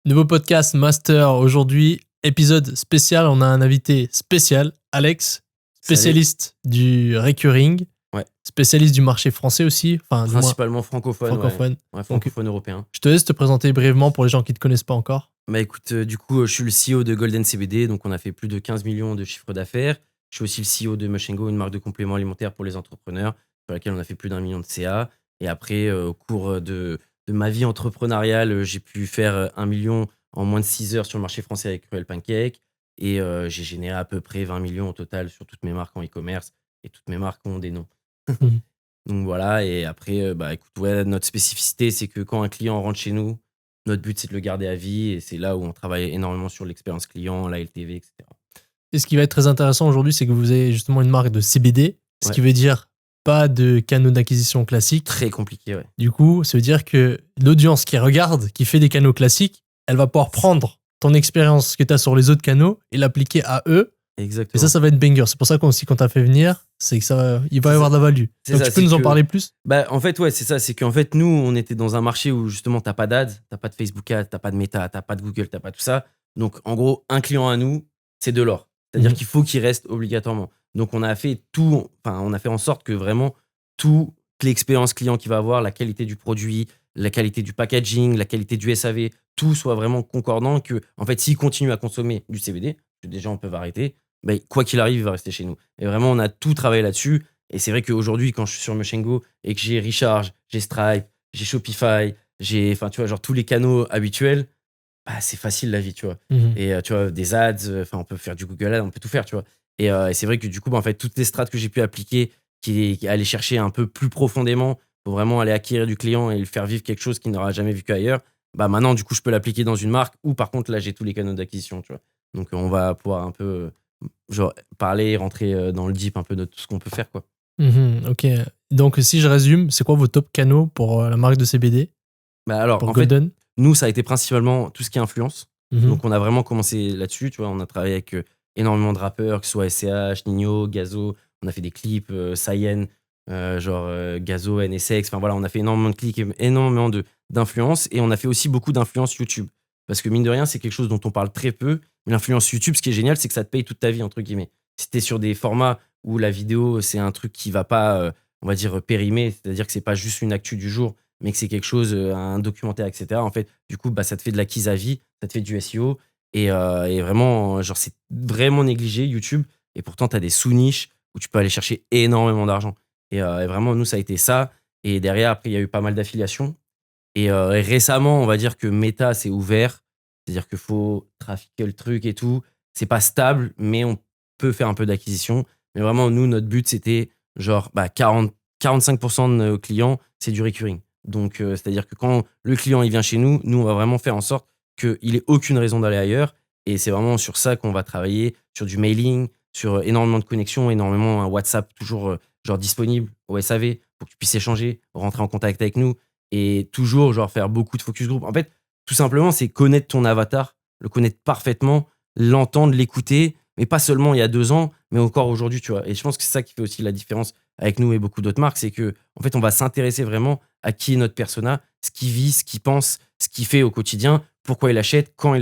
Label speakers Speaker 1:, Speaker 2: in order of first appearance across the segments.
Speaker 1: Nouveau podcast Master aujourd'hui, épisode spécial. On a un invité spécial, Alex, spécialiste du recurring,
Speaker 2: Ouais.
Speaker 1: spécialiste du marché français aussi, enfin du moins
Speaker 2: Principalement francophone.
Speaker 1: francophone.
Speaker 2: Ouais, francophone européen.
Speaker 1: Je te laisse te présenter brièvement pour les gens qui ne te connaissent pas encore.
Speaker 2: Bah écoute, du coup, je suis le CEO de Golden CBD, donc on a fait plus de 15 millions de chiffre d'affaires. Je suis aussi le CEO de Mushingo, une marque de compléments alimentaires pour les entrepreneurs, sur laquelle on a fait plus d'1 million de CA. Et après, au cours de ma vie entrepreneuriale, j'ai pu faire 1 million en moins de 6 heures sur le marché français avec Cruel Pancake. Et j'ai généré à peu près 20 millions au total sur toutes mes marques en e-commerce. Et toutes mes marques ont des noms.
Speaker 1: Mhm.
Speaker 2: Donc voilà, et après, écoute, ouais, notre spécificité, c'est que quand un client rentre chez nous, notre but, c'est de le garder à vie. Et c'est là où on travaille énormément sur l'expérience client, la LTV, etc.
Speaker 1: Et ce qui va être très intéressant aujourd'hui, c'est que vous avez justement une marque de CBD, ce qui
Speaker 2: Ouais.
Speaker 1: veut dire pas de canaux d'acquisition classiques.
Speaker 2: Très compliqué, ouais.
Speaker 1: Du coup, ça veut dire que l'audience qui regarde, qui fait des canaux classiques, elle va pouvoir prendre ton expérience que tu as sur les autres canaux et l'appliquer à eux. Et
Speaker 2: Exactement.
Speaker 1: ça va être banger. C'est pour ça qu'on t'a fait venir, c'est que il va y avoir de la value.
Speaker 2: C'est
Speaker 1: Donc
Speaker 2: ça,
Speaker 1: tu peux
Speaker 2: c'est
Speaker 1: nous en
Speaker 2: que-
Speaker 1: parler plus?
Speaker 2: Bah, en fait, ouais, c'est ça. C'est qu'en fait, nous, on était dans un marché où justement, t'as pas d'ads, t'as pas de Facebook Ads, t'as pas de Meta, t'as pas de Google, t'as pas tout ça. Donc, en gros, un client à nous, c'est de l'or. C'est-à-dire
Speaker 1: Mhm.
Speaker 2: qu'il faut qu'il reste obligatoirement. Donc, on a fait tout, enfin, on a fait en sorte que vraiment, toute l'expérience client qu'il va avoir, la qualité du produit, la qualité du packaging, la qualité du SAV, tout soit vraiment concordant que, en fait, s'il continue à consommer du CBD, que des gens peuvent arrêter, bah, quoi qu'il arrive, il va rester chez nous. Et vraiment, on a tout travaillé là-dessus. Et c'est vrai qu'aujourd'hui, quand je suis sur Mushingo et que j'ai Recharge, j'ai Stripe, j'ai Shopify, enfin, tu vois, genre tous les canaux habituels, bah, c'est facile la vie, tu vois.
Speaker 1: Mhm.
Speaker 2: Et tu vois, des ads, enfin, on peut faire du Google Ads, on peut tout faire, tu vois. Et c'est vrai que du coup, bah, en fait, toutes les strates que j'ai pu appliquer, qui aller chercher un peu plus profondément pour vraiment aller acquérir du client et le faire vivre quelque chose qu'il n'aura jamais vu qu'ailleurs, bah maintenant, du coup, je peux l'appliquer dans une marque ou par contre, là, j'ai tous les canaux d'acquisition, tu vois. Donc, on va pouvoir un peu, genre, parler, rentrer dans le deep un peu de tout ce qu'on peut faire, quoi.
Speaker 1: Mhm. Ok. Donc si je résume, c'est quoi vos top canaux pour la marque de CBD,
Speaker 2: Bah alors,
Speaker 1: pour
Speaker 2: en fait,
Speaker 1: Golden?
Speaker 2: nous, ça a été principalement tout ce qui est influence.
Speaker 1: Mhm.
Speaker 2: Donc, on a vraiment commencé là-dessus. Tu vois, on a travaillé avec énormément de rappeurs, que ce soit SCH, Nino, Gazo. On a fait des clips, Sayen, Gazo, NSX. Enfin, voilà, on a fait énormément de clips, énormément d'influence. Et on a fait aussi beaucoup d'influence YouTube. Parce que, mine de rien, c'est quelque chose dont on parle très peu. Mais l'influence YouTube, ce qui est génial, c'est que ça te paye toute ta vie, entre guillemets. Si t'es sur des formats où la vidéo, c'est un truc qui va pas, on va dire, périmer, c'est-à-dire que c'est pas juste une actu du jour, mais que c'est quelque chose, un documentaire, etc. En fait, du coup, bah, ça te fait de l'acquise à vie, ça te fait du SEO. Et vraiment, genre, c'est vraiment négligé, YouTube. Et pourtant, tu as des sous-niches où tu peux aller chercher énormément d'argent. Et vraiment, nous, ça a été ça. Et derrière, après, il y a eu pas mal d'affiliations. Et récemment, on va dire que Meta s'est ouvert. C'est-à-dire qu'il faut trafiquer le truc et tout. C'est pas stable, mais on peut faire un peu d'acquisition. Mais vraiment, nous, notre but, c'était genre 45% de nos clients, c'est du recurring. Donc, c'est-à-dire que quand le client il vient chez nous, nous, on va vraiment faire en sorte qu'il n'ait aucune raison d'aller ailleurs. Et c'est vraiment sur ça qu'on va travailler, sur du mailing, sur énormément de connexions, énormément un WhatsApp toujours genre disponible au SAV pour que tu puisses échanger, rentrer en contact avec nous et toujours genre faire beaucoup de focus group. En fait, tout simplement, c'est connaître ton avatar, le connaître parfaitement, l'entendre, l'écouter, mais pas seulement il y a 2 ans, mais encore aujourd'hui, tu vois. Et je pense que c'est ça qui fait aussi la différence avec nous et beaucoup d'autres marques, c'est que en fait, on va s'intéresser vraiment à qui est notre persona, ce qu'il vit, ce qu'il pense, ce qu'il fait au quotidien, pourquoi il achète, quand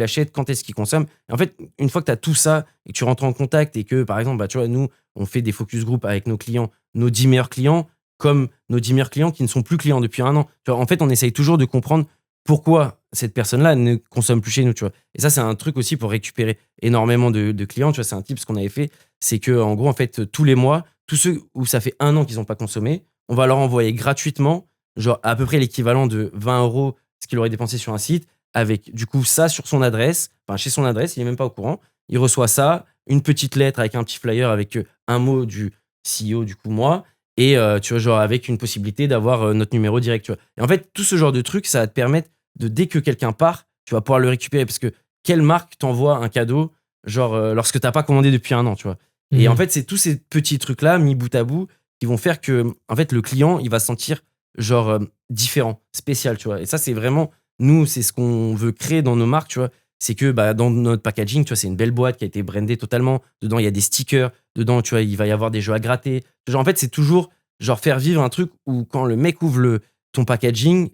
Speaker 2: est-ce qu'il consomme. Et en fait, une fois que tu as tout ça et que tu rentres en contact et que, par exemple, bah, tu vois, nous, on fait des focus group avec nos clients, nos 10 meilleurs clients, comme nos 10 meilleurs clients qui ne sont plus clients depuis 1 an. Tu vois, en fait, on essaye toujours de comprendre pourquoi cette personne-là ne consomme plus chez nous, tu vois. Et ça, c'est un truc aussi pour récupérer énormément de clients. Tu vois, c'est un tip, ce qu'on avait fait, c'est que, en gros, en fait, tous les mois, tous ceux où ça fait 1 an qu'ils n'ont pas consommé, on va leur envoyer gratuitement, genre à peu près l'équivalent de 20 euros, ce qu'il aurait dépensé sur un site, avec du coup ça sur son adresse, enfin chez son adresse, il n'est même pas au courant. Il reçoit ça, une petite lettre avec un petit flyer avec un mot du CEO, du coup moi, et tu vois, genre avec une possibilité d'avoir notre numéro direct, tu vois. Et en fait, tout ce genre de trucs, ça va te permettre de, dès que quelqu'un part, tu vas pouvoir le récupérer. Parce que quelle marque t'envoie un cadeau, genre lorsque t'as pas commandé depuis 1 an, tu vois. Et en fait, c'est tous ces petits trucs-là, mis bout à bout, qui vont faire que, en fait, le client, il va se sentir genre différent, spécial, tu vois. Et ça, c'est vraiment, nous, c'est ce qu'on veut créer dans nos marques, tu vois. C'est que dans notre packaging, tu vois, c'est une belle boîte qui a été brandée totalement. Dedans, il y a des stickers. Dedans, tu vois, il va y avoir des jeux à gratter. Genre, en fait, c'est toujours genre faire vivre un truc où quand le mec ouvre ton packaging,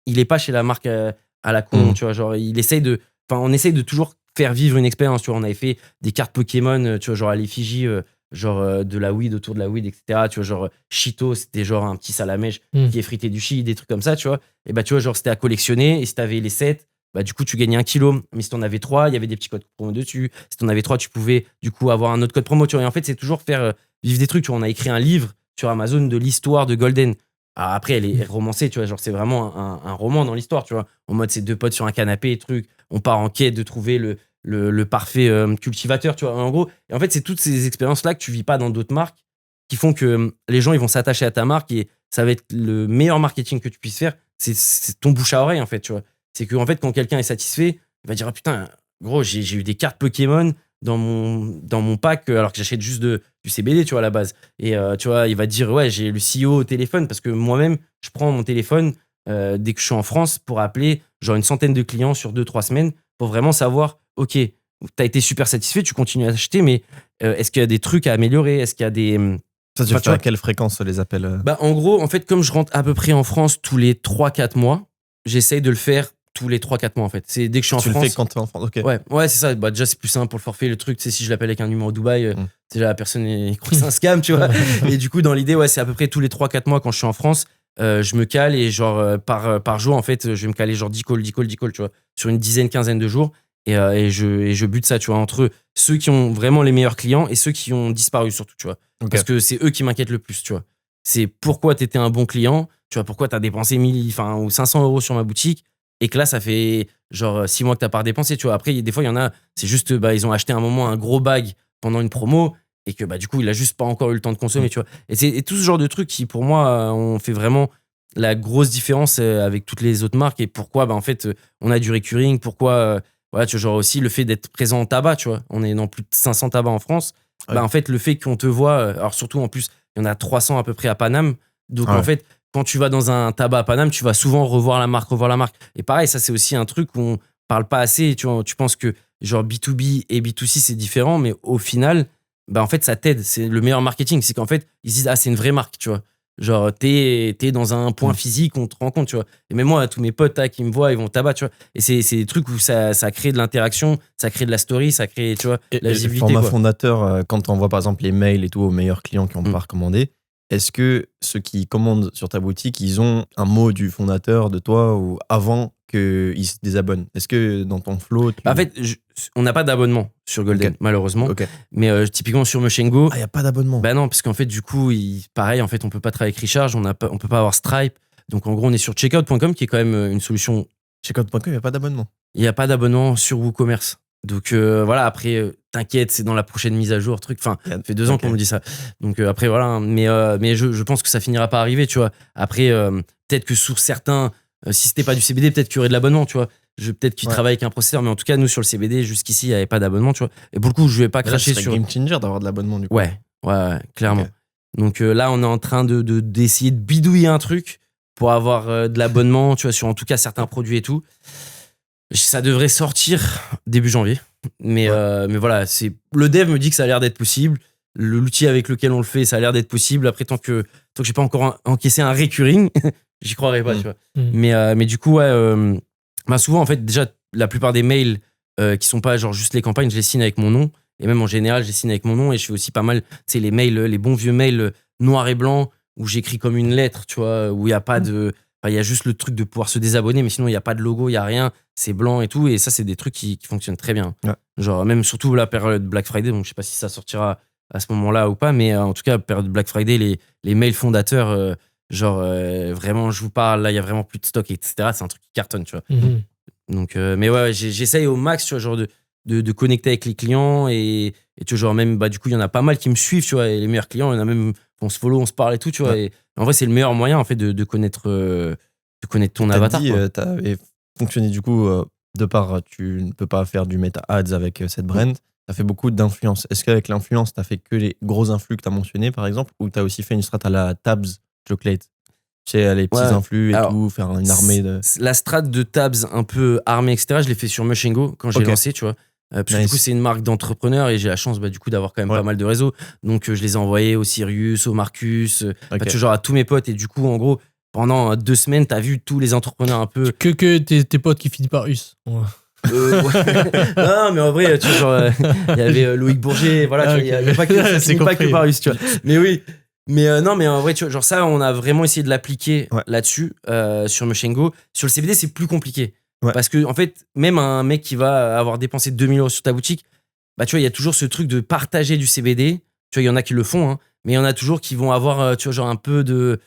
Speaker 2: il est pas chez la marque à la con, tu vois. Genre, il essaye on essaye de toujours faire vivre une expérience, tu vois. On avait fait des cartes Pokémon, tu vois, genre à l'effigie, de la weed, autour de la weed, etc. Tu vois, genre Cheeto, c'était genre un petit salamèche qui effritait du shit, des trucs comme ça, tu vois. Et bah, tu vois, genre, c'était à collectionner. Et si t'avais les 7, bah, du coup, tu gagnais 1 kilo. Mais si t'en avais 3, il y avait des petits codes promo dessus. Si t'en avais 3, tu pouvais, du coup, avoir un autre code promo, tu vois. Et en fait, c'est toujours faire vivre des trucs, tu vois. On a écrit un livre sur Amazon de l'histoire de Golden. Alors après, elle est romancée, tu vois. Genre, c'est vraiment un roman dans l'histoire, tu vois. En mode, c'est 2 potes sur un canapé, truc. On part en quête de trouver le parfait cultivateur, tu vois. En gros, et en fait, c'est toutes ces expériences-là que tu vis pas dans d'autres marques qui font que les gens, ils vont s'attacher à ta marque et ça va être le meilleur marketing que tu puisses faire. C'est ton bouche à oreille, en fait, tu vois. C'est que, en fait, quand quelqu'un est satisfait, il va dire, ah, putain, gros, j'ai eu des cartes Pokémon dans mon pack, alors que j'achète juste du CBD, tu vois, à la base. Et tu vois, il va dire, ouais, j'ai le CEO au téléphone parce que moi-même, je prends mon téléphone dès que je suis en France pour appeler genre une centaine de clients sur 2-3 semaines pour vraiment savoir, ok, t'as été super satisfait, tu continues à acheter, mais est-ce qu'il y a des trucs à améliorer? Est-ce qu'il y a des.
Speaker 3: Ça, tu fais à quelle fréquence les appels
Speaker 2: Bah, en gros, en fait, comme je rentre à peu près en France tous les 3-4 mois, j'essaye de le faire tous les 3-4 mois, en fait. C'est dès que je suis en France.
Speaker 3: Tu le fais quand t'es en France, ok.
Speaker 2: Ouais, c'est ça. Bah, déjà, c'est plus simple pour le forfait. Le truc, c'est si je l'appelle avec un numéro Dubaï, déjà, la personne il croit que c'est un scam, tu vois. Et du coup, dans l'idée, ouais, c'est à peu près tous les 3-4 mois quand je suis en France. Je me cale et genre par jour, en fait, je vais me caler genre 10 calls, tu vois, sur une dizaine, quinzaine de jours. Et je bute ça, tu vois, entre ceux qui ont vraiment les meilleurs clients et ceux qui ont disparu, surtout, tu vois.
Speaker 3: Ok.
Speaker 2: Parce que c'est eux qui m'inquiètent le plus, tu vois. C'est pourquoi t'étais un bon client, tu vois, pourquoi t'as dépensé 1000 ou 500 euros sur ma boutique et que là, ça fait genre 6 mois que t'as pas redépensé, tu vois. Après, des fois, il y en a, c'est juste, bah, ils ont acheté à un moment un gros bag pendant une promo et que, bah, du coup, il a juste pas encore eu le temps de consommer, tu vois. Et tout ce genre de trucs qui, pour moi, ont fait vraiment la grosse différence avec toutes les autres marques et pourquoi, bah, en fait, on a du recurring, pourquoi, voilà, tu vois, genre aussi le fait d'être présent en tabac, tu vois. On est dans plus de 500 tabacs en France.
Speaker 3: Ouais.
Speaker 2: Bah, en fait, le fait qu'on te voit, alors surtout en plus, il y en a 300 à peu près à Paname. Donc
Speaker 3: Ouais.
Speaker 2: en fait, quand tu vas dans un tabac à Paname, tu vas souvent revoir la marque. Et pareil, ça, c'est aussi un truc où on parle pas assez. Tu vois, tu penses que genre B2B et B2C, c'est différent, mais au final, bah, en fait, ça t'aide. C'est le meilleur marketing. C'est qu'en fait, ils se disent, ah, c'est une vraie marque, tu vois. Genre, t'es dans un point physique, on te rend compte, tu vois. Et même moi, tous mes potes qui me voient, ils vont au tabac, tu vois. Et c'est des trucs où ça crée de l'interaction, ça crée de la story, ça crée, tu vois, la
Speaker 3: Et le
Speaker 2: visibilité.
Speaker 3: format
Speaker 2: Quoi.
Speaker 3: fondateur, quand on voit par exemple les mails et tout aux meilleurs clients qui n'ont pas recommandé, est-ce que ceux qui commandent sur ta boutique, ils ont un mot du fondateur, de toi, ou avant qu'ils se désabonnent? Est-ce que dans ton flow...
Speaker 2: Bah, en fait, on n'a pas d'abonnement sur Golden, malheureusement.
Speaker 3: Ok.
Speaker 2: Mais typiquement sur Mochengo,
Speaker 3: Ah, il n'y a pas d'abonnement.
Speaker 2: bah non, parce qu'en fait, du coup, pareil, en fait, on peut pas travailler avec Recharge, on peut pas avoir Stripe. Donc en gros, on est sur checkout.com qui est quand même une solution.
Speaker 3: Checkout.com, il n'y a pas d'abonnement.
Speaker 2: Il n'y a pas d'abonnement sur WooCommerce. Donc voilà, après, t'inquiète, c'est dans la prochaine mise à jour, truc. Enfin, ça fait 2 ans qu'on me dit ça. Donc après, voilà. Mais je pense que ça finira par arriver, tu vois. Après, peut-être que sur certains, si c'était pas du CBD, peut-être qu'il y aurait de l'abonnement, tu vois. Peut-être qu'ils travaillent avec un processeur, mais en tout cas, nous, sur le CBD, jusqu'ici, il n'y avait pas d'abonnement, tu vois. Et pour le coup, je vais pas cracher sur.
Speaker 3: C'est game changer d'avoir de l'abonnement, du coup.
Speaker 2: Ouais, clairement.
Speaker 3: Ok.
Speaker 2: Donc là, on est en train d'essayer de bidouiller un truc pour avoir de l'abonnement, tu vois, sur en tout cas certains produits et tout. Ça devrait sortir début janvier. Mais voilà, le dev me dit que ça a l'air d'être possible. L'outil avec lequel on le fait, ça a l'air d'être possible. Après, tant que j'ai pas encore encaissé un recurring, j'y croirais pas, tu vois. Mais du coup, ouais, bah souvent, en fait, déjà, la plupart des mails qui sont pas genre juste les campagnes, je les signe avec mon nom. Et même en général, je les signe avec mon nom et je fais aussi pas mal, tu sais, les mails, les bons vieux mails noir et blanc où j'écris comme une lettre, tu vois, où il y a pas de. Enfin, il y a juste le truc de pouvoir se désabonner, mais sinon, il n'y a pas de logo, il n'y a rien, c'est blanc et tout. Et ça, c'est des trucs qui fonctionnent très bien.
Speaker 3: Ouais.
Speaker 2: Genre, même surtout la période Black Friday, donc je sais pas si ça sortira à ce moment-là ou pas, mais en tout cas, période Black Friday, les mails fondateurs, vraiment, je vous parle, là, il y a vraiment plus de stock, etc. C'est un truc qui cartonne, tu vois. Donc, mais ouais, j'essaye au max, tu vois, genre de connecter avec les clients et tu vois, genre même, bah, du coup, il y en a pas mal qui me suivent, tu vois, et les meilleurs clients, il y en a même, on se follow, on se parle et tout, tu vois.
Speaker 3: Ouais.
Speaker 2: Et en vrai, c'est le meilleur moyen, en fait, de connaître ton avatar.
Speaker 3: Tu avais fonctionné, du coup, de part, tu ne peux pas faire du meta ads avec cette brand. Tu as fait beaucoup d'influence. Est-ce qu'avec l'influence, tu as fait que les gros influx que tu as mentionnés, par exemple, ou tu as aussi fait une strat à la Tabs Chocolate? Tu sais, les petits influx et tout, faire une armée de.
Speaker 2: La strat de Tabs un peu armée, etc., je l'ai fait sur Mochengo quand j'ai lancé, tu vois. Parce que du coup, c'est une marque d'entrepreneurs et j'ai la chance, bah, du coup, d'avoir quand même pas mal de réseaux. Donc, je les ai envoyés au Sirius, au Marcus, bah, tu vois, genre à tous mes potes. Et du coup, en gros, pendant 2 semaines, t'as vu tous les entrepreneurs un peu.
Speaker 1: Que tes potes qui finissent par US. Ouais.
Speaker 2: Ouais. Non, mais en vrai, tu vois, genre, il y avait Loïc Bourget, voilà, tu vois, il y a pas que, ça
Speaker 1: C'est
Speaker 2: finit pas que
Speaker 1: compris.
Speaker 2: Marius, tu vois. Mais oui. Mais non, mais en vrai, tu vois, genre ça, on a vraiment essayé de l'appliquer
Speaker 3: Ouais.
Speaker 2: là-dessus, sur Mushengo. Sur le CBD, c'est plus compliqué.
Speaker 3: Ouais.
Speaker 2: Parce que, en fait, même un mec qui va avoir dépensé 2000 euros sur ta boutique, bah, tu vois, il y a toujours ce truc de partager du CBD. Tu vois, il y en a qui le font, hein, mais il y en a toujours qui vont avoir, tu vois, genre un peu de,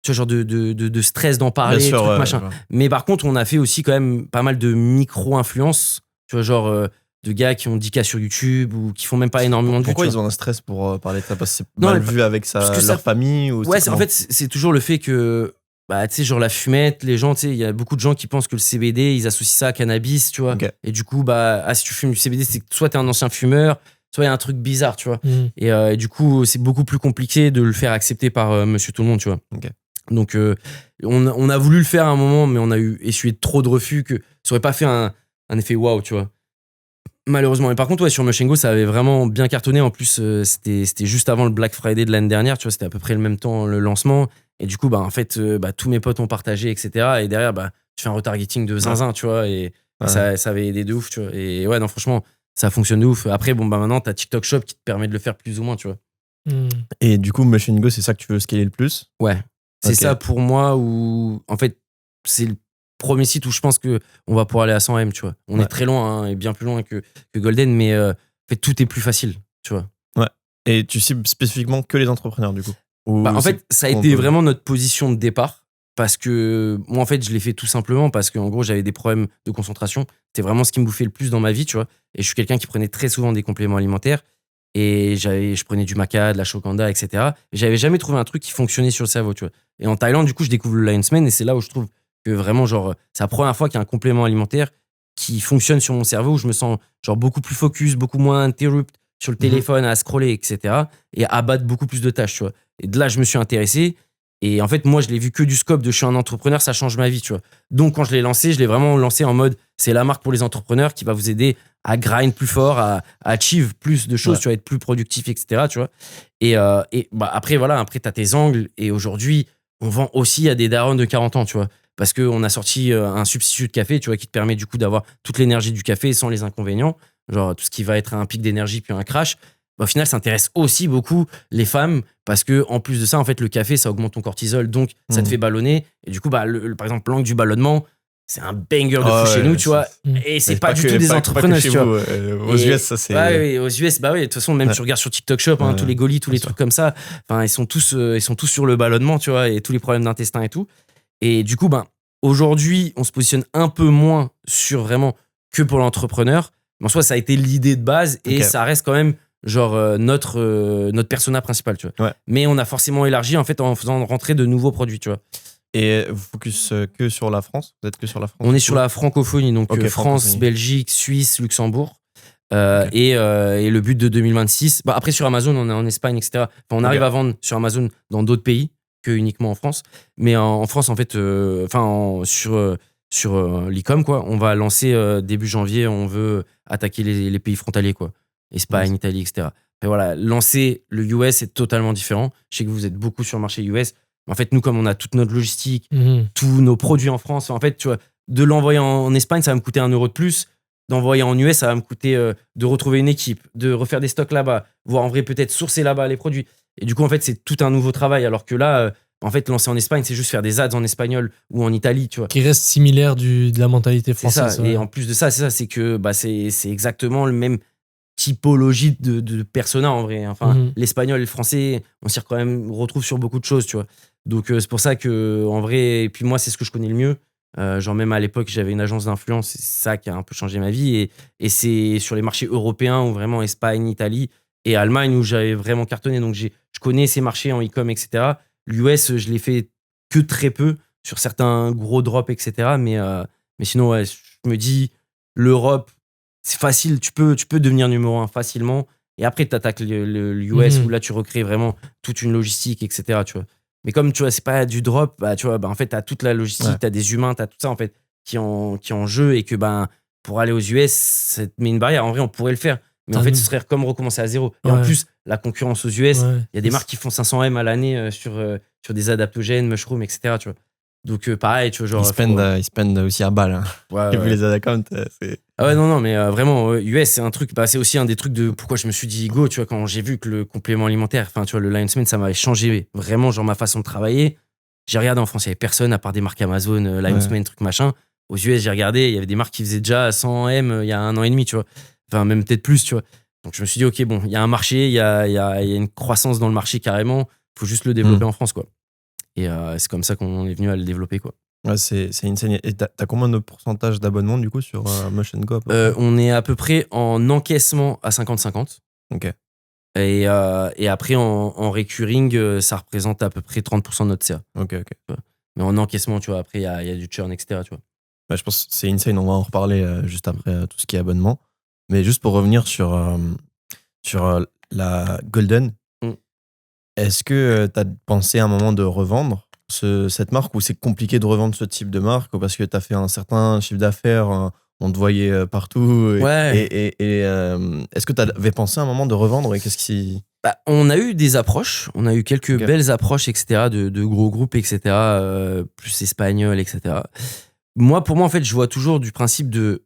Speaker 2: tu vois, genre de stress d'en parler,
Speaker 3: Bien sûr,
Speaker 2: truc,
Speaker 3: ouais,
Speaker 2: machin.
Speaker 3: ouais.
Speaker 2: Mais par contre, on a fait aussi quand même pas mal de micro-influences, tu vois, genre de gars qui ont 10K sur YouTube ou qui font même pas énormément de vues.
Speaker 3: Pourquoi
Speaker 2: tu
Speaker 3: ils
Speaker 2: vois.
Speaker 3: ont un stress pour parler de ça? Parce que c'est
Speaker 2: Non,
Speaker 3: mal
Speaker 2: mais
Speaker 3: vu avec
Speaker 2: parce que
Speaker 3: leur famille ou
Speaker 2: Ouais,
Speaker 3: c'est
Speaker 2: en
Speaker 3: comment?
Speaker 2: fait, c'est toujours le fait que, bah, tu sais, genre la fumette, les gens, tu sais, il y a beaucoup de gens qui pensent que le CBD, ils associent ça à cannabis, tu vois.
Speaker 3: Ok.
Speaker 2: Et du coup, bah, si tu fumes du CBD, c'est que soit t'es un ancien fumeur, soit il y a un truc bizarre, tu vois.
Speaker 1: Mm.
Speaker 2: Et du coup, c'est beaucoup plus compliqué de le faire accepter par Monsieur Tout-le-Monde, tu vois.
Speaker 3: Ok.
Speaker 2: Donc, on a voulu le faire à un moment, mais on a essuyé trop de refus que ça aurait pas fait un effet waouh, tu vois. Malheureusement. Et par contre, ouais, sur Mushengo, ça avait vraiment bien cartonné. En plus, c'était juste avant le Black Friday de l'année dernière, tu vois, c'était à peu près le même temps le lancement. Et du coup, bah, en fait, bah, tous mes potes ont partagé, etc. Et derrière, bah, tu fais un retargeting de zinzin, tu vois, et
Speaker 3: Ouais.
Speaker 2: ça avait aidé de ouf, tu vois. Et ouais, non, franchement, ça fonctionne de ouf. Après, bon, bah, maintenant, t'as TikTok Shop qui te permet de le faire plus ou moins, tu vois.
Speaker 1: Mm.
Speaker 3: Et du coup, Machine Go, c'est ça que tu veux scaler le plus?
Speaker 2: Ouais. C'est
Speaker 3: Ok.
Speaker 2: ça pour moi où, en fait, c'est le premier site où je pense que on va pouvoir aller à 100M, tu vois. On
Speaker 3: Ouais.
Speaker 2: est très loin, hein, et bien plus loin que Golden, mais en fait, tout est plus facile, tu vois.
Speaker 3: Ouais. Et tu cibles spécifiquement que les entrepreneurs, du coup? Ou
Speaker 2: Bah, en
Speaker 3: c'est
Speaker 2: fait, ça a
Speaker 3: qu'on
Speaker 2: été
Speaker 3: peut-
Speaker 2: vraiment notre position de départ parce que moi, en fait, je l'ai fait tout simplement parce qu'en gros, j'avais des problèmes de concentration. C'était vraiment ce qui me bouffait le plus dans ma vie, tu vois. Et je suis quelqu'un qui prenait très souvent des compléments alimentaires et je prenais du maca, de la shokanda, etc. Et j'avais jamais trouvé un truc qui fonctionnait sur le cerveau, tu vois. Et en Thaïlande, du coup, je découvre le Lion's Mane et c'est là où je trouve que vraiment, genre, c'est la première fois qu'il y a un complément alimentaire qui fonctionne sur mon cerveau où je me sens, genre, beaucoup plus focus, beaucoup moins interrupt sur le téléphone à scroller, etc. Et à abattre beaucoup plus de tâches, tu vois. Et de là, je me suis intéressé. Et en fait, moi, je l'ai vu que du scope de je suis un entrepreneur, ça change ma vie, tu vois. Donc, quand je l'ai lancé, je l'ai vraiment lancé en mode c'est la marque pour les entrepreneurs qui va vous aider à grind plus fort, à achieve plus de choses,
Speaker 3: Ouais.
Speaker 2: tu vas être plus productif, etc. Tu vois. Et bah, après, voilà, après, tu as tes angles. Et aujourd'hui, on vend aussi à des darons de 40 ans, tu vois. Parce qu'on a sorti un substitut de café, tu vois, qui te permet du coup d'avoir toute l'énergie du café sans les inconvénients. Genre tout ce qui va être un pic d'énergie puis un crash. Bah, au final, ça intéresse aussi beaucoup les femmes parce que en plus de ça, en fait, le café, ça augmente ton cortisol, donc ça te fait ballonner. Et du coup, bah, par exemple, l'angle du ballonnement, c'est un banger de
Speaker 3: Ah
Speaker 2: fou chez
Speaker 3: ouais,
Speaker 2: nous, tu vois.
Speaker 1: Mm.
Speaker 2: Et c'est
Speaker 3: Mais
Speaker 2: pas du
Speaker 3: que-
Speaker 2: tout des
Speaker 3: pas que
Speaker 2: entrepreneurs,
Speaker 3: chez
Speaker 2: tu vois.
Speaker 3: vous, aux
Speaker 2: Et-
Speaker 3: US, ça c'est.
Speaker 2: Ouais, oui, aux US, bah oui, de toute façon, même
Speaker 3: Ouais.
Speaker 2: tu regardes sur TikTok Shop, hein,
Speaker 3: Ouais,
Speaker 2: tous les golis, tous
Speaker 3: bien
Speaker 2: les
Speaker 3: sûr.
Speaker 2: trucs comme ça, enfin, ils sont tous sur le ballonnement, tu vois, et tous les problèmes d'intestin et tout. Et du coup, ben, aujourd'hui, on se positionne un peu moins sur vraiment que pour l'entrepreneur. Mais en soi, ça a été l'idée de base et
Speaker 3: Ok.
Speaker 2: ça reste quand même genre notre persona principal, tu vois.
Speaker 3: Ouais.
Speaker 2: Mais on a forcément élargi en fait en faisant rentrer de nouveaux produits, tu vois.
Speaker 3: Et vous focus que sur la France? Vous êtes que sur la France?
Speaker 2: On est
Speaker 3: du
Speaker 2: sur
Speaker 3: coup
Speaker 2: la francophonie, donc
Speaker 3: Ok,
Speaker 2: France,
Speaker 3: francophonie.
Speaker 2: Belgique, Suisse, Luxembourg.
Speaker 3: Ok.
Speaker 2: Et le but de 2026, bah après sur Amazon, on est en Espagne, etc. Enfin, on
Speaker 3: Ok.
Speaker 2: arrive à vendre sur Amazon dans d'autres pays que uniquement en France. Mais en France, en fait, sur l'e-com, quoi, on va lancer début janvier, on veut attaquer les pays frontaliers, quoi. Espagne,
Speaker 3: Nice.
Speaker 2: Italie, etc. Et voilà, lancer le US, c'est totalement différent. Je sais que vous êtes beaucoup sur le marché US. Mais en fait, nous, comme on a toute notre logistique,
Speaker 1: Mhm.
Speaker 2: tous nos produits en France, en fait, tu vois, de l'envoyer en Espagne, ça va me coûter 1 euro de plus. D'envoyer en US, ça va me coûter de retrouver une équipe, de refaire des stocks là-bas, voire en vrai peut-être sourcer là-bas les produits. Et du coup, en fait, c'est tout un nouveau travail. Alors que là, en fait, lancer en Espagne, c'est juste faire des ads en espagnol ou en Italie, tu vois.
Speaker 1: Qui reste similaire de la mentalité
Speaker 2: C'est ça.
Speaker 1: française. ouais.
Speaker 2: Et en plus de ça, c'est que bah, c'est exactement le même typologie de persona en vrai. Enfin,
Speaker 1: Mhm.
Speaker 2: l'espagnol et le français, on s'y retrouve sur beaucoup de choses, tu vois. Donc, c'est pour ça que, en vrai, et puis moi, c'est ce que je connais le mieux. Genre, même à l'époque, j'avais une agence d'influence, c'est ça qui a un peu changé ma vie. Et c'est sur les marchés européens, ou vraiment Espagne, Italie et Allemagne, où j'avais vraiment cartonné. Donc, je connais ces marchés en e-com, etc. L'US, je l'ai fait que très peu sur certains gros drops, etc. Mais sinon, ouais, je me dis, l'Europe, c'est facile, tu peux devenir numéro 1 facilement. Et après, tu attaques l'US
Speaker 1: Mhm.
Speaker 2: où là, tu recrées vraiment toute une logistique, etc. Tu vois. Mais comme tu vois, c'est pas du drop, bah, tu vois, bah, en fait, tu as toute la logistique,
Speaker 3: Ouais.
Speaker 2: tu as des humains, tu as tout ça en fait qui est en jeu et que ben, pour aller aux US, ça te met une barrière. En vrai, on pourrait le faire. Mais en
Speaker 1: Ah
Speaker 2: fait,
Speaker 1: non.
Speaker 2: ce serait comme recommencer à zéro. Et en
Speaker 1: Ouais.
Speaker 2: plus, la concurrence aux US, il
Speaker 1: Ouais.
Speaker 2: y a des marques qui font 500 M à l'année sur des adaptogènes, mushroom, etc. Tu vois. Donc pareil, tu vois, genre.
Speaker 3: Ils spendent aussi à balle. Hein.
Speaker 2: Ouais,
Speaker 3: J'ai vu
Speaker 2: ouais.
Speaker 3: les ad accounts, c'est.
Speaker 2: Ah ouais, non, mais vraiment, US, c'est un truc, c'est aussi un des trucs de pourquoi je me suis dit go, tu vois, quand j'ai vu que le complément alimentaire, enfin, tu vois, le Lion's Mane, ça m'avait changé vraiment, genre, ma façon de travailler. J'ai regardé en France, il y avait personne à part des marques Amazon, Lion's Mane, truc machin. Aux US, j'ai regardé, il y avait des marques qui faisaient déjà 100 M il y a 1 an et demi, tu vois. Enfin, même peut-être plus, tu vois. Donc, je me suis dit, ok, bon, il y a un marché, il y a une croissance dans le marché carrément, faut juste le développer en France, quoi. Et c'est comme ça qu'on est venu à le développer, quoi.
Speaker 3: Ouais, c'est insane. Et t'as combien de pourcentage d'abonnement du coup sur Motion Go?
Speaker 2: On est à peu près en encaissement à 50-50.
Speaker 3: Ok.
Speaker 2: Et après, en recurring, ça représente à peu près 30% de notre CA.
Speaker 3: Ok.
Speaker 2: Mais en encaissement, tu vois, après, il y a du churn, etc. Tu vois.
Speaker 3: Ouais, je pense que c'est insane. On va en reparler juste après tout ce qui est abonnement. Mais juste pour revenir sur la Golden, est-ce que tu as pensé à un moment de revendre cette marque ou c'est compliqué de revendre ce type de marque ou parce que tu as fait un certain chiffre d'affaires, on te voyait partout est-ce que tu avais pensé à un moment de revendre et qu'est-ce qui...
Speaker 2: On a eu des approches, on a eu quelques belles approches, etc., de gros groupes, etc., plus espagnols, etc. Pour moi, en fait, je vois toujours du principe de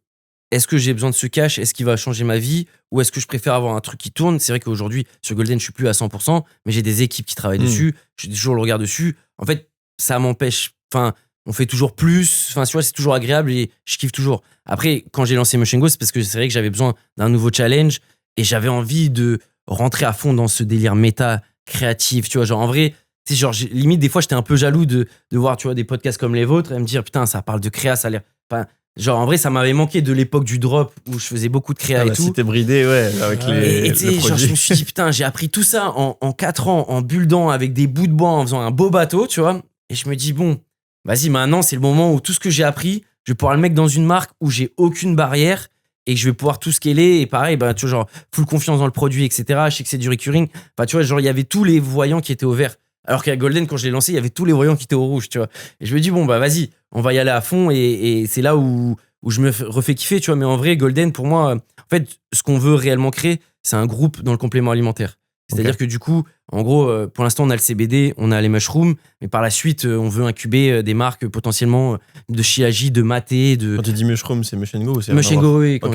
Speaker 2: est-ce que j'ai besoin de ce cash, est-ce qu'il va changer ma vie ou est-ce que je préfère avoir un truc qui tourne. C'est vrai qu'aujourd'hui, sur Golden, je suis plus à 100%, mais j'ai des équipes qui travaillent dessus, j'ai toujours le regard dessus. En fait, ça m'empêche, enfin, on fait toujours plus, enfin, tu vois, c'est toujours agréable et je kiffe toujours. Après, quand j'ai lancé Motion Go, c'est parce que c'est vrai que j'avais besoin d'un nouveau challenge et j'avais envie de rentrer à fond dans ce délire méta créatif, tu vois, genre en vrai, tu sais, genre limite des fois j'étais un peu jaloux de voir, tu vois, des podcasts comme les vôtres et me dire putain, ça parle de créa, ça a l'air, enfin, genre en vrai ça m'avait manqué de l'époque du drop où je faisais beaucoup de créa et tout.
Speaker 3: C'était bridé, avec
Speaker 2: et tu sais, genre je me suis dit putain, j'ai appris tout ça en 4 ans en buildant avec des bouts de bois en faisant un beau bateau, tu vois, et je me dis bon, vas-y, maintenant c'est le moment où tout ce que j'ai appris, je vais pouvoir le mettre dans une marque où j'ai aucune barrière et que je vais pouvoir tout scaler. Et pareil, tu vois, genre, full confiance dans le produit, etc. Je sais que c'est du recurring. Tu vois, genre, il y avait tous les voyants qui étaient au vert. Alors qu'à Golden, quand je l'ai lancé, il y avait tous les voyants qui étaient au rouge, tu vois. Et je me dis, bon, vas-y, on va y aller à fond. Et c'est là où je me refais kiffer, tu vois. Mais en vrai, Golden, pour moi, en fait, ce qu'on veut réellement créer, c'est un groupe dans le complément alimentaire. C'est-à-dire que du coup, en gros, pour l'instant, on a le CBD, on a les mushrooms, mais par la suite, on veut incuber des marques potentiellement de Chiaji, de Maté, de...
Speaker 3: Quand tu dis mushroom, c'est Motion Go ou c'est...
Speaker 2: Motion Go, oui. Quand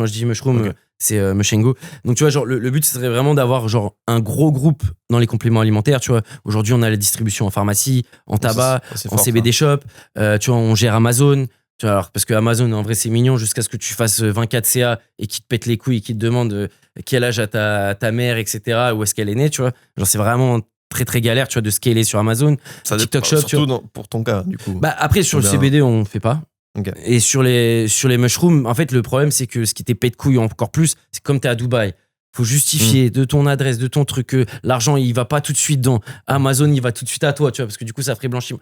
Speaker 2: je dis mushroom, c'est Motion Go. Donc, tu vois, genre, le but, ce serait vraiment d'avoir genre un gros groupe dans les compléments alimentaires, tu vois. Aujourd'hui, on a la distribution en pharmacie, en tabac, en fort, CBD shop. Tu vois, on gère Amazon. Tu vois, alors, parce que Amazon, en vrai, c'est mignon jusqu'à ce que tu fasses 24 CA et qu'ils te pètent les couilles et qu'ils te demandent quel âge a ta mère, etc., où est-ce qu'elle est née, tu vois. Genre, c'est vraiment très, très galère, tu vois, de scaler sur Amazon.
Speaker 3: Ça
Speaker 2: TikTok Shop,
Speaker 3: surtout pour ton cas, du coup.
Speaker 2: Après, sur le CBD, on fait pas.
Speaker 3: Okay.
Speaker 2: Et sur les mushrooms, en fait, le problème, c'est que ce qui te pète couilles encore plus, c'est comme t'es à Dubaï. Faut justifier de ton adresse, de ton truc, que l'argent, il va pas tout de suite dans Amazon, il va tout de suite à toi, tu vois, parce que du coup, ça ferait blanchiment.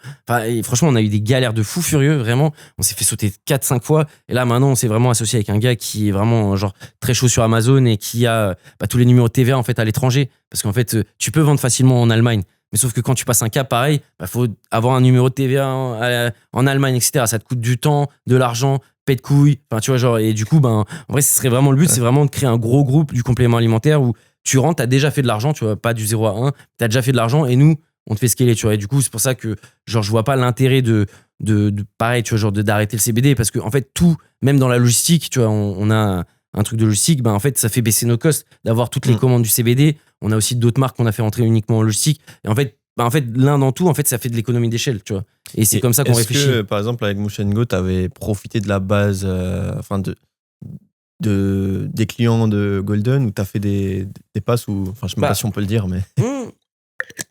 Speaker 2: Et franchement, on a eu des galères de fou furieux, vraiment. On s'est fait sauter 4-5 fois. Et là, maintenant, on s'est vraiment associé avec un gars qui est vraiment, genre, très chaud sur Amazon et qui a tous les numéros de TVA, en fait, à l'étranger. Parce qu'en fait, tu peux vendre facilement en Allemagne. Mais sauf que quand tu passes un cap pareil, faut avoir un numéro de TVA en Allemagne, etc. Ça te coûte du temps, de l'argent, pète couilles. Enfin, tu vois, genre, et du coup, en vrai, ce serait vraiment le but, c'est vraiment de créer un gros groupe du complément alimentaire où tu rentres, t'as déjà fait de l'argent, tu vois, pas du 0 à 1, t'as déjà fait de l'argent et nous, on te fait scaler, tu vois. Et du coup, c'est pour ça que, genre, je vois pas l'intérêt de pareil, tu vois, genre, d'arrêter le CBD parce que, en fait, tout, même dans la logistique, tu vois, on a un truc de logistique, en fait, ça fait baisser nos costs d'avoir toutes les commandes du CBD. On a aussi d'autres marques qu'on a fait entrer uniquement en logistique. Et en fait, l'un dans tout, en fait, ça fait de l'économie d'échelle, tu vois. Et c'est comme ça qu'on réfléchit.
Speaker 3: Est-ce que, par exemple, avec Motion Go, tu avais profité de la base, des clients de Golden ou tu as fait des passes ou, enfin, je sais même pas si on peut le dire, mais.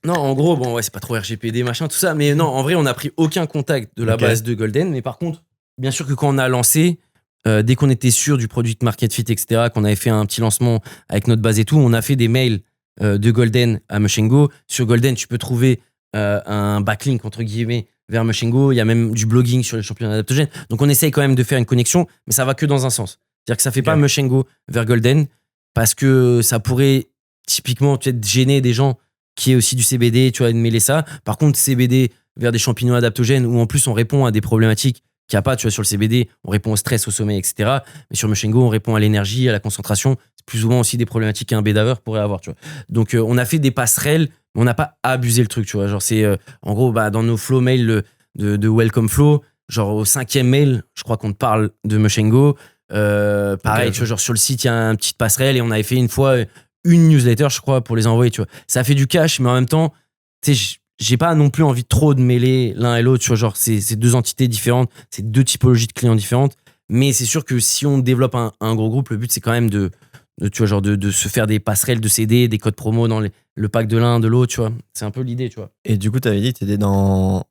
Speaker 2: Non, en gros, c'est pas trop RGPD, machin, tout ça. Mais non, en vrai, on n'a pris aucun contact de la base de Golden. Mais par contre, bien sûr que quand on a lancé, dès qu'on était sûr du produit market fit, etc., qu'on avait fait un petit lancement avec notre base et tout, on a fait des mails de Golden à Motion Go. Sur Golden, tu peux trouver un backlink, entre guillemets, vers Motion Go. Il y a même du blogging sur les championnats adaptogènes. Donc, on essaye quand même de faire une connexion, mais ça va que dans un sens. C'est-à-dire que ça fait pas Motion Go vers Golden parce que ça pourrait typiquement peut-être gêner des gens qui est aussi du CBD, tu vois, de mêler ça. Par contre, CBD vers des champignons adaptogènes où en plus on répond à des problématiques qu'il n'y a pas, tu vois, sur le CBD, on répond au stress, au sommeil, etc. Mais sur Motion Go, on répond à l'énergie, à la concentration. C'est plus souvent aussi des problématiques qu'un bédaveur pourrait avoir, tu vois. Donc, on a fait des passerelles, mais on n'a pas abusé le truc, tu vois. Genre, c'est, en gros, dans nos flow mail, de Welcome Flow. Genre au 5e mail, je crois qu'on te parle de Mushengo. Pareil, tu vois, genre sur le site, il y a une petite passerelle et on avait fait une fois une newsletter, je crois, pour les envoyer, tu vois. Ça fait du cash, mais en même temps, tu sais, j'ai pas non plus envie trop de mêler l'un et l'autre, tu vois, genre c'est deux entités différentes, c'est deux typologies de clients différentes. Mais c'est sûr que si on développe un gros groupe, le but c'est quand même tu vois, genre de se faire des passerelles de CD, des codes promo dans le pack de l'un, de l'autre, tu vois. C'est un peu l'idée, tu vois.
Speaker 3: Et du coup, tu avais dit que tu étais dans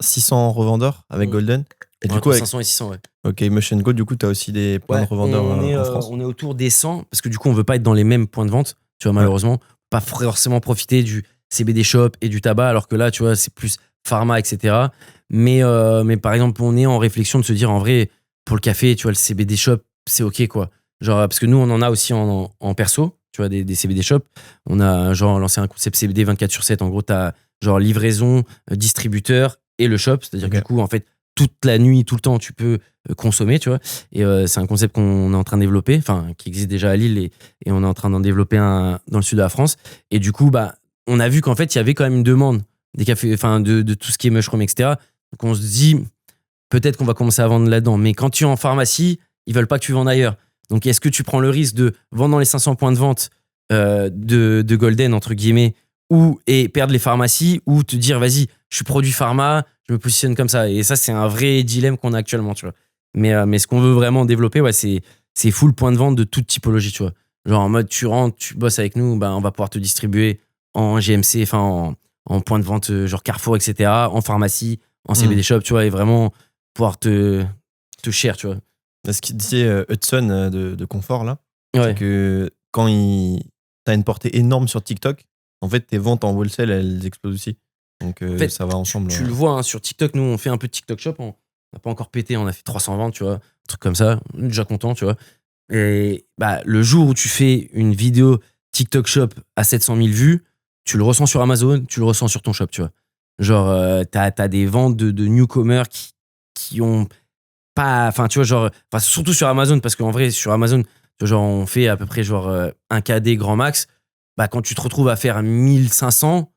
Speaker 3: 600 revendeurs avec Golden. Et du coup, avec
Speaker 2: 500 et 600, ouais.
Speaker 3: OK, Motion Go, du coup, tu as aussi des points de revendeurs en France.
Speaker 2: On est autour des 100 parce que du coup, on veut pas être dans les mêmes points de vente, tu vois, malheureusement. Pas forcément profiter du CBD shop et du tabac, alors que là, tu vois, c'est plus pharma, etc. Mais par exemple, on est en réflexion de se dire, en vrai, pour le café, tu vois, le CBD shop, c'est OK, quoi. Genre, parce que nous, on en a aussi en perso, tu vois, des CBD shops. On a, genre, lancé un concept CBD 24/7. En gros, t'as, genre, livraison, distributeur et le shop. C'est-à-dire que du coup, en fait, toute la nuit, tout le temps, tu peux consommer, tu vois. Et c'est un concept qu'on est en train de développer, enfin, qui existe déjà à Lille et on est en train d'en développer un dans le sud de la France. Et du coup, bah, on a vu qu'en fait, il y avait quand même une demande des cafés, enfin, de tout ce qui est mushroom, etc. Donc, on se dit, peut-être qu'on va commencer à vendre là-dedans. Mais quand tu es en pharmacie, ils veulent pas que tu vendes ailleurs. Donc, est-ce que tu prends le risque de vendre dans les 500 points de vente de Golden, entre guillemets, et perdre les pharmacies, ou te dire, vas-y, je suis produit pharma, je me positionne comme ça. Et ça, c'est un vrai dilemme qu'on a actuellement, tu vois. Mais ce qu'on veut vraiment développer, ouais, c'est full point de vente de toute typologie, tu vois. Genre en mode, tu rentres, tu bosses avec nous, bah, on va pouvoir te distribuer en GMC, enfin en point de vente genre Carrefour, etc., en pharmacie, en CBD shop, tu vois, et vraiment pouvoir te share, tu vois.
Speaker 3: Ce qu'il disait Hudson de Confort, là,
Speaker 2: Ouais.
Speaker 3: c'est que quand t'as une portée énorme sur TikTok, en fait, tes ventes en wholesale, elles explosent aussi. Donc,
Speaker 2: En fait,
Speaker 3: ça va ensemble.
Speaker 2: Tu le vois hein, sur TikTok, nous, on fait un peu de TikTok shop, on n'a pas encore pété, on a fait 300 ventes, tu vois, un truc comme ça, on est déjà content, tu vois. Et bah, le jour où tu fais une vidéo TikTok shop à 700 000 vues, tu le ressens sur Amazon, tu le ressens sur ton shop, tu vois. Genre, t'as des ventes de newcomers qui ont pas. Enfin, tu vois, genre. Enfin, surtout sur Amazon, parce qu'en vrai, sur Amazon, tu vois, genre, on fait à peu près genre un KD grand max. Bah, quand tu te retrouves à faire 1500,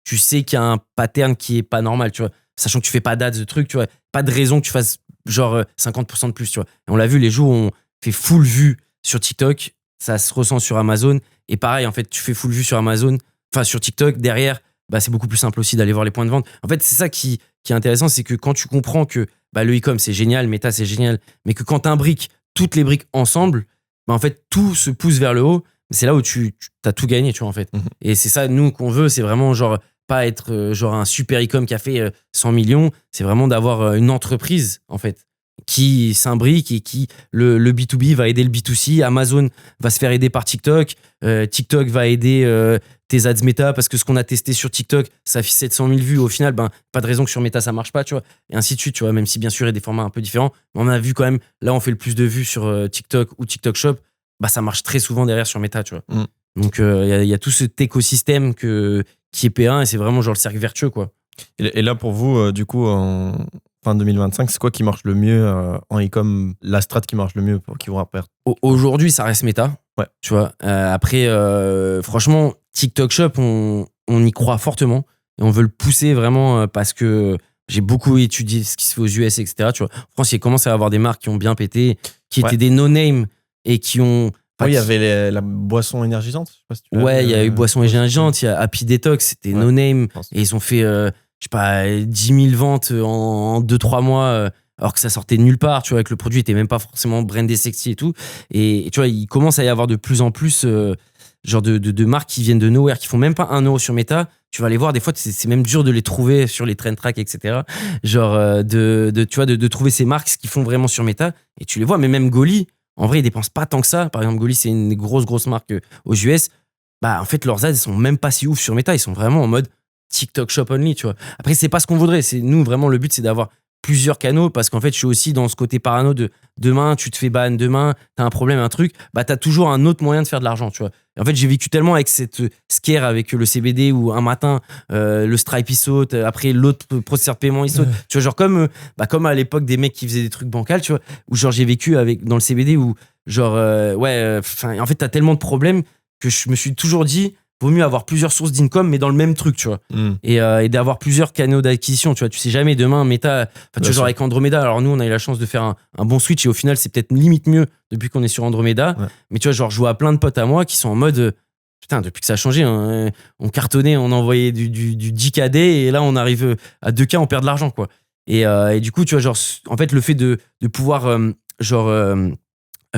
Speaker 2: tu sais qu'il y a un pattern qui est pas normal, tu vois. Sachant que tu fais pas d'ads de trucs, tu vois. Pas de raison que tu fasses genre 50% de plus, tu vois. Et on l'a vu, les jours où on fait full vue sur TikTok, ça se ressent sur Amazon. Et pareil, en fait, tu fais full vue sur Amazon, enfin sur TikTok, derrière, bah, c'est beaucoup plus simple aussi d'aller voir les points de vente. En fait, c'est ça qui est intéressant, c'est que quand tu comprends que bah, le e-com, c'est génial, Meta, c'est génial, mais que quand tu imbriques toutes les briques ensemble, bah, en fait, tout se pousse vers le haut. C'est là où tu as tout gagné, tu vois, en fait. Et c'est ça, nous, qu'on veut, c'est vraiment genre pas être genre un super e-com qui a fait 100 millions, c'est vraiment d'avoir une entreprise, en fait, qui s'imbrique et qui, le B2B va aider le B2C, Amazon va se faire aider par TikTok, TikTok va aider tes ads Meta, parce que ce qu'on a testé sur TikTok, ça fait 700 000 vues, au final, ben, pas de raison que sur Meta ça marche pas, tu vois, et ainsi de suite, tu vois, même si bien sûr il y a des formats un peu différents, mais on a vu quand même, là on fait le plus de vues sur TikTok ou TikTok Shop, bah ça marche très souvent derrière sur Meta, tu vois. Donc il y a tout cet écosystème qui est P1 et c'est vraiment genre le cercle vertueux, quoi.
Speaker 3: Et là, pour vous, du coup, en fin 2025, c'est quoi qui marche le mieux en e-com, la strat qui marche le mieux pour qui vous rappelle?
Speaker 2: Aujourd'hui, ça reste Meta.
Speaker 3: Ouais.
Speaker 2: Tu vois. Après, franchement, TikTok Shop, on y croit fortement et on veut le pousser vraiment parce que j'ai beaucoup étudié ce qui se fait aux US, etc. Tu vois. En France, il commence à y avoir des marques qui ont bien pété, qui étaient des no-name et qui ont.
Speaker 3: Oui, il y avait la boisson énergisante. Je sais pas si tu l'as
Speaker 2: Ouais,
Speaker 3: vu,
Speaker 2: il y a eu Boisson énergisante, il y a Happy Detox, c'était no-name. Et ils ont fait, je sais pas, 10 000 ventes en 2-3 mois, alors que ça sortait de nulle part, tu vois, que le produit était même pas forcément brandé sexy et tout. Et tu vois, il commence à y avoir de plus en plus genre de marques qui viennent de nowhere, qui font même pas 1 euro sur Meta. Tu vas les voir, des fois, c'est même dur de les trouver sur les trend tracks, etc. Genre, tu vois, de trouver ces marques qui font vraiment sur Meta. Et tu les vois, mais même Goli, en vrai, ils dépensent pas tant que ça. Par exemple, Goli, c'est une grosse marque aux US. Bah, en fait, leurs ads, ils sont même pas si ouf sur Meta. Ils sont vraiment en mode TikTok Shop only, tu vois. Après, c'est pas ce qu'on voudrait. C'est nous, vraiment, le but, c'est d'avoir plusieurs canaux parce qu'en fait, je suis aussi dans ce côté parano de demain, tu te fais ban, demain, t'as un problème, un truc. Bah, t'as toujours un autre moyen de faire de l'argent, tu vois. Et en fait, j'ai vécu tellement avec cette scare avec le CBD où un matin, le Stripe il saute, après l'autre processeur de paiement il saute. Tu vois, genre comme à l'époque des mecs qui faisaient des trucs bancals, tu vois, où genre j'ai vécu dans le CBD où genre, en fait, t'as tellement de problèmes que je me suis toujours dit, vaut mieux avoir plusieurs sources d'income, mais dans le même truc, tu vois. Et d'avoir plusieurs canaux d'acquisition, tu vois. Tu sais jamais demain, Meta, tu vois, genre avec Andromeda, alors nous, on a eu la chance de faire un bon switch et au final, c'est peut-être limite mieux depuis qu'on est sur Andromeda.
Speaker 3: Ouais.
Speaker 2: Mais tu vois, genre, je vois plein de potes à moi qui sont en mode, putain, depuis que ça a changé, hein, on cartonnait, on envoyait du 10K et là, on arrive à 2K, on perd de l'argent, quoi. Et du coup, tu vois, genre, en fait, le fait de pouvoir,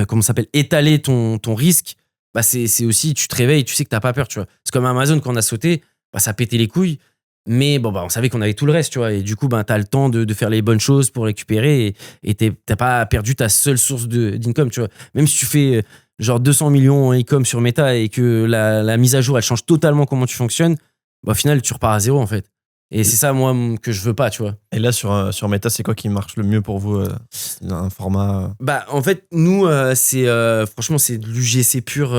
Speaker 2: comment ça s'appelle, étaler ton risque, bah c'est aussi, tu te réveilles, tu sais que t'as pas peur, tu vois. C'est comme Amazon, quand on a sauté, bah ça pétait les couilles, mais bon, bah on savait qu'on avait tout le reste, tu vois. Et du coup, bah t'as le temps de faire les bonnes choses pour récupérer et t'as pas perdu ta seule source d'income, tu vois. Même si tu fais genre 200 millions en e-com sur Meta et que la mise à jour, elle change totalement comment tu fonctionnes, bah au final, tu repars à zéro, en fait. Et c'est ça, moi, que je veux pas, tu vois.
Speaker 3: Et là, sur Meta, c'est quoi qui marche le mieux pour vous un format
Speaker 2: Bah, en fait, nous, franchement, c'est de l'UGC pur,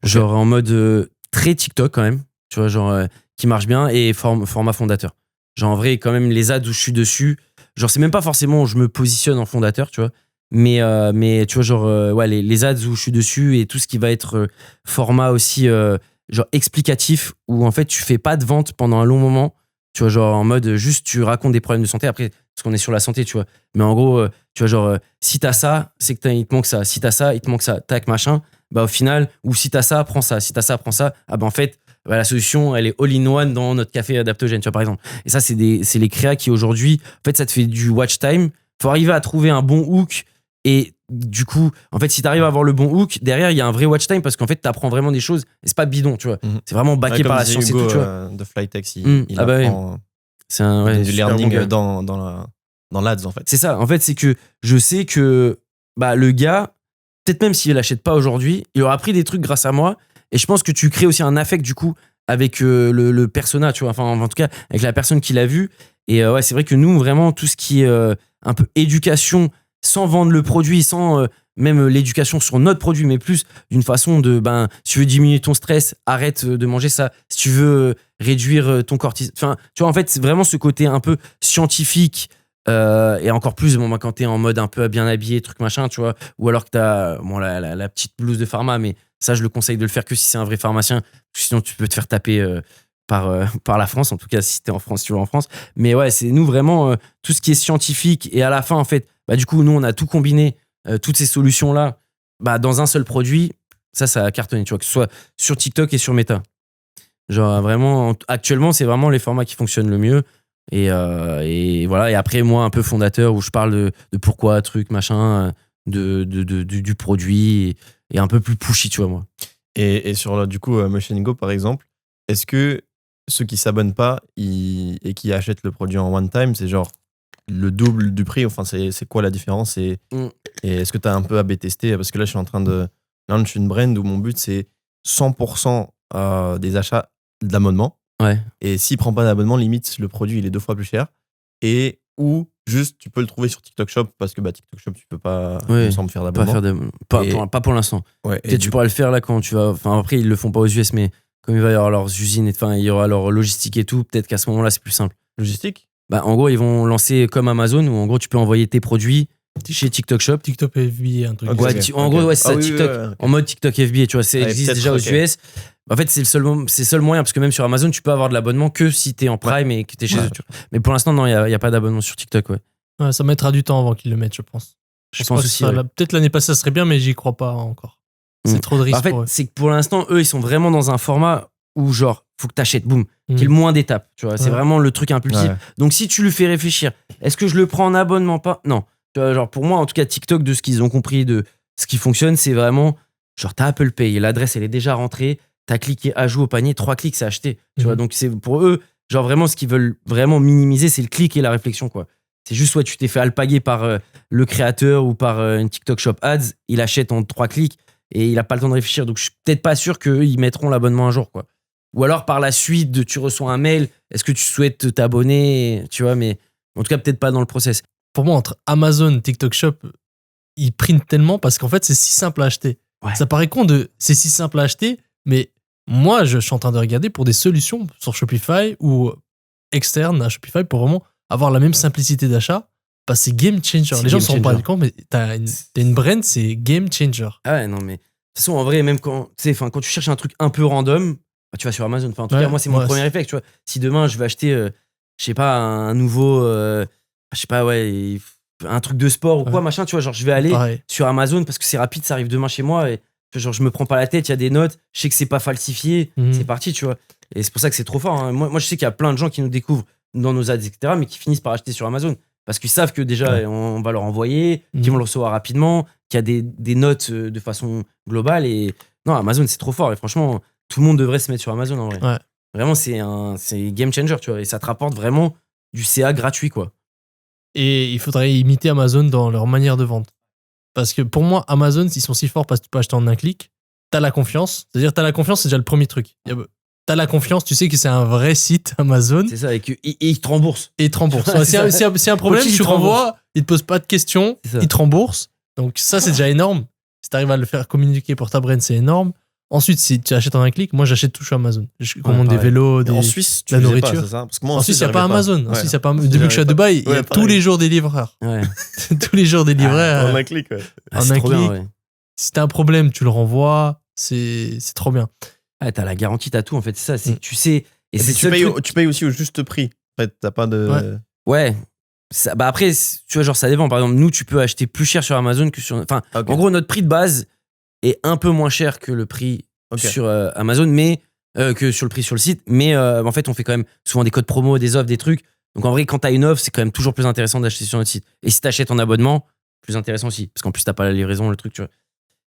Speaker 2: genre en mode très TikTok quand même, tu vois, genre qui marche bien et format fondateur. Genre en vrai, quand même, les ads où je suis dessus, genre c'est même pas forcément où je me positionne en fondateur, tu vois, mais tu vois, genre, ouais, les ads où je suis dessus et tout ce qui va être format aussi, genre explicatif, où en fait, tu fais pas de vente pendant un long moment. Tu vois, genre en mode juste tu racontes des problèmes de santé après, parce qu'on est sur la santé, tu vois. Mais en gros, tu vois, genre, si t'as ça, c'est que il te manque ça. Si t'as ça, il te manque ça. Tac, machin. Bah, au final, ou si t'as ça, prends ça. Si t'as ça, prends ça. Ah, bah, en fait, bah, la solution, elle est all-in-one dans notre café adaptogène, tu vois, par exemple. Et ça, c'est les créas qui aujourd'hui, en fait, ça te fait du watch time. Faut arriver à trouver un bon hook. Et du coup, en fait, si t'arrives à avoir le bon hook, derrière, il y a un vrai watch time parce qu'en fait, t'apprends vraiment des choses et c'est pas bidon, tu vois. C'est vraiment backé par la science
Speaker 3: Hugo,
Speaker 2: et tout, tu vois.
Speaker 3: de Flytex, il
Speaker 2: Ah bah
Speaker 3: apprend
Speaker 2: c'est un
Speaker 3: du
Speaker 2: super
Speaker 3: learning
Speaker 2: bon gars.
Speaker 3: dans l'ADS, en fait.
Speaker 2: C'est ça. En fait, c'est que je sais que bah, le gars, peut-être même s'il l'achète pas aujourd'hui, il aura appris des trucs grâce à moi. Et je pense que tu crées aussi un affect du coup avec le persona, tu vois. Enfin, en tout cas, avec la personne qui l'a vu. Et ouais, c'est vrai que nous, vraiment, tout ce qui est un peu éducation, sans vendre le produit, sans même l'éducation sur notre produit, mais plus d'une façon de, ben, si tu veux diminuer ton stress, arrête de manger ça. Si tu veux réduire ton cortisol. Enfin, tu vois, en fait, c'est vraiment ce côté un peu scientifique. Et encore plus, bon, quand t'es en mode un peu bien habillé, truc machin, tu vois, ou alors que t'as bon, la petite blouse de pharma, mais ça, je le conseille de le faire que si c'est un vrai pharmacien, sinon tu peux te faire taper par la France, en tout cas si t'es en France, tu vas en France. Mais ouais, c'est nous vraiment tout ce qui est scientifique et à la fin, en fait, bah, du coup, nous, on a tout combiné, toutes ces solutions-là, bah, dans un seul produit. Ça a cartonné, tu vois, que ce soit sur TikTok et sur Meta. Genre vraiment, actuellement, c'est vraiment les formats qui fonctionnent le mieux. Et voilà. Et après, moi, un peu fondateur, où je parle de pourquoi, truc, machin, du produit et un peu plus pushy, tu vois, moi.
Speaker 3: Et sur, du coup, Motion Go, par exemple, est-ce que ceux qui s'abonnent pas et qui achètent le produit en one time, c'est genre le double du prix? Enfin, c'est quoi la différence? Et est-ce que tu as un peu AB testé? Parce que là, je suis en train de launch une brand où mon but, c'est 100% des achats d'abonnement.
Speaker 2: Ouais.
Speaker 3: Et s'il prend pas d'abonnement, limite, le produit, il est 2 fois plus cher. Et ou juste, tu peux le trouver sur TikTok Shop parce que TikTok Shop, tu peux pas, il me semble, faire d'abonnement.
Speaker 2: Pas pour l'instant.
Speaker 3: Ouais,
Speaker 2: Peut-être tu pourras le faire là quand tu vas. Enfin, après, ils le font pas aux US, mais comme il va y avoir leurs usines, enfin, il y aura leur logistique et tout, peut-être qu'à ce moment-là, c'est plus simple.
Speaker 3: Logistique?
Speaker 2: Bah, en gros, ils vont lancer comme Amazon où en gros, tu peux envoyer tes produits chez TikTok Shop.
Speaker 1: TikTok FBA, un truc.
Speaker 3: Ok.
Speaker 2: En gros, ouais, c'est ça, TikTok.
Speaker 3: Ouais.
Speaker 2: En mode TikTok FBA, tu vois, ça existe déjà aux US. En fait, c'est le seul moyen, parce que même sur Amazon, tu peux avoir de l'abonnement que si t'es en Prime et que t'es chez eux. Tu vois. Mais pour l'instant, non, il n'y a pas d'abonnement sur TikTok, ouais.
Speaker 1: Ouais, ça mettra du temps avant qu'ils le mettent, je pense.
Speaker 2: Je pense aussi.
Speaker 1: Ouais. Peut-être l'année passée, ça serait bien, mais j'y crois pas encore. C'est trop de risques.
Speaker 2: En fait, c'est que pour l'instant, eux, ils sont vraiment dans un format où, genre, faut que t'achètes, boum, qu'il y ait le moins d'étapes. Tu vois, c'est vraiment le truc impulsif. Ouais. Donc, si tu lui fais réfléchir, est-ce que je le prends en abonnement, pas? Non. Tu vois, genre, pour moi, en tout cas, TikTok, de ce qu'ils ont compris, de ce qui fonctionne, c'est vraiment, genre, t'as Apple Pay, l'adresse, elle est déjà rentrée, t'as cliqué ajout au panier, 3 clics, c'est acheté. Tu vois, donc c'est pour eux, genre, vraiment, ce qu'ils veulent vraiment minimiser, c'est le clic et la réflexion, quoi. C'est juste, soit tu t'es fait alpaguer par le créateur ou par une TikTok Shop Ads, il achète en 3 clics et il a pas le temps de réfléchir. Donc, je suis peut-être pas sûr qu'ils mettront l'abonnement un jour, quoi. Ou alors, par la suite, tu reçois un mail, est-ce que tu souhaites t'abonner, tu vois, mais en tout cas, peut-être pas dans le process.
Speaker 1: Pour moi, entre Amazon et TikTok Shop, ils printent tellement parce qu'en fait, c'est si simple à acheter. Ouais. Ça paraît con c'est si simple à acheter, mais moi, je suis en train de regarder pour des solutions sur Shopify ou externes à Shopify pour vraiment avoir la même simplicité d'achat. Bah, c'est game changer. Les gens ne se rendent pas compte, mais t'as une brand, c'est game changer.
Speaker 2: Ah ouais, non, mais de toute façon, en vrai, même quand tu cherches un truc un peu random, bah, tu vas sur Amazon. Enfin, en tout cas, moi, c'est mon premier réflexe, tu vois. Si demain, je vais acheter, je sais pas, un nouveau, je sais pas, un truc de sport ou quoi, machin, tu vois, genre, je vais aller sur Amazon parce que c'est rapide, ça arrive demain chez moi et genre, je me prends pas la tête, il y a des notes, je sais que c'est pas falsifié, c'est parti, tu vois. Et c'est pour ça que c'est trop fort. Hein. Moi, je sais qu'il y a plein de gens qui nous découvrent dans nos ads, etc., mais qui finissent par acheter sur Amazon parce qu'ils savent que déjà, on va leur envoyer, qu'ils vont le recevoir rapidement, qu'il y a des notes de façon globale. Et non, Amazon, c'est trop fort. Et franchement, tout le monde devrait se mettre sur Amazon en vrai.
Speaker 1: Ouais.
Speaker 2: Vraiment, c'est game changer, tu vois. Et ça te rapporte vraiment du CA gratuit, quoi.
Speaker 1: Et il faudrait imiter Amazon dans leur manière de vendre. Parce que pour moi, Amazon, ils sont si forts parce que tu peux acheter en un clic. T'as la confiance. C'est-à-dire, t'as la confiance, c'est déjà le premier truc. T'as la confiance, tu sais que c'est un vrai site Amazon.
Speaker 2: C'est ça, et ils te remboursent.
Speaker 1: Et ils te remboursent. C'est un problème, tu renvoies, ils te posent pas de questions, ils te remboursent. Donc ça, c'est déjà énorme. Si t'arrives à le faire communiquer pour ta brand, c'est énorme. Ensuite, si tu achètes en un clic, moi j'achète tout sur Amazon. Je commande des vélos,
Speaker 3: en Suisse,
Speaker 1: de la nourriture.
Speaker 3: Pas, c'est ça parce que moi,
Speaker 1: en Suisse, il n'y a pas Amazon.
Speaker 3: En Suisse,
Speaker 1: depuis que je suis à Dubaï, il y a tous les jours des livreurs.
Speaker 2: Ouais.
Speaker 1: Tous les jours des livreurs.
Speaker 3: En un clic,
Speaker 1: En un clic. Si t'as un problème, tu le renvoies. C'est trop bien.
Speaker 2: Ah, t'as la garantie, t'as tout en fait. C'est ça, c'est tu sais. Et c'est
Speaker 3: tu payes aussi au juste prix. En fait, t'as pas de.
Speaker 2: Ouais. Ça, bah après, tu vois, genre ça dépend. Par exemple, nous, tu peux acheter plus cher sur Amazon que sur. Enfin, en gros, notre prix de base est un peu moins cher que le prix sur Amazon, mais que sur le prix sur le site. Mais en fait, on fait quand même souvent des codes promo, des offres, des trucs. Donc en vrai, quand t'as une offre, c'est quand même toujours plus intéressant d'acheter sur notre site. Et si t'achètes en abonnement, plus intéressant aussi. Parce qu'en plus, t'as pas la livraison, le truc, tu vois.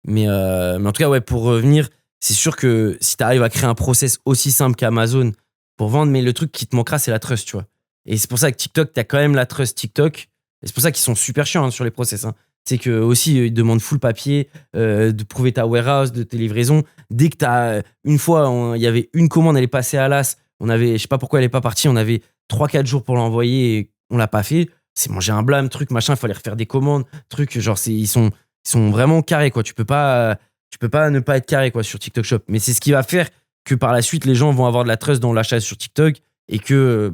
Speaker 2: Mais en tout cas, ouais, pour revenir, c'est sûr que si t'arrives à créer un process aussi simple qu'Amazon pour vendre, mais le truc qui te manquera, c'est la trust, tu vois. Et c'est pour ça que TikTok, t'as quand même la trust TikTok. Et c'est pour ça qu'ils sont super chiants sur les process. Hein. C'est que aussi, ils demandent full papier, de prouver ta warehouse, de tes livraisons. Dès que t'as. Une fois, il y avait une commande, elle est passée à l'as. Je sais pas pourquoi elle est pas partie. On avait 3-4 jours pour l'envoyer et on l'a pas fait. C'est manger un blâme, truc, machin. Il fallait refaire des commandes, truc. Genre, ils sont vraiment carrés, quoi. Tu peux pas ne pas être carré, quoi, sur TikTok Shop. Mais c'est ce qui va faire que par la suite, les gens vont avoir de la trust dans l'achat sur TikTok et que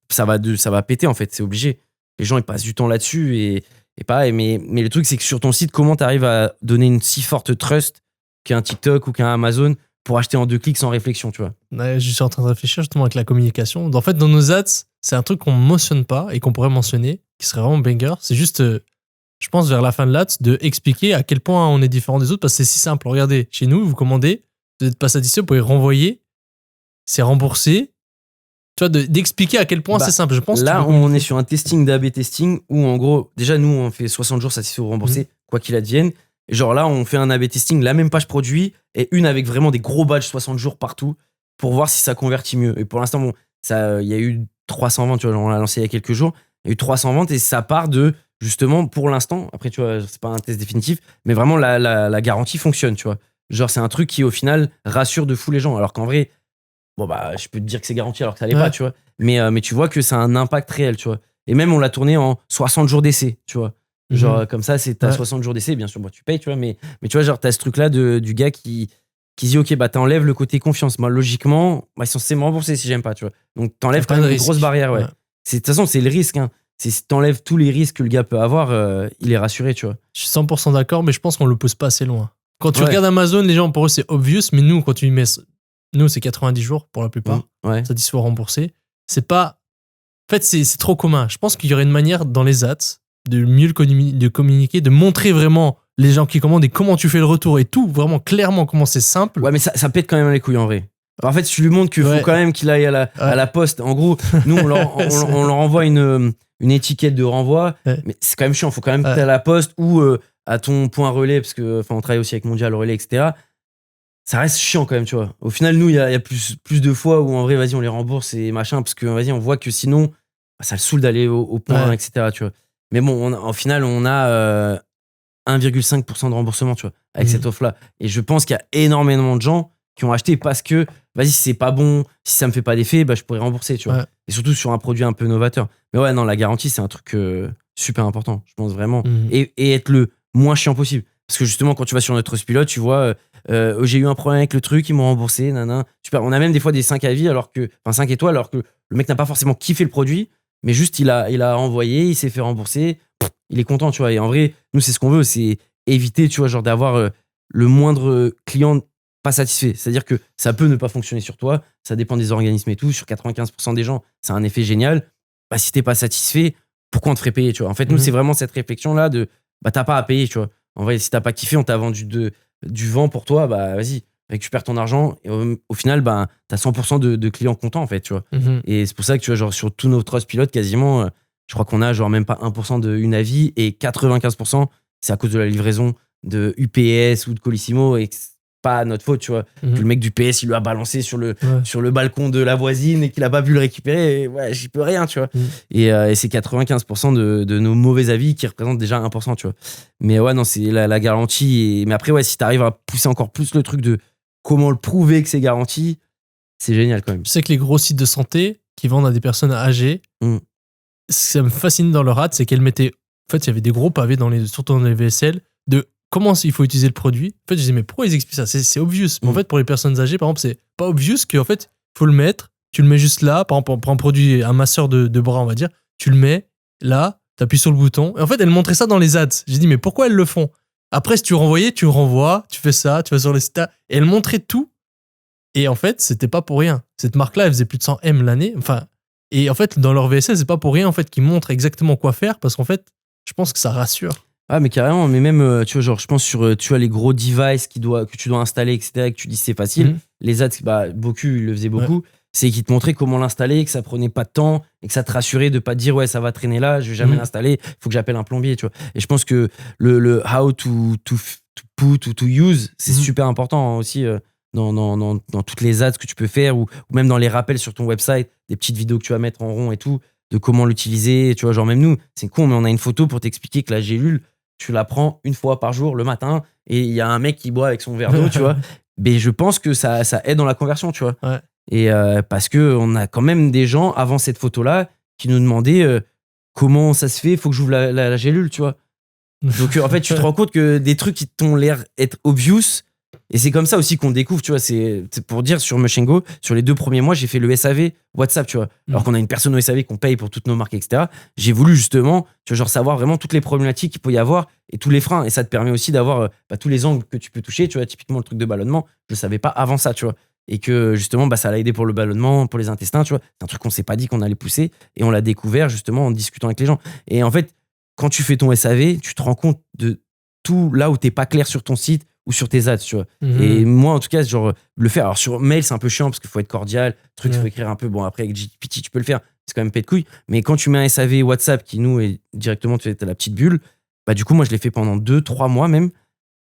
Speaker 2: ça va péter, en fait. C'est obligé. Les gens, ils passent du temps là-dessus et pareil. Mais le truc, c'est que sur ton site, comment tu arrives à donner une si forte trust qu'un TikTok ou qu'un Amazon pour acheter en 2 clics sans réflexion, tu vois?
Speaker 1: Ouais, je suis en train de réfléchir justement avec la communication. En fait, dans nos ads, c'est un truc qu'on ne mentionne pas et qu'on pourrait mentionner, qui serait vraiment banger. C'est juste, je pense, vers la fin de l'ads, de expliquer à quel point on est différent des autres parce que c'est si simple. Regardez, chez nous, vous commandez, vous n'êtes pas satisfait, vous pouvez renvoyer, c'est remboursé. Tu vois, d'expliquer à quel point c'est simple. Je pense
Speaker 2: là, on est sur un testing d'AB testing où, en gros, déjà, nous, on fait 60 jours satisfait ou remboursé, quoi qu'il advienne. Et genre là, on fait un AB testing, la même page produit, et une avec vraiment des gros badges 60 jours partout pour voir si ça convertit mieux. Et pour l'instant, bon, il y a eu 300 ventes, tu vois, on l'a lancé il y a quelques jours. Il y a eu 300 ventes et ça part de, justement, pour l'instant, après, tu vois, c'est pas un test définitif, mais vraiment, la garantie fonctionne, tu vois. Genre, c'est un truc qui, au final, rassure de fou les gens. Alors qu'en vrai, bon, bah, je peux te dire que c'est garanti alors que ça l'est pas, tu vois. Mais tu vois que ça a un impact réel, tu vois. Et même, on l'a tourné en 60 jours d'essai, tu vois. Genre, comme ça, t'as 60 jours d'essai, bien sûr, moi, tu payes, tu vois. Mais tu vois, genre, t'as ce truc-là du gars qui dit, OK, bah, t'enlèves le côté confiance. Moi, logiquement, bah, ils sont censés me rembourser si j'aime pas, tu vois. Donc, t'enlèves quand même une grosse barrière, ouais. De toute façon, c'est le risque, hein. Si t'enlèves tous les risques que le gars peut avoir, il est rassuré, tu vois.
Speaker 1: Je suis 100% d'accord, mais je pense qu'on le pousse pas assez loin. Quand tu regardes Amazon, les gens, pour eux, c'est obvious, mais nous, quand tu y mets. Nous, c'est 90 jours pour la plupart. Satisfait ou remboursé. C'est pas. En fait, c'est trop commun. Je pense qu'il y aurait une manière dans les ads de mieux de communiquer, de montrer vraiment les gens qui commandent et comment tu fais le retour et tout, vraiment clairement comment c'est simple.
Speaker 2: Ouais, mais ça pète quand même les couilles en vrai. En fait, tu lui montres qu'il faut quand même qu'il aille à la poste. En gros, nous, on leur envoie une étiquette de renvoi, mais c'est quand même chiant. Il faut quand même que tu à la poste ou à ton point relais, parce que on travaille aussi avec Mondial Relais, etc. Ça reste chiant quand même, tu vois. Au final, nous, il y a plus de fois où en vrai, vas-y, on les rembourse et machin, parce que vas-y, on voit que sinon, ça le saoule d'aller au point, etc. Tu vois. Mais bon, au final, on a 1,5% de remboursement, tu vois, avec cette offre-là. Et je pense qu'il y a énormément de gens qui ont acheté parce que, vas-y, si c'est pas bon, si ça me fait pas d'effet, bah, je pourrais rembourser, tu vois. Et surtout sur un produit un peu novateur. Mais ouais, non, la garantie, c'est un truc super important, je pense vraiment. Et être le moins chiant possible. Parce que justement, quand tu vas sur notre Trustpilot, tu vois, j'ai eu un problème avec le truc, ils m'ont remboursé, super. On a même des fois des 5 avis, 5 étoiles, alors que le mec n'a pas forcément kiffé le produit, mais juste il a envoyé, il s'est fait rembourser, il est content, tu vois. Et en vrai, nous, c'est ce qu'on veut, c'est éviter, tu vois, genre d'avoir le moindre client pas satisfait. C'est-à-dire que ça peut ne pas fonctionner sur toi, ça dépend des organismes et tout. Sur 95% des gens, c'est un effet génial. Bah, si t'es pas satisfait, pourquoi on te ferait payer, tu vois? En fait, nous, c'est vraiment cette réflexion-là de bah, t'as pas à payer, tu vois. En vrai, si t'as pas kiffé, on t'a vendu du vent pour toi, bah vas-y, récupère ton argent. Et au final, bah, t'as 100% de clients contents, en fait, tu vois. Et c'est pour ça que, tu vois, genre, sur tous nos Trustpilot, quasiment, je crois qu'on a genre même pas 1% d'une avis et 95%, c'est à cause de la livraison de UPS ou de Colissimo et c'est pas notre faute, tu vois. Que le mec du PS, il lui a balancé sur le balcon de la voisine et qu'il a pas pu le récupérer. Et ouais, j'y peux rien, tu vois. Et c'est 95% de nos mauvais avis qui représentent déjà 1%, tu vois. Mais ouais, non, c'est la garantie. Mais après, ouais, si t'arrives à pousser encore plus le truc de comment le prouver que c'est garanti, c'est génial quand même.
Speaker 1: Je sais que les gros sites de santé qui vendent à des personnes âgées, ce qui me fascine dans leur ad, c'est qu'elles mettaient. En fait, il y avait des gros pavés, surtout dans les VSL, de comment il faut utiliser le produit. En fait, je disais, mais pourquoi ils expliquent ça? C'est obvious. Mais en fait, pour les personnes âgées, par exemple, c'est pas obvious qu'en fait, il faut le mettre. Tu le mets juste là. Par exemple, on prend un produit, un masseur de bras, on va dire. Tu le mets là, tu appuies sur le bouton. Et en fait, elles montraient ça dans les ads. J'ai dit, mais pourquoi elles le font? Après, si tu renvoyais, tu renvoies, tu fais ça, tu vas sur les sites. Et elles montraient tout. Et en fait, c'était pas pour rien. Cette marque-là, elle faisait plus de 100 M l'année. Enfin, et en fait, dans leur VSL, c'est pas pour rien en fait qu'ils montrent exactement quoi faire parce qu'en fait, je pense que ça rassure.
Speaker 2: Ah, mais carrément, mais même, tu vois, genre, je pense sur, tu vois, les gros devices que tu dois installer, etc., que tu dis c'est facile. Les ads, bah, beaucoup, ils le faisaient beaucoup. C'est qu'ils te montraient comment l'installer, que ça prenait pas de temps et que ça te rassurait de pas te dire, ouais, ça va traîner là, je vais jamais l'installer, il faut que j'appelle un plombier, tu vois. Et je pense que le how to put ou to use, c'est super important hein, aussi dans toutes les ads que tu peux faire ou même dans les rappels sur ton website, des petites vidéos que tu vas mettre en rond et tout, de comment l'utiliser, tu vois, genre même nous, c'est con, mais on a une photo pour t'expliquer que la gélule, tu la prends une fois par jour le matin et il y a un mec qui boit avec son verre d'eau, tu vois. Mais je pense que ça aide dans la conversion, tu vois.
Speaker 1: Ouais.
Speaker 2: Et parce qu'on a quand même des gens avant cette photo-là qui nous demandaient comment ça se fait, il faut que j'ouvre la gélule, tu vois. Donc en fait, tu te rends compte que des trucs qui t'ont l'air être obvious, et c'est comme ça aussi qu'on découvre, tu vois. C'est pour dire sur Mushingo, sur les 2 premiers mois, j'ai fait le SAV WhatsApp, tu vois. Alors qu'on a une personne au SAV qu'on paye pour toutes nos marques, etc. J'ai voulu justement, tu vois, genre savoir vraiment toutes les problématiques qu'il peut y avoir et tous les freins. Et ça te permet aussi d'avoir tous les angles que tu peux toucher, tu vois. Typiquement, le truc de ballonnement, je le savais pas avant ça, tu vois. Et que justement, ça l'a aidé pour le ballonnement, pour les intestins, tu vois. C'est un truc qu'on s'est pas dit qu'on allait pousser et on l'a découvert justement en discutant avec les gens. Et en fait, quand tu fais ton SAV, tu te rends compte de tout là où t'es pas clair sur ton site ou sur tes ads, tu vois. Et moi, en tout cas, genre, le faire. Alors, sur mail, c'est un peu chiant parce qu'il faut être cordial. Il faut écrire un peu. Bon, après, avec GPT, tu peux le faire. C'est quand même pète de couilles. Mais quand tu mets un SAV WhatsApp qui, nous, est directement, tu as la petite bulle, bah, du coup, moi, je l'ai fait pendant 2-3 mois même.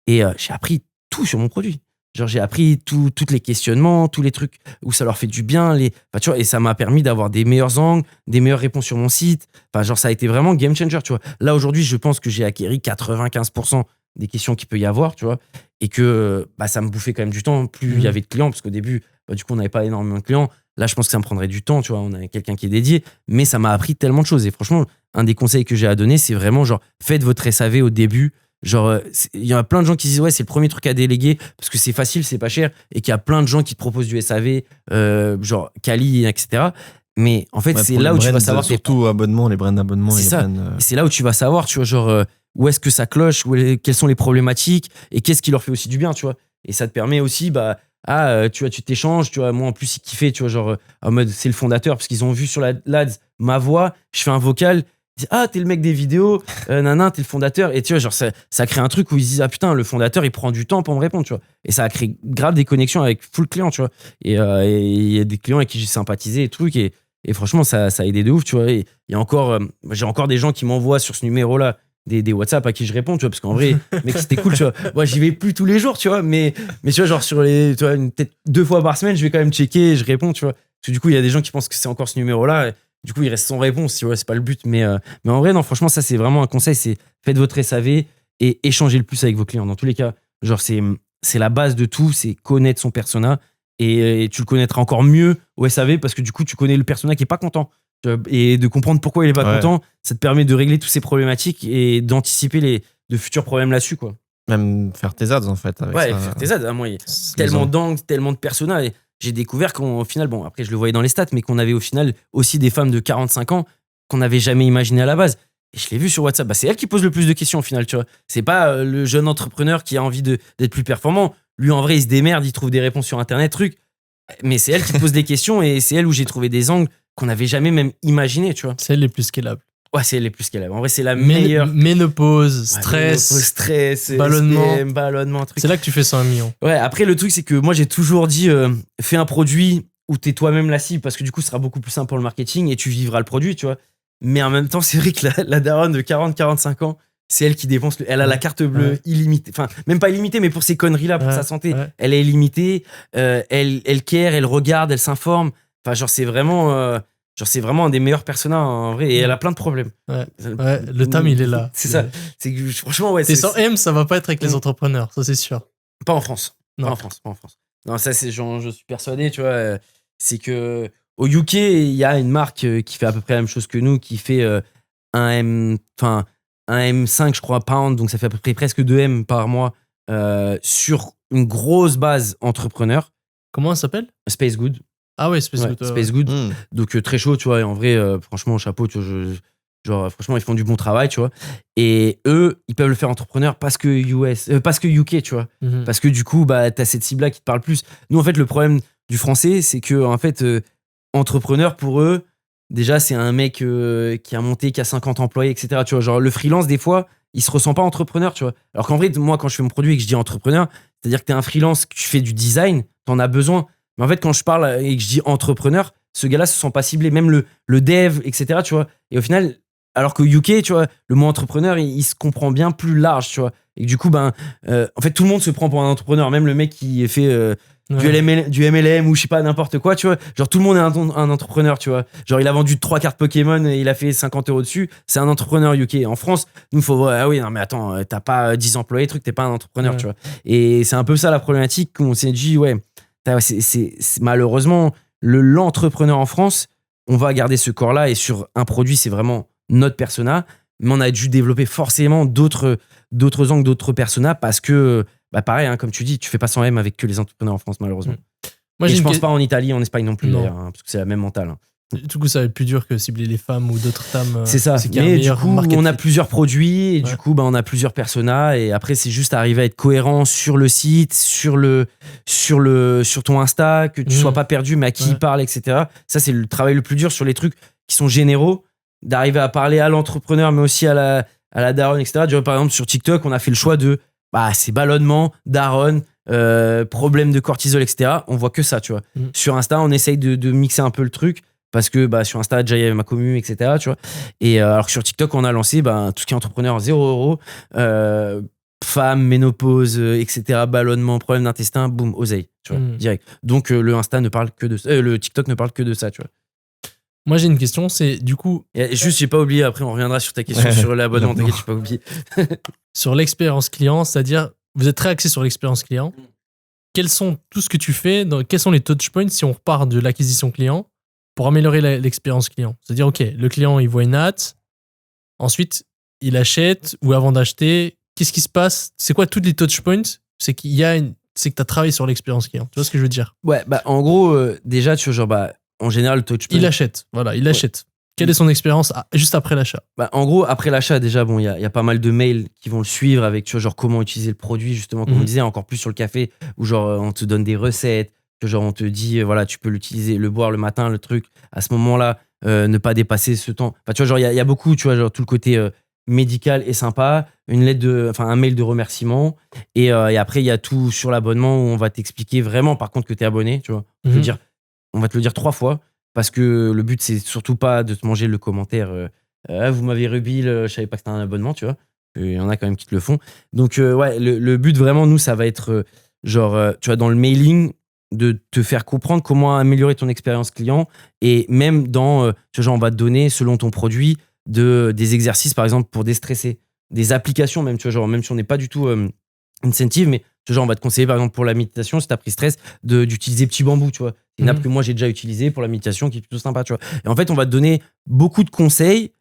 Speaker 2: Et j'ai appris tout sur mon produit. Genre, j'ai appris tous les questionnements, tous les trucs où ça leur fait du bien. Enfin, tu vois, et ça m'a permis d'avoir des meilleurs angles, des meilleures réponses sur mon site. Enfin, genre, ça a été vraiment game changer, tu vois. Là, aujourd'hui, je pense que j'ai acquéri 95% des questions qu'il peut y avoir, tu vois. Et que ça me bouffait quand même du temps. Plus il y avait de clients, parce qu'au début, du coup, on n'avait pas énormément de clients. Là, je pense que ça me prendrait du temps, tu vois. On a quelqu'un qui est dédié. Mais ça m'a appris tellement de choses. Et franchement, un des conseils que j'ai à donner, c'est vraiment genre, faites votre SAV au début. Genre, il y a plein de gens qui disent ouais, c'est le premier truc à déléguer parce que c'est facile, c'est pas cher, et qu'il y a plein de gens qui te proposent du SAV, genre Kali, etc. Mais en fait, c'est là où tu vas savoir.
Speaker 3: Surtout abonnement, les brands d'abonnement.
Speaker 2: C'est ça. C'est là où tu vas savoir, tu vois, genre, où est-ce que ça cloche, quelles sont les problématiques et qu'est-ce qui leur fait aussi du bien, tu vois. Et ça te permet aussi, tu vois, tu t'échanges, tu vois. Moi, en plus, ils kiffaient, tu vois, genre, en mode, c'est le fondateur parce qu'ils ont vu sur l'ADS ma voix, je fais un vocal. Ils disent, t'es le mec des vidéos, t'es le fondateur. Et tu vois, genre, ça crée un truc où ils disent, putain, le fondateur, il prend du temps pour me répondre, tu vois. Et ça a créé grave des connexions avec full client, tu vois. Et il y a des clients avec qui j'ai sympathisé et trucs. Et franchement, ça a aidé de ouf, tu vois. Et il y a encore, j'ai encore des gens qui m'envoient sur ce numéro-là des WhatsApp à qui je réponds, tu vois, parce qu'en vrai, mec, c'était cool, tu vois. Moi, j'y vais plus tous les jours, tu vois, mais tu vois, genre, tu vois, peut-être 2 fois par semaine, je vais quand même checker et je réponds, tu vois. Parce que du coup, il y a des gens qui pensent que c'est encore ce numéro-là. Et du coup, il reste sans réponse, tu vois, c'est pas le but. Mais en vrai, non, franchement, ça, c'est vraiment un conseil, c'est faites votre SAV et échangez le plus avec vos clients. Dans tous les cas, genre, c'est la base de tout, c'est connaître son persona. Et tu le connaîtras encore mieux au SAV parce que du coup, tu connais le persona qui est pas content. Et de comprendre pourquoi il est pas content, ça te permet de régler toutes ces problématiques et d'anticiper de futurs problèmes là-dessus, quoi.
Speaker 3: Même faire tes ads, en fait. Avec ça.
Speaker 2: Faire tes ads. Moi, il y a tellement d'angles, tellement de personas. Et j'ai découvert qu'au final, bon, après, je le voyais dans les stats, mais qu'on avait au final aussi des femmes de 45 ans qu'on n'avait jamais imaginé à la base. Et je l'ai vu sur WhatsApp. C'est elle qui pose le plus de questions au final, tu vois. C'est pas le jeune entrepreneur qui a envie d'être plus performant. Lui, en vrai, il se démerde, il trouve des réponses sur Internet, truc. Mais c'est elle qui pose des questions et c'est elle où j'ai trouvé des angles qu'on n'avait jamais même imaginé, tu vois.
Speaker 1: C'est elle les plus scalables.
Speaker 2: Ouais, c'est elle les plus qu'elle avait. En vrai, c'est la meilleure.
Speaker 1: Ménopause,
Speaker 2: Ouais,
Speaker 1: stress,
Speaker 2: ménopause, stress,
Speaker 1: ballonnement.
Speaker 2: SPM, ballonnement, truc.
Speaker 1: C'est là que tu fais 100 millions.
Speaker 2: Ouais, après, le truc, c'est que moi, j'ai toujours dit, fais un produit où t'es toi-même la cible parce que du coup, ce sera beaucoup plus simple pour le marketing et tu vivras le produit, tu vois. Mais en même temps, c'est vrai que la daronne de 40-45 ans, c'est elle qui dépense. Elle a la carte bleue illimitée. Enfin, même pas illimitée, mais pour ces conneries-là, pour sa santé. Ouais. Elle est illimitée. Elle care, elle regarde, elle s'informe. Enfin, genre, c'est vraiment. C'est vraiment un des meilleurs personnages en vrai. Et elle a plein de problèmes.
Speaker 1: Ouais, le tam, il est là.
Speaker 2: C'est ça. C'est que, franchement, ouais.
Speaker 1: T'es sans M, ça va pas être avec les entrepreneurs, ça, c'est sûr.
Speaker 2: Pas en France.
Speaker 1: Non.
Speaker 2: Pas en France. Non, ça, c'est genre, je suis persuadé, tu vois. C'est que au UK, il y a une marque qui fait à peu près la même chose que nous, qui fait un M5, je crois, pound, donc ça fait à peu près presque 2 M par mois sur une grosse base entrepreneur.
Speaker 1: Comment ça s'appelle?
Speaker 2: Space Good.
Speaker 1: Ah ouais, Space Good.
Speaker 2: Space Good. Donc très chaud, tu vois. Et en vrai, franchement, chapeau, tu vois, genre, franchement, ils font du bon travail, tu vois. Et eux, ils peuvent le faire entrepreneur parce que UK, tu vois. Parce que du coup, bah, t'as cette cible-là qui te parle plus. Nous, en fait, le problème du français, c'est que, en fait, entrepreneur, pour eux, déjà, c'est un mec qui a monté, qui a 50 employés, etc. Tu vois, genre, le freelance, des fois, il se ressent pas entrepreneur, tu vois. Alors qu'en vrai, moi, quand je fais mon produit et que je dis entrepreneur, c'est-à-dire que t'es un freelance, que tu fais du design, t'en as besoin. Mais en fait, quand je parle et que je dis entrepreneur, ce gars-là se sent pas ciblé, même le dev, etc. Tu vois. Et au final, alors qu'au UK, tu vois, le mot entrepreneur, il se comprend bien plus large, tu vois. Et du coup, en fait, tout le monde se prend pour un entrepreneur, même le mec qui fait du MLM ou je sais pas, n'importe quoi, tu vois. Genre, tout le monde est un entrepreneur, tu vois. Genre, il a vendu 3 cartes Pokémon et il a fait 50 € dessus. C'est un entrepreneur UK. En France, nous, il faut voir, ah oui, non, mais attends, t'as pas 10 employés, truc, t'es pas un entrepreneur, tu vois. Et c'est un peu ça la problématique qu'on s'est dit, ouais. C'est malheureusement l'entrepreneur en France, on va garder ce corps-là et sur un produit, c'est vraiment notre persona, mais on a dû développer forcément d'autres angles, d'autres personas parce que, bah pareil, hein, comme tu dis, tu fais pas 100 M avec que les entrepreneurs en France, malheureusement. Moi, et je pense pas en Italie, en Espagne non plus, d'ailleurs, hein, parce que c'est la même mentale. Hein.
Speaker 1: Du coup, ça va être plus dur que cibler les femmes ou d'autres dames.
Speaker 2: C'est ça. Mais du coup, on a plusieurs produits et du coup, bah, on a plusieurs personas. Et après, c'est juste arriver à être cohérent sur le site, sur ton Insta, que tu sois pas perdu, mais à qui il parle, etc. Ça, c'est le travail le plus dur sur les trucs qui sont généraux, d'arriver à parler à l'entrepreneur, mais aussi à la daronne, etc. Du coup, par exemple, sur TikTok, on a fait le choix de c'est ballonnement, daronne, problème de cortisol, etc. On voit que ça, tu vois. Sur Insta, on essaye de mixer un peu le truc. Parce que sur Insta, déjà, il y avait ma commu, etc. Tu vois. Et alors que sur TikTok, on a lancé tout ce qui est entrepreneur 0 €, femme, ménopause, etc., ballonnement, problème d'intestin, boum, oseille, tu vois, direct. Donc le Insta ne parle que de ça, le TikTok ne parle que de ça, tu vois.
Speaker 1: Moi, j'ai une question, c'est du coup.
Speaker 2: Et juste, j'ai pas oublié, après, on reviendra sur ta question sur l'abonnement, t'inquiète, j'ai pas oublié.
Speaker 1: Sur l'expérience client, c'est-à-dire, vous êtes très axé sur l'expérience client. Quels sont tout ce que tu fais, quels sont les touchpoints si on repart de l'acquisition client pour améliorer l'expérience client? C'est-à-dire, OK, le client, il voit une ad, ensuite, il achète, ou avant d'acheter, qu'est-ce qui se passe? C'est quoi tous les touchpoints? C'est que tu as travaillé sur l'expérience client. Tu vois ce que je veux dire?
Speaker 2: Ouais, en gros, déjà, tu vois, genre, en général, le touchpoint...
Speaker 1: Il achète, voilà, il achète. Quelle est son expérience juste après l'achat?
Speaker 2: En gros, après l'achat, déjà, il y a pas mal de mails qui vont le suivre avec, tu vois, genre, comment utiliser le produit, justement, comme on disait, encore plus sur le café, où, genre, on te donne des recettes, que genre on te dit voilà, tu peux l'utiliser, le boire le matin, le truc à ce moment-là, ne pas dépasser ce temps. Enfin, tu vois, genre il y a beaucoup, tu vois, genre tout le côté médical est sympa, un mail de remerciement et après il y a tout sur l'abonnement où on va t'expliquer vraiment par contre que tu es abonné, tu vois. On va te le dire 3 fois parce que le but c'est surtout pas de te manger le commentaire vous m'avez rebill, je savais pas que c'était un abonnement, tu vois. Il y en a quand même qui te le font. Donc ouais, le but vraiment nous ça va être tu vois, dans le mailing, de te faire comprendre comment améliorer ton expérience client et même dans, tu vois, genre on va te donner selon ton produit des exercices par exemple pour déstresser, des applications même, tu vois, genre même si on n'est pas du tout incentive, mais tu vois, genre on va te conseiller par exemple pour la méditation, si t'as pris stress, d'utiliser Petit Bambou, tu vois. C'est une app que moi j'ai déjà utilisée pour la méditation qui est plutôt sympa, tu vois. Et en fait on va te donner beaucoup de conseils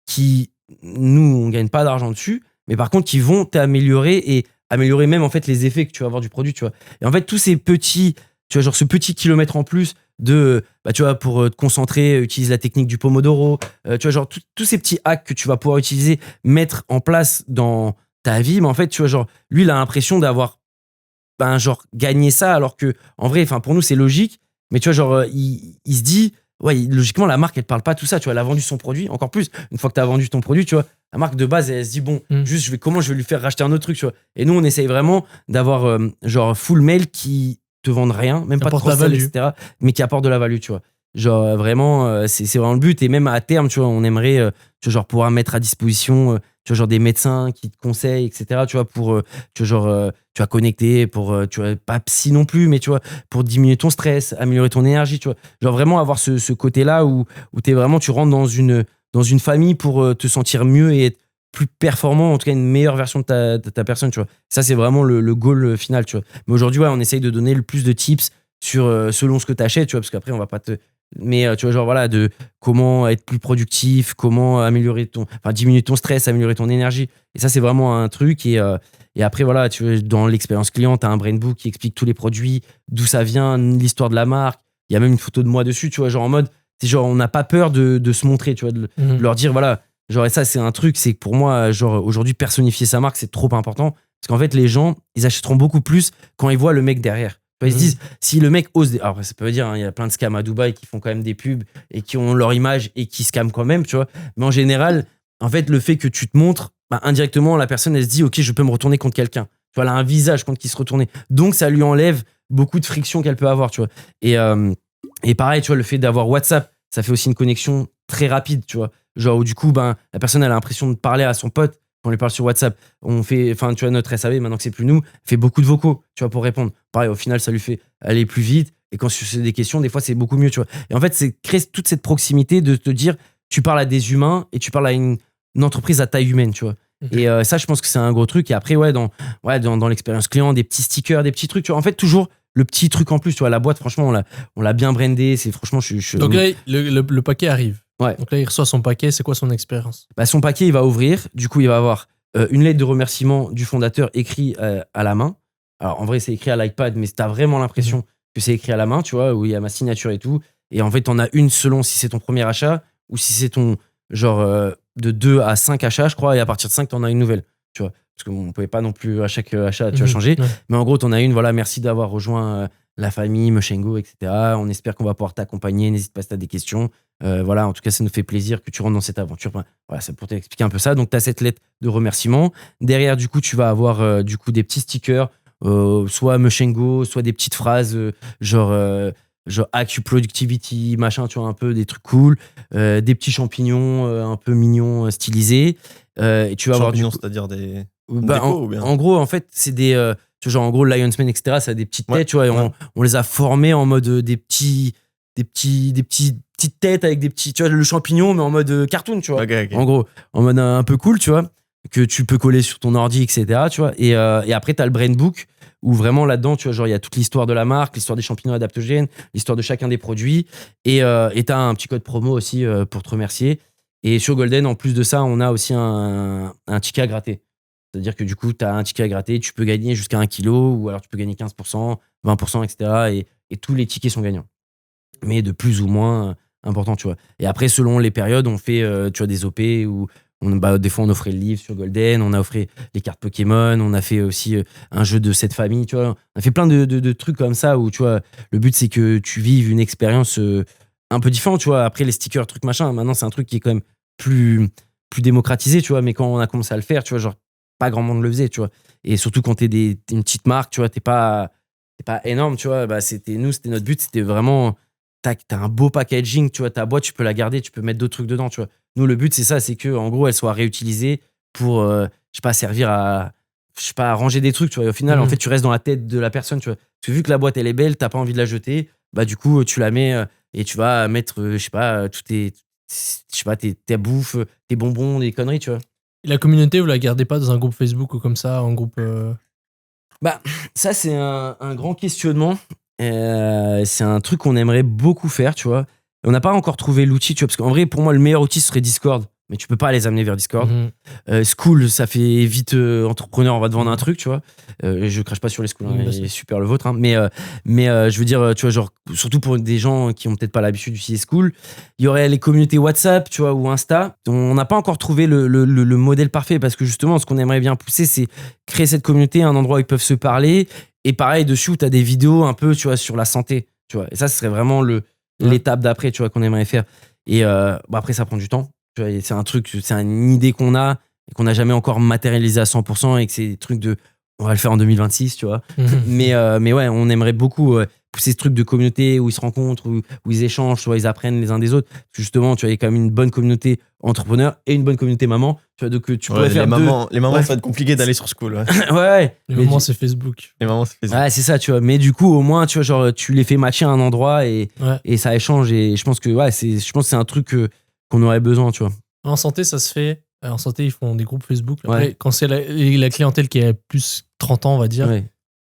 Speaker 2: qui, nous on gagne pas d'argent dessus, mais par contre qui vont t'améliorer et améliorer même en fait les effets que tu vas avoir du produit, tu vois. Et en fait tous ces petits, tu vois, genre ce petit kilomètre en plus de, tu vois, pour te concentrer, utilise la technique du Pomodoro, tu vois, genre tous ces petits hacks que tu vas pouvoir utiliser, mettre en place dans ta vie, mais en fait, tu vois, genre, lui, il a l'impression d'avoir genre gagner ça alors que en vrai, pour nous c'est logique, mais tu vois genre il se dit ouais, logiquement la marque elle parle pas tout ça, tu vois, elle a vendu son produit, encore plus une fois que tu as vendu ton produit, tu vois, la marque de base elle se dit bon, juste comment je vais lui faire racheter un autre truc, tu vois. Et nous on essaye vraiment d'avoir genre full mail qui te vendent rien, même pas de cross-sell, etc., mais qui apporte de la value, tu vois. Genre vraiment c'est vraiment le but. Et même à terme, tu vois, on aimerait tu vois, genre pouvoir mettre à disposition tu vois, genre des médecins qui te conseillent, etc., tu vois, pour tu vois, genre tu vas connecter pour tu vois, pas psy non plus, mais tu vois, pour diminuer ton stress, améliorer ton énergie, tu vois, genre vraiment avoir ce côté là où t'es vraiment, tu rentres dans une famille pour te sentir mieux et être plus performant, en tout cas une meilleure version de ta personne, tu vois. Ça c'est vraiment le goal final, tu vois. Mais aujourd'hui ouais, on essaye de donner le plus de tips sur selon ce que tu achètes, tu vois, parce qu'après on va pas te. Mais tu vois, genre voilà, de comment être plus productif, comment diminuer ton stress, améliorer ton énergie. Et ça, c'est vraiment un truc. Et après, voilà, tu vois, dans l'expérience client, tu as un brain book qui explique tous les produits, d'où ça vient, l'histoire de la marque. Il y a même une photo de moi dessus, tu vois, genre en mode, c'est genre, on n'a pas peur de se montrer, tu vois, de leur dire, voilà, genre, et ça, c'est un truc, c'est que pour moi, genre, aujourd'hui, personnifier sa marque, c'est trop important. Parce qu'en fait, les gens, ils achèteront beaucoup plus quand ils voient le mec derrière. Ils se disent, si le mec ose. Alors, ça peut dire, il y a plein de scams à Dubaï qui font quand même des pubs et qui ont leur image et qui scamment quand même, tu vois. Mais en général, en fait, le fait que tu te montres, indirectement, la personne, elle se dit, OK, je peux me retourner contre quelqu'un. Tu vois, elle a un visage contre qui se retourner. Donc, ça lui enlève beaucoup de friction qu'elle peut avoir, tu vois. Et pareil, tu vois, le fait d'avoir WhatsApp, ça fait aussi une connexion très rapide, tu vois. Genre, où du coup, la personne, elle a l'impression de parler à son pote. On lui parle sur WhatsApp, on fait, tu vois, notre SAV, maintenant que c'est plus nous, fait beaucoup de vocaux, tu vois, pour répondre. Pareil, au final, ça lui fait aller plus vite. Et quand c'est des questions, des fois, c'est beaucoup mieux, tu vois. Et en fait, c'est créer toute cette proximité de te dire, tu parles à des humains et tu parles à une entreprise à taille humaine, tu vois. Et ça, je pense que c'est un gros truc. Et après, dans l'expérience client, des petits stickers, des petits trucs, tu vois. En fait, toujours le petit truc en plus, tu vois. La boîte, franchement, on l'a bien brandé. C'est franchement,
Speaker 1: Donc là, le paquet arrive.
Speaker 2: Ouais.
Speaker 1: Donc là, il reçoit son paquet. C'est quoi son expérience?
Speaker 2: Son paquet, il va ouvrir. Du coup, il va avoir une lettre de remerciement du fondateur écrit à la main. Alors, en vrai, c'est écrit à l'iPad, mais t'as vraiment l'impression que c'est écrit à la main, tu vois, où il y a ma signature et tout. Et en fait, t'en as une selon si c'est ton premier achat ou si c'est ton genre de 2 à 5 achats, je crois. Et à partir de 5, t'en as une nouvelle, tu vois. Parce qu'on pouvait pas non plus à chaque achat, tu vas changer. Ouais. Mais en gros, t'en as une, voilà, merci d'avoir rejoint la famille, Mochengo, etc. On espère qu'on va pouvoir t'accompagner. N'hésite pas si t'as des questions. Voilà, en tout cas, ça nous fait plaisir que tu rentres dans cette aventure. Voilà, c'est pour t'expliquer un peu ça. Donc, tu as cette lettre de remerciement. Derrière, du coup, tu vas avoir du coup des petits stickers, soit Mochengo, soit des petites phrases genre Hack Productivity, machin, tu vois, un peu des trucs cool. Des petits champignons un peu mignons, stylisés. Et tu vas avoir
Speaker 3: c'est-à-dire des.
Speaker 2: En gros, en fait, c'est des. Tu vois, genre, en gros, Lionsman, etc., ça a des petites têtes, tu vois, et on les a formés en mode des petites têtes avec des petits, tu vois, le champignon, mais en mode cartoon, tu vois.
Speaker 3: Okay.
Speaker 2: En gros, en mode un peu cool, tu vois, que tu peux coller sur ton ordi, etc., tu vois. Et après, t'as le brain book, où vraiment là-dedans, tu vois, genre, il y a toute l'histoire de la marque, l'histoire des champignons adaptogènes, l'histoire de chacun des produits. Et t'as un petit code promo aussi pour te remercier. Et sur Golden, en plus de ça, on a aussi un ticket à gratter. C'est-à-dire que du coup, tu as un ticket à gratter, tu peux gagner jusqu'à 1 kilo, ou alors tu peux gagner 15%, 20%, etc. Et tous les tickets sont gagnants. Mais de plus ou moins important, tu vois. Et après, selon les périodes, on fait tu vois, des OP où des fois on offrait le livre sur Golden, on a offert les cartes Pokémon, on a fait aussi un jeu de cette famille, tu vois. On a fait plein de trucs comme ça où, tu vois, le but c'est que tu vives une expérience un peu différente, tu vois. Après, les stickers, trucs machin, maintenant c'est un truc qui est quand même plus démocratisé, tu vois. Mais quand on a commencé à le faire, tu vois, genre, pas grand monde le faisait, tu vois. Et surtout quand t'es une petite marque, tu vois, t'es pas énorme, tu vois. C'était notre but, c'était vraiment t'as un beau packaging, tu vois, ta boîte, tu peux la garder, tu peux mettre d'autres trucs dedans, tu vois. Nous, le but, c'est ça, c'est que en gros, elle soit réutilisée pour, je sais pas, servir à, je sais pas, à ranger des trucs, tu vois. Et au final, en fait, tu restes dans la tête de la personne, tu vois. Parce que vu que la boîte, elle est belle, t'as pas envie de la jeter, du coup, tu la mets et tu vas mettre, je sais pas, tes bouffes, tes bonbons, des conneries, tu vois.
Speaker 1: Et la communauté, vous la gardez pas dans un groupe Facebook ou comme ça, en groupe
Speaker 2: ça, c'est un grand questionnement. C'est un truc qu'on aimerait beaucoup faire, tu vois. On n'a pas encore trouvé l'outil, tu vois, parce qu'en vrai, pour moi, le meilleur outil serait Discord, mais tu peux pas les amener vers Discord. School, ça fait vite entrepreneur, on va te vendre un truc, tu vois. Je crache pas sur les schools, il est super le vôtre, hein, mais je veux dire, tu vois, genre, surtout pour des gens qui ont peut-être pas l'habitude d'utiliser School, il y aurait les communautés WhatsApp, tu vois, ou Insta. On n'a pas encore trouvé le modèle parfait, parce que justement, ce qu'on aimerait bien pousser, c'est créer cette communauté, un endroit où ils peuvent se parler Et pareil, dessus, où t'as des vidéos un peu, tu vois, sur la santé, tu vois. Et ça, ce serait vraiment l'étape d'après, tu vois, qu'on aimerait faire. Et après, ça prend du temps. Tu vois, et c'est un truc, c'est une idée qu'on a et qu'on n'a jamais encore matérialisé à 100% et que c'est des trucs de, on va le faire en 2026, tu vois. Mais ouais, on aimerait beaucoup pousser ce truc de communauté où ils se rencontrent, où ils échangent, tu vois, ils apprennent les uns des autres. Parce que justement, tu vois, il y a quand même une bonne communauté entrepreneur et une bonne communauté maman. Tu vois, donc tu pourrais faire
Speaker 3: les mamans,
Speaker 2: ouais.
Speaker 3: ça va être compliqué d'aller sur School. Ouais.
Speaker 2: ouais.
Speaker 1: Les moments, c'est Facebook.
Speaker 3: Les mamans, c'est Facebook.
Speaker 2: Ouais, c'est ça, tu vois. Mais du coup, au moins, tu vois, genre, tu les fais matcher à un endroit et ça échange. Et je pense que, ouais, je pense que c'est un truc qu'on aurait besoin, tu vois.
Speaker 1: En santé, ça se fait. En santé, ils font des groupes Facebook. Après, quand c'est la clientèle qui a plus 30 ans, on va dire,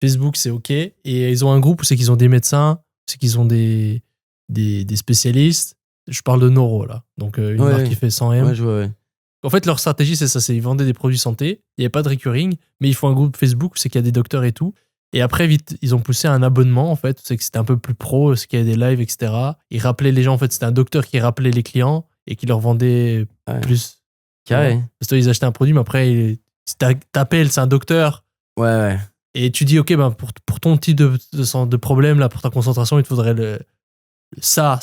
Speaker 1: Facebook, c'est OK. Et ils ont un groupe où c'est qu'ils ont des médecins, c'est qu'ils ont des spécialistes. Je parle de neuro, là. Donc, une marque qui fait 100 M.
Speaker 2: Ouais, je vois, ouais.
Speaker 1: En fait, leur stratégie, c'est ça. C'est ils vendaient des produits santé. Il n'y avait pas de recurring, mais ils font un groupe Facebook où c'est qu'il y a des docteurs et tout. Et après, vite, ils ont poussé un abonnement, en fait. C'est que c'était un peu plus pro, c'est qu'il y a des lives, etc. Ils rappelaient les gens, en fait. C'était un docteur qui rappelait les clients et qui leur vendait plus.
Speaker 2: Carré.
Speaker 1: Parce qu'ils achetaient un produit, mais après, si t'appelles, c'est un docteur.
Speaker 2: Ouais.
Speaker 1: Et tu dis, OK, ben, pour ton type de problème, là, pour ta concentration, il te faudrait ça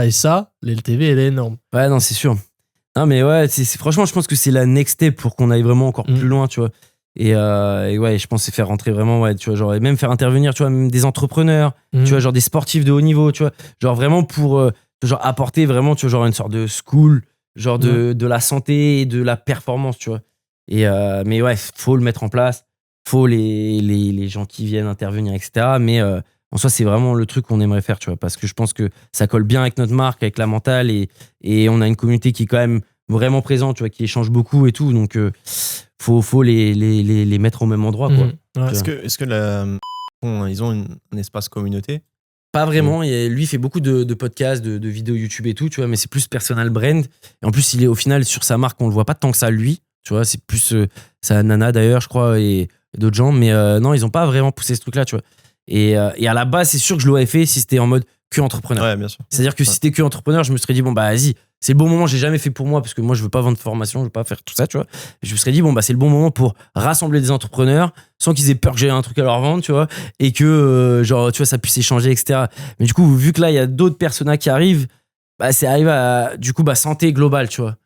Speaker 1: et ça. L'LTV, elle est énorme.
Speaker 2: Ouais, non, c'est sûr. Non, mais ouais, franchement, je pense que c'est la next step pour qu'on aille vraiment encore plus loin, tu vois. Et ouais, je pense que c'est faire rentrer vraiment, ouais, tu vois, genre, et même faire intervenir, tu vois, même des entrepreneurs, tu vois, genre des sportifs de haut niveau, tu vois, genre vraiment pour genre apporter vraiment, tu vois, genre une sorte de school, genre de la santé et de la performance, tu vois. Et mais ouais, faut le mettre en place, faut les gens qui viennent intervenir, etc. Mais en soi, c'est vraiment le truc qu'on aimerait faire, tu vois, parce que je pense que ça colle bien avec notre marque, avec la mentale, et on a une communauté qui est quand même vraiment présente, tu vois, qui échange beaucoup et tout, donc faut les mettre au même endroit, quoi.
Speaker 3: Est-ce que ils ont un espace communauté?
Speaker 2: Pas vraiment. Lui fait beaucoup de podcasts, de vidéos YouTube et tout, tu vois, mais c'est plus personal brand. Et en plus, il est au final sur sa marque, on le voit pas tant que ça lui, tu vois, c'est plus sa nana d'ailleurs, je crois, et d'autres gens, mais non, ils ont pas vraiment poussé ce truc-là, tu vois. Et à la base, c'est sûr que je l'aurais fait si c'était en mode que entrepreneur.
Speaker 3: Ouais, bien sûr.
Speaker 2: C'est-à-dire que si c'était que entrepreneur, je me serais dit, bon, bah, vas-y, c'est le bon moment, j'ai jamais fait pour moi parce que moi, je veux pas vendre de formation, je veux pas faire tout ça, tu vois. Je me serais dit, bon, bah, c'est le bon moment pour rassembler des entrepreneurs sans qu'ils aient peur que j'ai un truc à leur vendre, tu vois, et que, genre, tu vois, ça puisse échanger, etc. Mais du coup, vu que là, il y a d'autres personas qui arrivent, bah, c'est arrivé à, du coup, bah, santé globale, tu vois.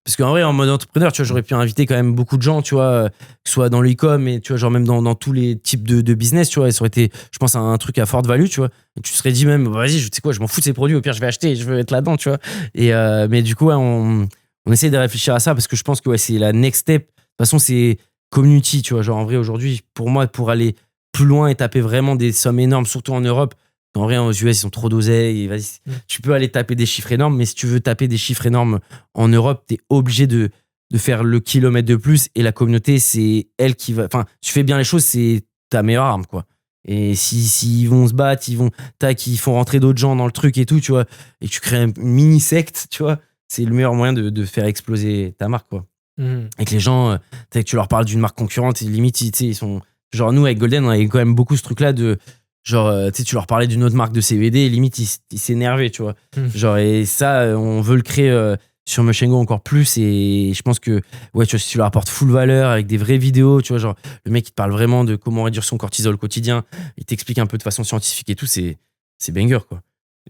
Speaker 2: Parce qu'en vrai, en mode entrepreneur, tu vois, j'aurais pu inviter quand même beaucoup de gens, tu vois, que ce soit dans l'e-com et tu vois, genre même dans tous les types de business, tu vois, et ça aurait été, je pense, un truc à forte value, tu vois. Et tu te serais dit même, vas-y, tu sais quoi, je m'en fous de ces produits, au pire, je vais acheter, je veux être là-dedans, tu vois. Et, mais du coup, ouais, on essaie de réfléchir à ça parce que je pense que ouais, c'est la next step. De toute façon, c'est community, tu vois. Genre, en vrai, aujourd'hui, pour moi, pour aller plus loin et taper vraiment des sommes énormes, surtout en Europe, en vrai, aux US, ils sont trop d'oseille. Et vas-y, tu peux aller taper des chiffres énormes, mais si tu veux taper des chiffres énormes en Europe, t'es obligé de faire le kilomètre de plus. Et la communauté, c'est elle qui va. Enfin, tu fais bien les choses, c'est ta meilleure arme, quoi. Et si ils vont se battre, ils font rentrer d'autres gens dans le truc et tout, tu vois, et tu crées une mini secte, tu vois, c'est le meilleur moyen de faire exploser ta marque, quoi. Et que les gens, que tu leur parles d'une marque concurrente, et limite, ils sont. Genre, nous, avec Golden, on avait quand même beaucoup ce truc-là de. Genre, tu leur parlais d'une autre marque de CBD, et limite, ils s'énervaient, tu vois. Genre, et ça, on veut le créer sur Mushingo encore plus. Et je pense que, ouais, tu vois, si tu leur apportes full valeur avec des vraies vidéos, tu vois, genre, le mec, il te parle vraiment de comment réduire son cortisol au quotidien, il t'explique un peu de façon scientifique et tout, c'est banger, quoi.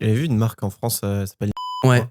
Speaker 3: J'avais vu une marque en France, ça s'appelle.
Speaker 2: Ouais.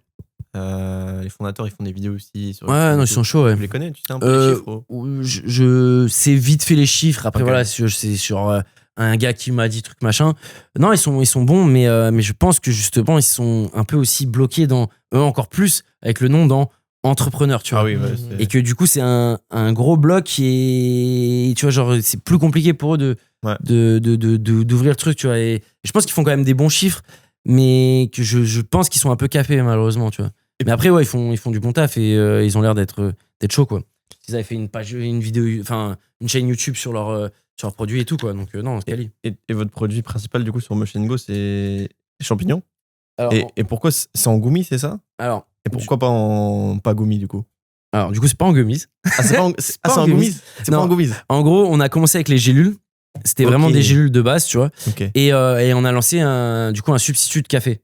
Speaker 3: Les fondateurs, ils font des vidéos aussi. Sur
Speaker 2: ouais, non, ils sont chauds, ouais.
Speaker 3: Tu les connais, tu sais un peu les chiffres
Speaker 2: je sais vite fait les chiffres. Après,
Speaker 3: okay.
Speaker 2: Voilà, c'est sur un gars qui m'a dit truc machin. Non, ils sont bons, mais je pense que justement, ils sont un peu aussi bloqués dans eux encore plus avec le nom dans entrepreneur, tu vois.
Speaker 3: Ah oui, ouais,
Speaker 2: et que du coup, c'est un gros bloc qui est, tu vois, genre, c'est plus compliqué pour eux d'ouvrir le truc, tu vois. Et je pense qu'ils font quand même des bons chiffres, mais que je pense qu'ils sont un peu cafés, malheureusement, tu vois. Mais après, ouais, ils font du bon taf et ils ont l'air d'être chauds, quoi. Ils avaient fait une vidéo, enfin, une chaîne YouTube sur leurs produits et tout, quoi. Donc, non, c'est quali.
Speaker 3: Et votre produit principal, du coup, sur Mushingo, c'est les champignons.
Speaker 2: Alors,
Speaker 3: et pourquoi c'est en gummy, c'est ça?
Speaker 2: Alors.
Speaker 3: Et pourquoi pas gummy, du coup?
Speaker 2: Alors, du coup, c'est pas en gummies.
Speaker 3: Ah, c'est pas en gummies? C'est pas en gummies.
Speaker 2: En gros, on a commencé avec les gélules. C'était vraiment des gélules de base, tu vois.
Speaker 3: Okay.
Speaker 2: Et on a lancé un substitut de café.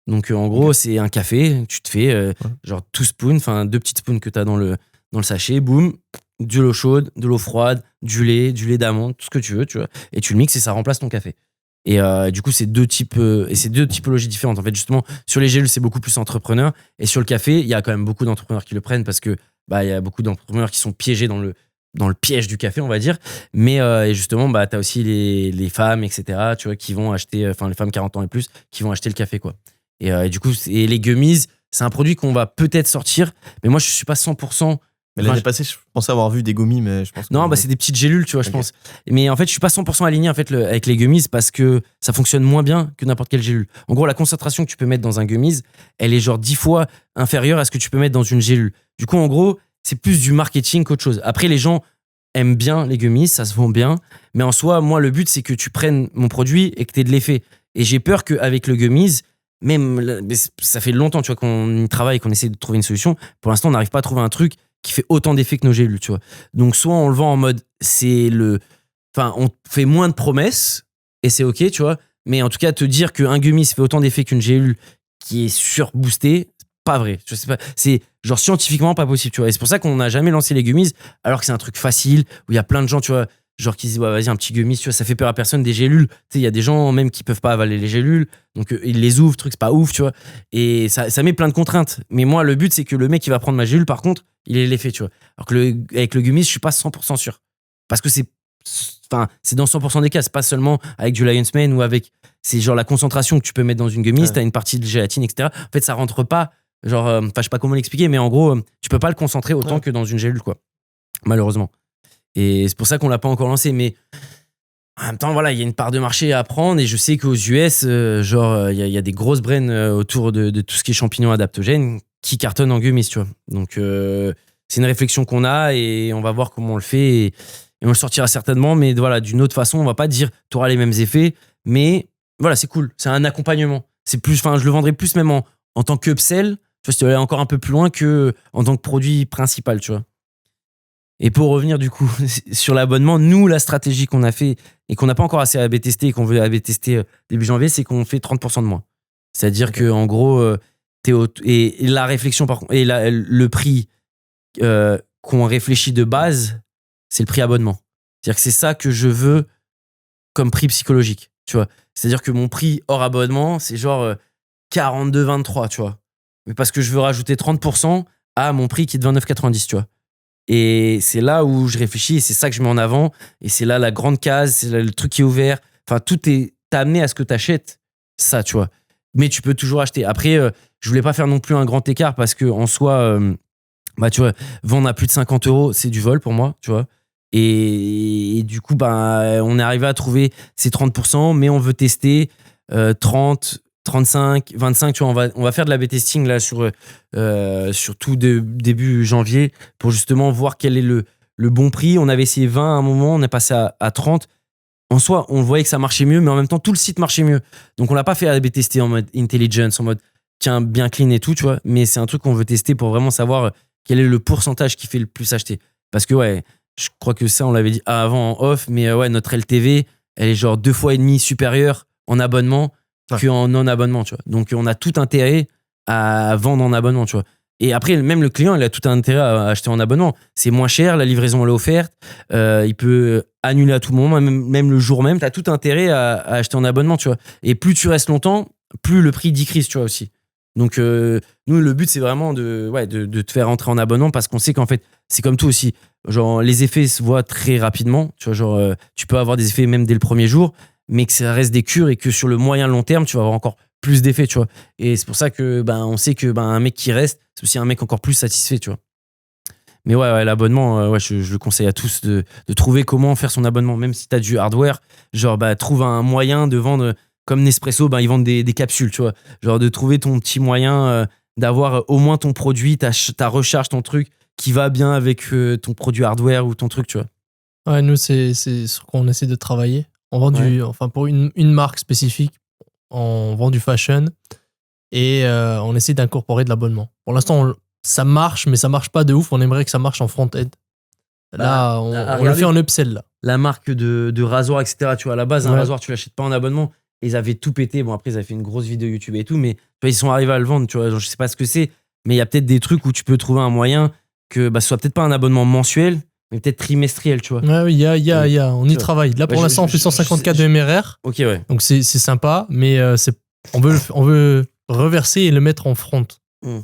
Speaker 2: Donc, en gros, c'est un café, tu te fais genre 2 spoons, enfin 2 petites spoons que tu as dans le sachet, boum, de l'eau chaude, de l'eau froide, du lait d'amande, tout ce que tu veux, tu vois. Et tu le mixes et ça remplace ton café. Et du coup, c'est deux typologies différentes. En fait, justement, sur les gélules, c'est beaucoup plus entrepreneur. Et sur le café, il y a quand même beaucoup d'entrepreneurs qui le prennent parce que il y a beaucoup d'entrepreneurs qui sont piégés dans le piège du café, on va dire. Mais et justement, tu as aussi les femmes, etc., tu vois, qui vont acheter, enfin, les femmes 40 ans et plus, qui vont acheter le café, quoi. Et du coup, les gummies, c'est un produit qu'on va peut-être sortir. Mais moi, je suis pas 100%.
Speaker 3: Mais l'année passée, je pensais avoir vu des gummies, mais je pense que...
Speaker 2: Non, c'est des petites gélules, tu vois, je
Speaker 3: Ok.
Speaker 2: pense. Mais en fait, je suis pas 100% aligné en fait, avec les gummies parce que ça fonctionne moins bien que n'importe quelle gélule. En gros, la concentration que tu peux mettre dans un gummies, elle est genre 10 fois inférieure à ce que tu peux mettre dans une gélule. Du coup, en gros, c'est plus du marketing qu'autre chose. Après, les gens aiment bien les gummies, ça se vend bien. Mais en soi, moi, le but, c'est que tu prennes mon produit et que tu aies de l'effet. Et j'ai peur qu'avec le gummies, même, ça fait longtemps, tu vois, qu'on y travaille, qu'on essaie de trouver une solution. Pour l'instant, on n'arrive pas à trouver un truc qui fait autant d'effets que nos gélules, tu vois. Donc, soit on le vend en mode, on fait moins de promesses et c'est ok, tu vois. Mais en tout cas, te dire qu'un gummies fait autant d'effets qu'une gélule qui est surboostée, pas vrai. Je sais pas. C'est genre scientifiquement pas possible, tu vois. Et c'est pour ça qu'on n'a jamais lancé les gummies alors que c'est un truc facile où il y a plein de gens, tu vois, genre qui disent, ouais, vas-y, un petit gummies, tu vois, ça fait peur à personne, des gélules. Tu sais, il y a des gens même qui peuvent pas avaler les gélules. Donc, ils les ouvrent, truc, c'est pas ouf, tu vois. Et ça met plein de contraintes. Mais moi, le but, c'est que le mec qui va prendre ma gélule, par contre, il ait l'effet, tu vois. Alors que avec le gummies, je suis pas 100% sûr. Parce que c'est dans 100% des cas. C'est pas seulement avec du Lion's Mane ou avec. C'est genre la concentration que tu peux mettre dans une gummies, t'as une partie de gélatine, etc. En fait, ça rentre pas. Genre, je sais pas comment l'expliquer, mais en gros, tu peux pas le concentrer autant que dans une gélule, quoi. Malheureusement. Et c'est pour ça qu'on l'a pas encore lancé. Mais en même temps, voilà, il y a une part de marché à prendre. Et je sais qu'aux US, il y a des grosses brands autour de tout ce qui est champignons adaptogènes qui cartonnent en gummies, tu vois. Donc, c'est une réflexion qu'on a et on va voir comment on le fait. Et on le sortira certainement. Mais voilà, d'une autre façon, on va pas dire tu auras les mêmes effets. Mais voilà, c'est cool. C'est un accompagnement. C'est plus, je le vendrai plus même en tant qu'upsell. Tu vois, si tu veux aller encore un peu plus loin que en tant que produit principal, tu vois. Et pour revenir du coup sur l'abonnement, nous, la stratégie qu'on a fait et qu'on n'a pas encore assez AB testé et qu'on veut AB tester début janvier, c'est qu'on fait 30% de moins. C'est-à-dire que en gros, et la réflexion par contre, et le prix qu'on réfléchit de base, c'est le prix abonnement. C'est-à-dire que c'est ça que je veux comme prix psychologique, tu vois. C'est-à-dire que mon prix hors abonnement, c'est genre 42,23, tu vois. Mais parce que je veux rajouter 30% à mon prix qui est de 29,90, tu vois. Et c'est là où je réfléchis et c'est ça que je mets en avant. Et c'est là la grande case, c'est là le truc qui est ouvert. Enfin, t'as amené à ce que t'achètes ça, tu vois. Mais tu peux toujours acheter. Après, je voulais pas faire non plus un grand écart parce que en soi, tu vois, vendre à plus de 50 €, c'est du vol pour moi, tu vois. Et du coup, on est arrivé à trouver ces 30%, mais on veut tester 30, 35, 25, tu vois, on va faire de l'A/B testing là sur tout début janvier pour justement voir quel est le bon prix. On avait essayé 20 à un moment, on est passé à 30. En soi, on voyait que ça marchait mieux, mais en même temps, tout le site marchait mieux. Donc, on l'a pas fait A/B tester en mode intelligence, en mode tiens, bien clean et tout, tu vois. Mais c'est un truc qu'on veut tester pour vraiment savoir quel est le pourcentage qui fait le plus acheter. Parce que, ouais, je crois que ça, on l'avait dit avant en off, mais ouais, notre LTV, elle est genre 2,5 fois supérieure en abonnement qu'en non-abonnement, tu vois. Donc, on a tout intérêt à vendre en abonnement, tu vois. Et après, même le client, il a tout intérêt à acheter en abonnement. C'est moins cher, la livraison, elle est offerte. Il peut annuler à tout moment, même le jour même. Tu as tout intérêt à acheter en abonnement, tu vois. Et plus tu restes longtemps, plus le prix decrease, tu vois, aussi. Donc, nous, le but, c'est vraiment de te faire rentrer en abonnement parce qu'on sait qu'en fait, c'est comme tout aussi. Genre, les effets se voient très rapidement. Tu vois, genre, tu peux avoir des effets même dès le premier jour, mais que ça reste des cures et que sur le moyen long terme, tu vas avoir encore plus d'effets, tu vois. Et c'est pour ça que on sait que un mec qui reste, c'est aussi un mec encore plus satisfait, tu vois. Mais ouais, l'abonnement, je le conseille à tous de trouver comment faire son abonnement, même si tu as du hardware. Genre, trouve un moyen de vendre, comme Nespresso, ils vendent des capsules, tu vois. Genre, de trouver ton petit moyen d'avoir au moins ton produit, ta recharge, ton truc qui va bien avec ton produit hardware ou ton truc, tu vois.
Speaker 1: Ouais, nous, c'est ce qu'on essaie de travailler. On vend pour une marque spécifique, on vend du fashion et on essaie d'incorporer de l'abonnement. Pour l'instant, ça marche, mais ça marche pas de ouf. On aimerait que ça marche en front-end. Là, on le fait en upsell. Là.
Speaker 2: La marque de rasoir, etc. Tu vois, à la base, un rasoir, tu l'achètes pas en abonnement. Ils avaient tout pété. Bon, après, ils avaient fait une grosse vidéo YouTube et tout, mais tu vois, ils sont arrivés à le vendre. Tu vois, genre, je sais pas ce que c'est, mais il y a peut-être des trucs où tu peux trouver un moyen que ce soit peut-être pas un abonnement mensuel, mais peut-être trimestriel, tu vois.
Speaker 1: Ouais, oui, on y
Speaker 2: Ouais.
Speaker 1: travaille. Là, pour
Speaker 2: Ouais,
Speaker 1: l'instant, on fait 154 de MRR.
Speaker 2: Ok, ouais.
Speaker 1: Donc, c'est sympa, mais on veut reverser et le mettre en front.
Speaker 2: Mm.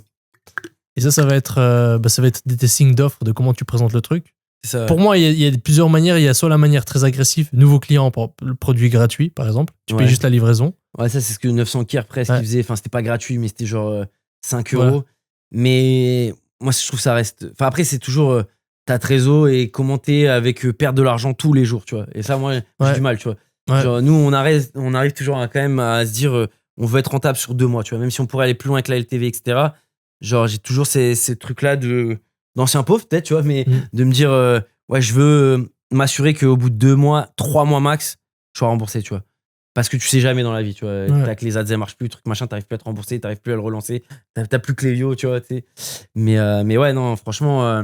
Speaker 1: Et ça va être des testings d'offres, de comment tu présentes le truc.
Speaker 2: C'est ça.
Speaker 1: Pour moi, il y a plusieurs manières. Il y a soit la manière très agressive, nouveau client, pour le produit gratuit, par exemple. Tu payes
Speaker 2: Ouais.
Speaker 1: juste la livraison.
Speaker 2: Ouais, ça, c'est ce que 900 Kier presque
Speaker 1: Ouais.
Speaker 2: il faisait. Enfin, c'était pas gratuit, mais c'était genre 5
Speaker 1: Voilà.
Speaker 2: euros. Mais moi, je trouve que ça reste. Enfin, après, c'est toujours ta trésor et commenter avec perdre de l'argent tous les jours, tu vois. Et ça, moi, j'ai
Speaker 1: Ouais.
Speaker 2: du mal, tu vois.
Speaker 1: Ouais.
Speaker 2: Genre, nous, on arrive toujours quand même à se dire on veut être rentable sur 2 mois, tu vois. Même si on pourrait aller plus loin avec la LTV, etc. Genre, j'ai toujours ces trucs-là d'ancien pauvre, peut-être, tu vois, mais de me dire ouais, je veux m'assurer qu'au bout de 2 mois, 3 mois max, je sois remboursé, tu vois. Parce que tu sais jamais dans la vie, tu vois.
Speaker 1: Ouais.
Speaker 2: T'as que les ads, elles marchent plus, truc machin, t'arrives plus à te rembourser, t'arrives plus à le relancer, t'as plus Clévio, tu vois. T'sais. Mais ouais, non, franchement,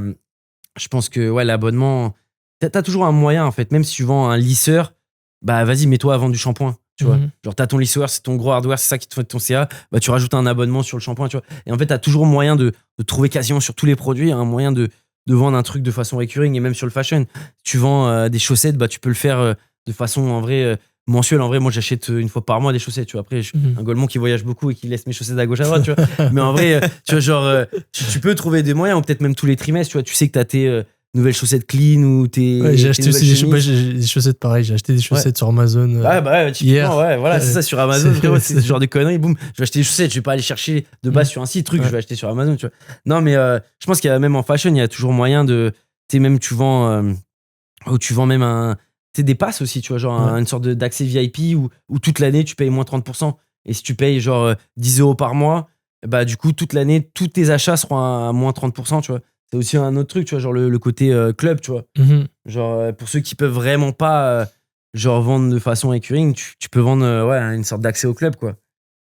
Speaker 2: je pense que ouais, l'abonnement, t'as toujours un moyen, en fait. Même si tu vends un lisseur, bah vas-y, mets-toi à vendre du shampoing, tu vois. Genre, t'as ton lisseur, c'est ton gros hardware, c'est ça qui te fait ton CA, bah tu rajoutes un abonnement sur le shampoing, tu vois. Et en fait, t'as toujours moyen de trouver quasiment sur tous les produits un moyen de vendre un truc de façon recurring et même sur le fashion. Si tu vends des chaussettes, bah tu peux le faire de façon en vrai mensuelle. En vrai, moi j'achète une fois par mois des chaussettes, tu vois. Après, je suis un golemon qui voyage beaucoup et qui laisse mes chaussettes à gauche à droite, tu vois. Mais en vrai, tu vois, genre, tu peux trouver des moyens, ou peut-être même tous les trimestres, tu vois. Tu sais que t'as tes nouvelles chaussettes clean ou tes.
Speaker 1: Ouais, j'ai
Speaker 2: tes
Speaker 1: acheté
Speaker 2: nouvelles
Speaker 1: aussi
Speaker 2: chemises.
Speaker 1: des chaussettes pareil. J'ai acheté des chaussettes sur Amazon.
Speaker 2: Ouais, typiquement,
Speaker 1: hier.
Speaker 2: ouais, voilà, c'est ça, sur Amazon, frérot, c'est ce
Speaker 1: c'est-
Speaker 2: genre de conneries, boum, je vais acheter des chaussettes, je vais pas aller chercher de base sur un site, truc,
Speaker 1: Ouais.
Speaker 2: je vais acheter sur Amazon, tu vois. Non, mais je pense qu'il y a même en fashion, il y a toujours moyen de, tu sais, même tu vends même tu sais, des passes aussi, tu vois, genre une sorte d'accès VIP où toute l'année tu payes moins 30%. Et si tu payes genre 10 euros par mois, bah du coup, toute l'année, tous tes achats seront à moins 30%, tu vois. C'est aussi un autre truc, tu vois, genre le côté club, tu vois.
Speaker 1: Mhm.
Speaker 2: Genre, pour ceux qui peuvent vraiment pas genre vendre de façon recurring, tu peux vendre une sorte d'accès au club, quoi.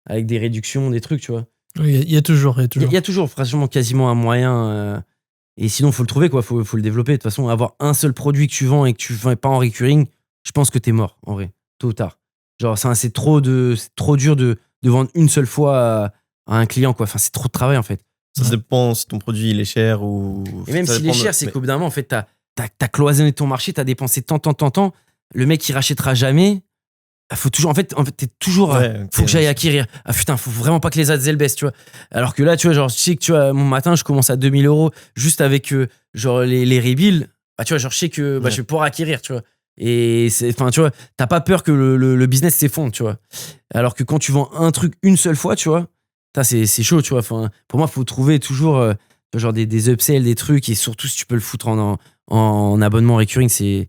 Speaker 2: Avec des réductions, des trucs, tu vois.
Speaker 1: Il y a toujours.
Speaker 2: Il y a toujours, franchement, quasiment un moyen. Et sinon, faut le trouver, quoi. Faut le développer. De toute façon, avoir un seul produit que tu vends et que tu vends pas en recurring, je pense que t'es mort, en vrai, tôt ou tard. Genre, c'est trop dur de vendre une seule fois à un client, quoi. Enfin, c'est trop de travail, en fait.
Speaker 3: Ça dépend si ton produit il est cher ou.
Speaker 2: Et même
Speaker 3: ça
Speaker 2: s'il est
Speaker 3: dépend de-
Speaker 2: cher, c'est
Speaker 3: mais-
Speaker 2: qu'au bout d'un moment, en fait, t'as cloisonné ton marché, t'as dépensé tant. Le mec, il rachètera jamais. Faut toujours, en fait, t'es toujours.
Speaker 3: Ouais,
Speaker 2: Faut
Speaker 3: ok,
Speaker 2: que j'aille
Speaker 3: ouais.
Speaker 2: acquérir. Ah putain, faut vraiment pas que les ads elles baissent, tu vois. Alors que là, tu vois, genre, je sais que tu vois, mon matin, je commence à 2000 euros juste avec genre les rebuilds. Bah, tu vois, genre, je sais que
Speaker 3: Ouais.
Speaker 2: je vais pouvoir acquérir, tu vois. Et enfin, tu vois, t'as pas peur que le business s'effondre, tu vois. Alors que quand tu vends un truc une seule fois, tu vois, c'est chaud, tu vois. Enfin, pour moi, faut trouver toujours genre des upsells, des trucs, et surtout si tu peux le foutre en abonnement recurring, c'est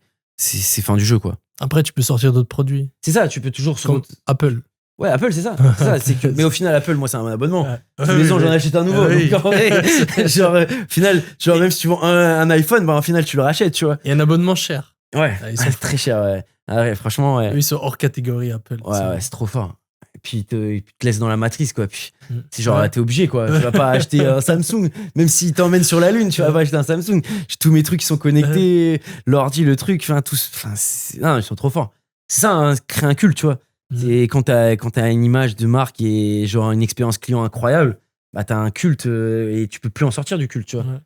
Speaker 2: fin du jeu, quoi.
Speaker 1: Après, tu peux sortir d'autres produits.
Speaker 2: C'est ça, tu peux toujours.
Speaker 1: Comme Apple.
Speaker 2: Ouais, Apple, c'est ça. C'est que... Mais au final, Apple, moi, c'est un abonnement.
Speaker 1: Ouais.
Speaker 2: Tous les ans, j'en achète un nouveau.
Speaker 1: Oui.
Speaker 2: Donc, en vrai, genre, au final, genre, même si tu vends un iPhone, bah, au final, tu le rachètes, tu vois.
Speaker 1: Et un abonnement cher.
Speaker 2: Ouais,
Speaker 1: Ah, ils sont
Speaker 2: c'est très cher, ouais. Ah ouais, franchement, ouais.
Speaker 1: Eux, ils sont hors catégorie Apple.
Speaker 2: Ouais, c'est trop fort. Et puis, il te laisse dans la matrice, quoi. Puis, c'est genre,
Speaker 1: Ouais.
Speaker 2: t'es obligé, quoi. Tu vas pas acheter un Samsung, même s'il t'emmène sur la Lune, tu vas pas acheter un Samsung. J'ai tous mes trucs qui sont connectés, l'ordi, le truc, enfin, tous. Enfin, non, ils sont trop forts. C'est ça, hein, créer un culte, tu vois. C'est quand t'as une image de marque et genre une expérience client incroyable, bah t'as un culte et tu peux plus en sortir du culte, tu vois.
Speaker 1: Ouais.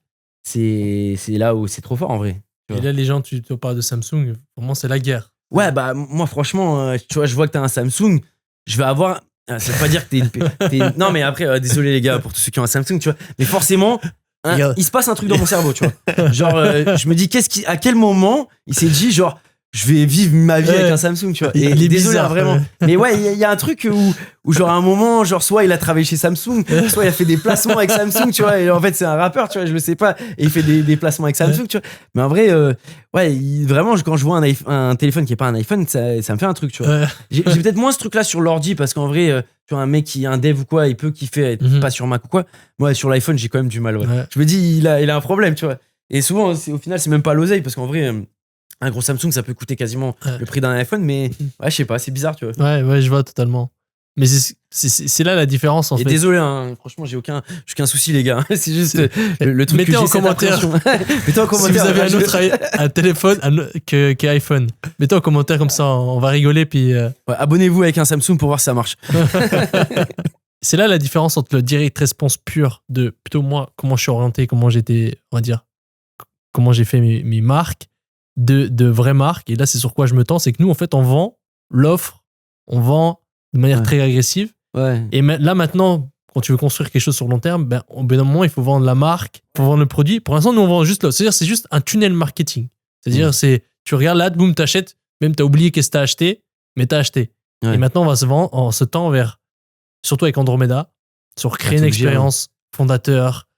Speaker 2: C'est là où c'est trop fort en vrai.
Speaker 1: Et là, les gens, tu te parles de Samsung, vraiment, c'est la guerre.
Speaker 2: Ouais, bah moi franchement, tu vois, je vois que t'as un Samsung, je vais avoir. Ça veut pas dire que non, mais après, désolé les gars pour tous ceux qui ont un Samsung, tu vois. Mais forcément,
Speaker 1: Regarde.
Speaker 2: il se passe un truc dans mon cerveau, tu vois. Genre, je me dis, à quel moment il s'est dit, genre, je vais vivre ma vie
Speaker 1: Ouais.
Speaker 2: avec un Samsung, tu vois.
Speaker 1: Il
Speaker 2: Et
Speaker 1: est
Speaker 2: désolé,
Speaker 1: bizarre,
Speaker 2: hein, vraiment.
Speaker 1: ouais.
Speaker 2: Mais ouais, il y a un truc où genre, à un moment, genre, soit il a travaillé chez Samsung, soit il a fait des placements avec Samsung, tu vois. Et en fait, c'est un rappeur, tu vois, je le sais pas. Et il fait des placements avec Samsung, tu vois. Mais en vrai, ouais, vraiment, quand je vois un téléphone qui est pas un iPhone, ça me fait un truc, tu vois.
Speaker 1: Ouais.
Speaker 2: J'ai peut-être moins ce truc-là sur l'ordi parce qu'en vrai, tu vois, un mec qui est un dev ou quoi, il peut kiffer être pas sur Mac ou quoi. Moi, sur l'iPhone, j'ai quand même du mal, ouais.
Speaker 1: Ouais.
Speaker 2: Je me dis, il a un problème, tu vois. Et souvent, au final, c'est même pas l'oseille parce qu'en vrai, un gros Samsung, ça peut coûter quasiment le prix d'un iPhone, mais ouais, je sais pas, c'est bizarre, tu vois.
Speaker 1: Ouais, je vois totalement. Mais c'est là la différence, en
Speaker 2: Et
Speaker 1: fait.
Speaker 2: désolé, hein, franchement, j'ai aucun souci, les gars. C'est juste le truc
Speaker 1: Mettez
Speaker 2: que
Speaker 1: en
Speaker 2: j'ai cette
Speaker 1: commentaire.
Speaker 2: appréhension. Mettez en
Speaker 1: Si
Speaker 2: commentaire.
Speaker 1: vous avez un
Speaker 2: je-
Speaker 1: autre un téléphone que iPhone, mettez en commentaire comme ça, on va rigoler. Puis
Speaker 2: Ouais, abonnez-vous avec un Samsung pour voir si ça marche.
Speaker 1: c'est là la différence entre le direct response pur de plutôt moi, comment je suis orienté, comment j'étais, on va dire, comment j'ai fait mes marques, de vraies marques. Et là, c'est sur quoi je me tends, c'est que nous, en fait, on vend l'offre, on vend de manière très agressive.
Speaker 2: Ouais.
Speaker 1: Et là, maintenant, quand tu veux construire quelque chose sur le long terme, au bout d'un moment, il faut vendre la marque, il faut vendre le produit. Pour l'instant, nous, on vend juste l'offre. C'est-à-dire, c'est juste un tunnel marketing. C'est-à-dire, tu regardes là, boum, t'achètes, même t'as oublié qu'est-ce que t'as acheté, mais t'as acheté. Ouais. Et maintenant, on se tend vers, surtout avec Andromeda, sur créer une expérience fondateur,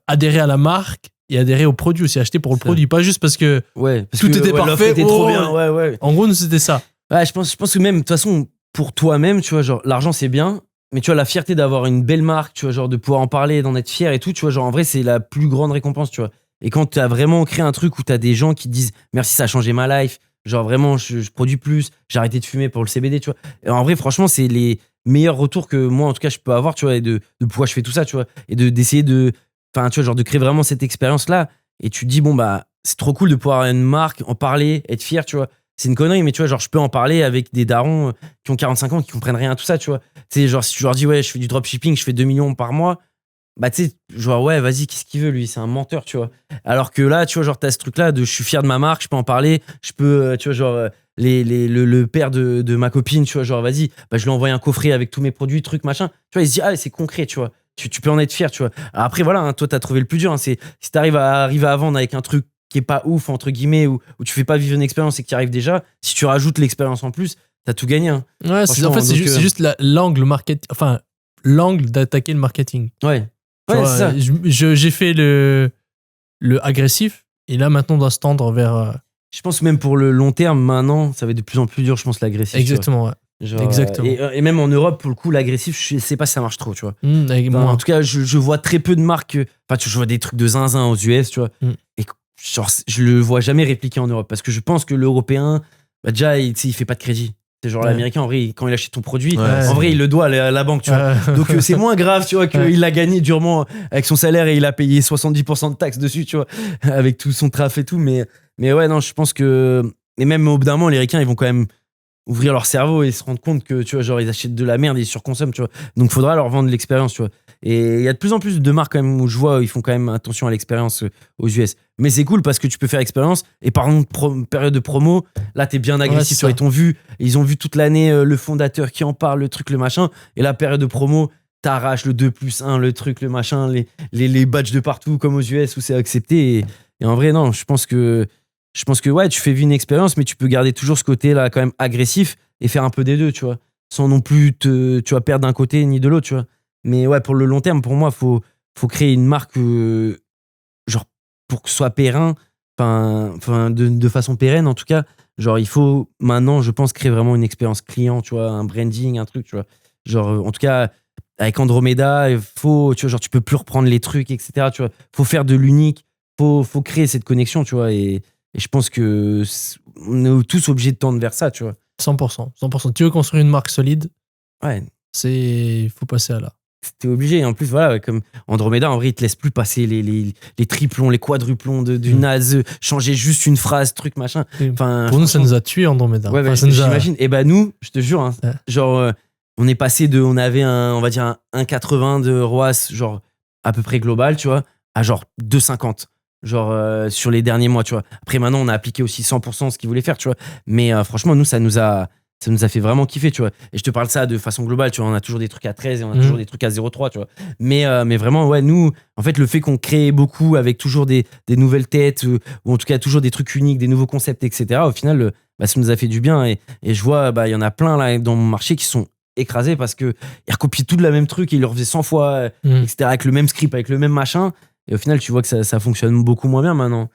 Speaker 1: adhérer à la marque et adhérer au produit aussi, acheter pour le produit, pas juste parce que tout était parfait.
Speaker 2: Était trop bien.
Speaker 1: En gros, nous, c'était ça.
Speaker 2: Ouais, je pense que même, de toute façon, pour toi-même, tu vois, genre, l'argent, c'est bien, mais tu vois, la fierté d'avoir une belle marque, tu vois, genre, de pouvoir en parler, d'en être fier et tout, tu vois, genre, en vrai, c'est la plus grande récompense, tu vois. Et quand tu as vraiment créé un truc où tu as des gens qui te disent merci, ça a changé ma life, genre, vraiment, je produis plus, j'ai arrêté de fumer pour le CBD, tu vois. Et en vrai, franchement, c'est les meilleurs retours que moi, en tout cas, je peux avoir, tu vois, et de pourquoi je fais tout ça, tu vois, et d'essayer de, enfin, tu vois, genre, de créer vraiment cette expérience-là. Et tu te dis, bon, bah, c'est trop cool de pouvoir avoir une marque, en parler, être fier, tu vois. C'est une connerie, mais tu vois, genre, je peux en parler avec des darons qui ont 45 ans, qui comprennent rien à tout ça, tu vois. Tu sais, genre, si tu leur dis, ouais, je fais du dropshipping, je fais 2 millions par mois, bah, tu sais, genre, ouais, vas-y, qu'est-ce qu'il veut, lui? C'est un menteur, tu vois. Alors que là, tu vois, genre, t'as ce truc-là de je suis fier de ma marque, je peux en parler, je peux, tu vois, genre, le père de ma copine, tu vois, genre, vas-y, bah, je lui ai envoyé un coffret avec tous mes produits, trucs, machin. Tu vois, il se dit, ah, c'est concret, tu vois. Tu peux en être fier, tu vois. Alors après, voilà, hein, toi, t'as trouvé le plus dur. Hein, c'est si t'arrives à vendre avec un truc qui est pas ouf, entre guillemets, où tu fais pas vivre une expérience et que tu y arrives déjà, si tu rajoutes l'expérience en plus, t'as tout gagné. Hein.
Speaker 1: Ouais, en fait, c'est juste l'angle marketing, enfin, l'angle d'attaquer le marketing.
Speaker 2: Ouais.
Speaker 1: Ouais,
Speaker 2: c'est ça.
Speaker 1: J'ai fait le agressif, et là, maintenant, on doit se tendre vers.
Speaker 2: Je pense même pour le long terme, maintenant, ça va être de plus en plus dur, je pense, l'agressif.
Speaker 1: Exactement, ouais.
Speaker 2: Genre,
Speaker 1: exactement.
Speaker 2: Et même en Europe, pour le coup, l'agressif, je sais pas si ça marche trop, tu vois.
Speaker 1: En
Speaker 2: tout cas, je vois très peu de marques. Enfin, je vois des trucs de zinzin aux US, tu vois. Et genre, je le vois jamais répliqué en Europe parce que je pense que l'Européen, bah, déjà, il fait pas de crédit. C'est genre l'Américain, en vrai, quand il achète ton produit, en vrai, il le doit à la banque, tu vois. Donc, c'est moins grave, tu vois, qu'il l'a gagné durement avec son salaire et il a payé 70% de taxes dessus, tu vois, avec tout son traf et tout. Mais ouais, non, je pense que. Et même au bout d'un moment, les Ricains, ils vont quand même ouvrir leur cerveau et se rendre compte que, tu vois, genre, ils achètent de la merde et ils surconsomment, tu vois. Donc, faudra leur vendre l'expérience, tu vois. Et il y a de plus en plus de marques, quand même, où je vois, ils font quand même attention à l'expérience aux US. Mais c'est cool parce que tu peux faire expérience et par exemple, période de promo, là, t'es bien agressif, tu vois. Ils ont vu toute l'année le fondateur qui en parle, le truc, le machin. Et la période de promo, t'arraches le 2+1, le truc, le machin, les badges de partout, comme aux US où c'est accepté. Et en vrai, non, je pense que ouais, tu fais vivre une expérience, mais tu peux garder toujours ce côté-là quand même agressif et faire un peu des deux, tu vois, sans non plus tu vas perdre d'un côté ni de l'autre, tu vois. Mais ouais, pour le long terme, pour moi, faut créer une marque, genre, pour que ce soit périn, enfin, de façon pérenne en tout cas. Genre, il faut maintenant, je pense, créer vraiment une expérience client, tu vois, un branding, un truc, tu vois. Genre, en tout cas, avec Andromeda, tu vois, genre, tu peux plus reprendre les trucs, etc. Tu vois, faut faire de l'unique, faut créer cette connexion, tu vois, et je pense que on est tous obligés de tendre vers ça, tu vois.
Speaker 1: 100%. Tu veux construire une marque solide,
Speaker 2: ouais,
Speaker 1: faut passer à là.
Speaker 2: T'es obligé. En plus, voilà, comme Andromeda, en vrai, il te laisse plus passer les triplons, les quadruplons du naze, changer juste une phrase, truc, machin. Enfin,
Speaker 1: pour nous, ça nous a tué Andromeda.
Speaker 2: Ouais,
Speaker 1: enfin,
Speaker 2: j'imagine. Et bah, nous, je te jure, hein, genre, on est passé on avait on va dire un 1,80 de ROAS, genre, à peu près global, tu vois, à genre 2,50. Genre, sur les derniers mois, tu vois. Après, maintenant, on a appliqué aussi 100% ce qu'il voulait faire, tu vois. Mais franchement, nous, ça nous a fait vraiment kiffer, tu vois. Et je te parle ça de façon globale, tu vois. On a toujours des trucs à 13 et on a toujours des trucs à 0,3, tu vois. Mais vraiment, ouais, nous, en fait, le fait qu'on crée beaucoup avec toujours des nouvelles têtes, ou en tout cas toujours des trucs uniques, des nouveaux concepts, etc., au final, ça nous a fait du bien. Et je vois, il y en a plein là dans mon marché qui sont écrasés parce qu'ils recopient tout de la même truc et ils le refaisaient 100 fois, etc., avec le même script, avec le même machin. Et au final, tu vois que ça fonctionne beaucoup moins bien maintenant.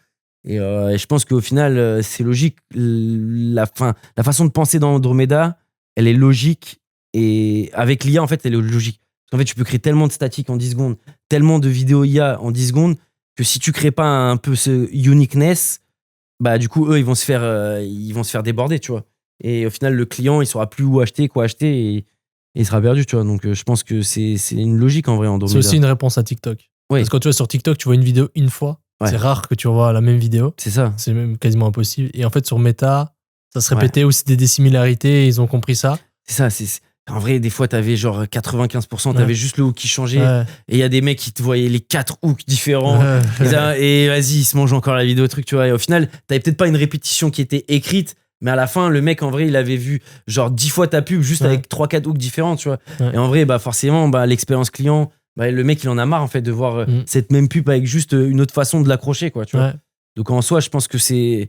Speaker 2: Et je pense qu'au final, c'est logique. La façon de penser dans Andromeda, elle est logique. Et avec l'IA, en fait, elle est logique. Parce qu'en fait, tu peux créer tellement de statiques en 10 secondes, tellement de vidéos IA en 10 secondes, que si tu crées pas un peu ce uniqueness, bah, du coup, eux, ils vont se faire déborder, tu vois. Et au final, le client, il saura plus où acheter, quoi acheter, et il sera perdu, tu vois. Donc, je pense que c'est une logique, en vrai, Andromeda.
Speaker 1: C'est aussi une réponse à TikTok.
Speaker 2: Oui.
Speaker 1: Parce que quand tu vas sur TikTok, tu vois une vidéo une fois. Ouais. C'est rare que tu revois la même vidéo.
Speaker 2: C'est ça.
Speaker 1: C'est même quasiment impossible. Et en fait, sur Meta, ça se répétait aussi des similarités et ils ont compris ça.
Speaker 2: C'est ça. En vrai, des fois, t'avais genre 95%, t'avais juste le hook qui changeait.
Speaker 1: Ouais.
Speaker 2: Et il y a des mecs qui te voyaient les 4 hooks différents.
Speaker 1: Ouais.
Speaker 2: Et vas-y, ils se mangent encore la vidéo, truc, tu vois. Et au final, t'avais peut-être pas une répétition qui était écrite, mais à la fin, le mec, en vrai, il avait vu genre 10 fois ta pub juste avec 3-4 hooks différents, tu vois.
Speaker 1: Ouais.
Speaker 2: Et en vrai, bah, forcément, bah, l'expérience client, bah, le mec, il en a marre, en fait, de voir cette même pub avec juste une autre façon de l'accrocher, quoi, tu vois.
Speaker 1: Ouais.
Speaker 2: Donc, en soi, je pense que c'est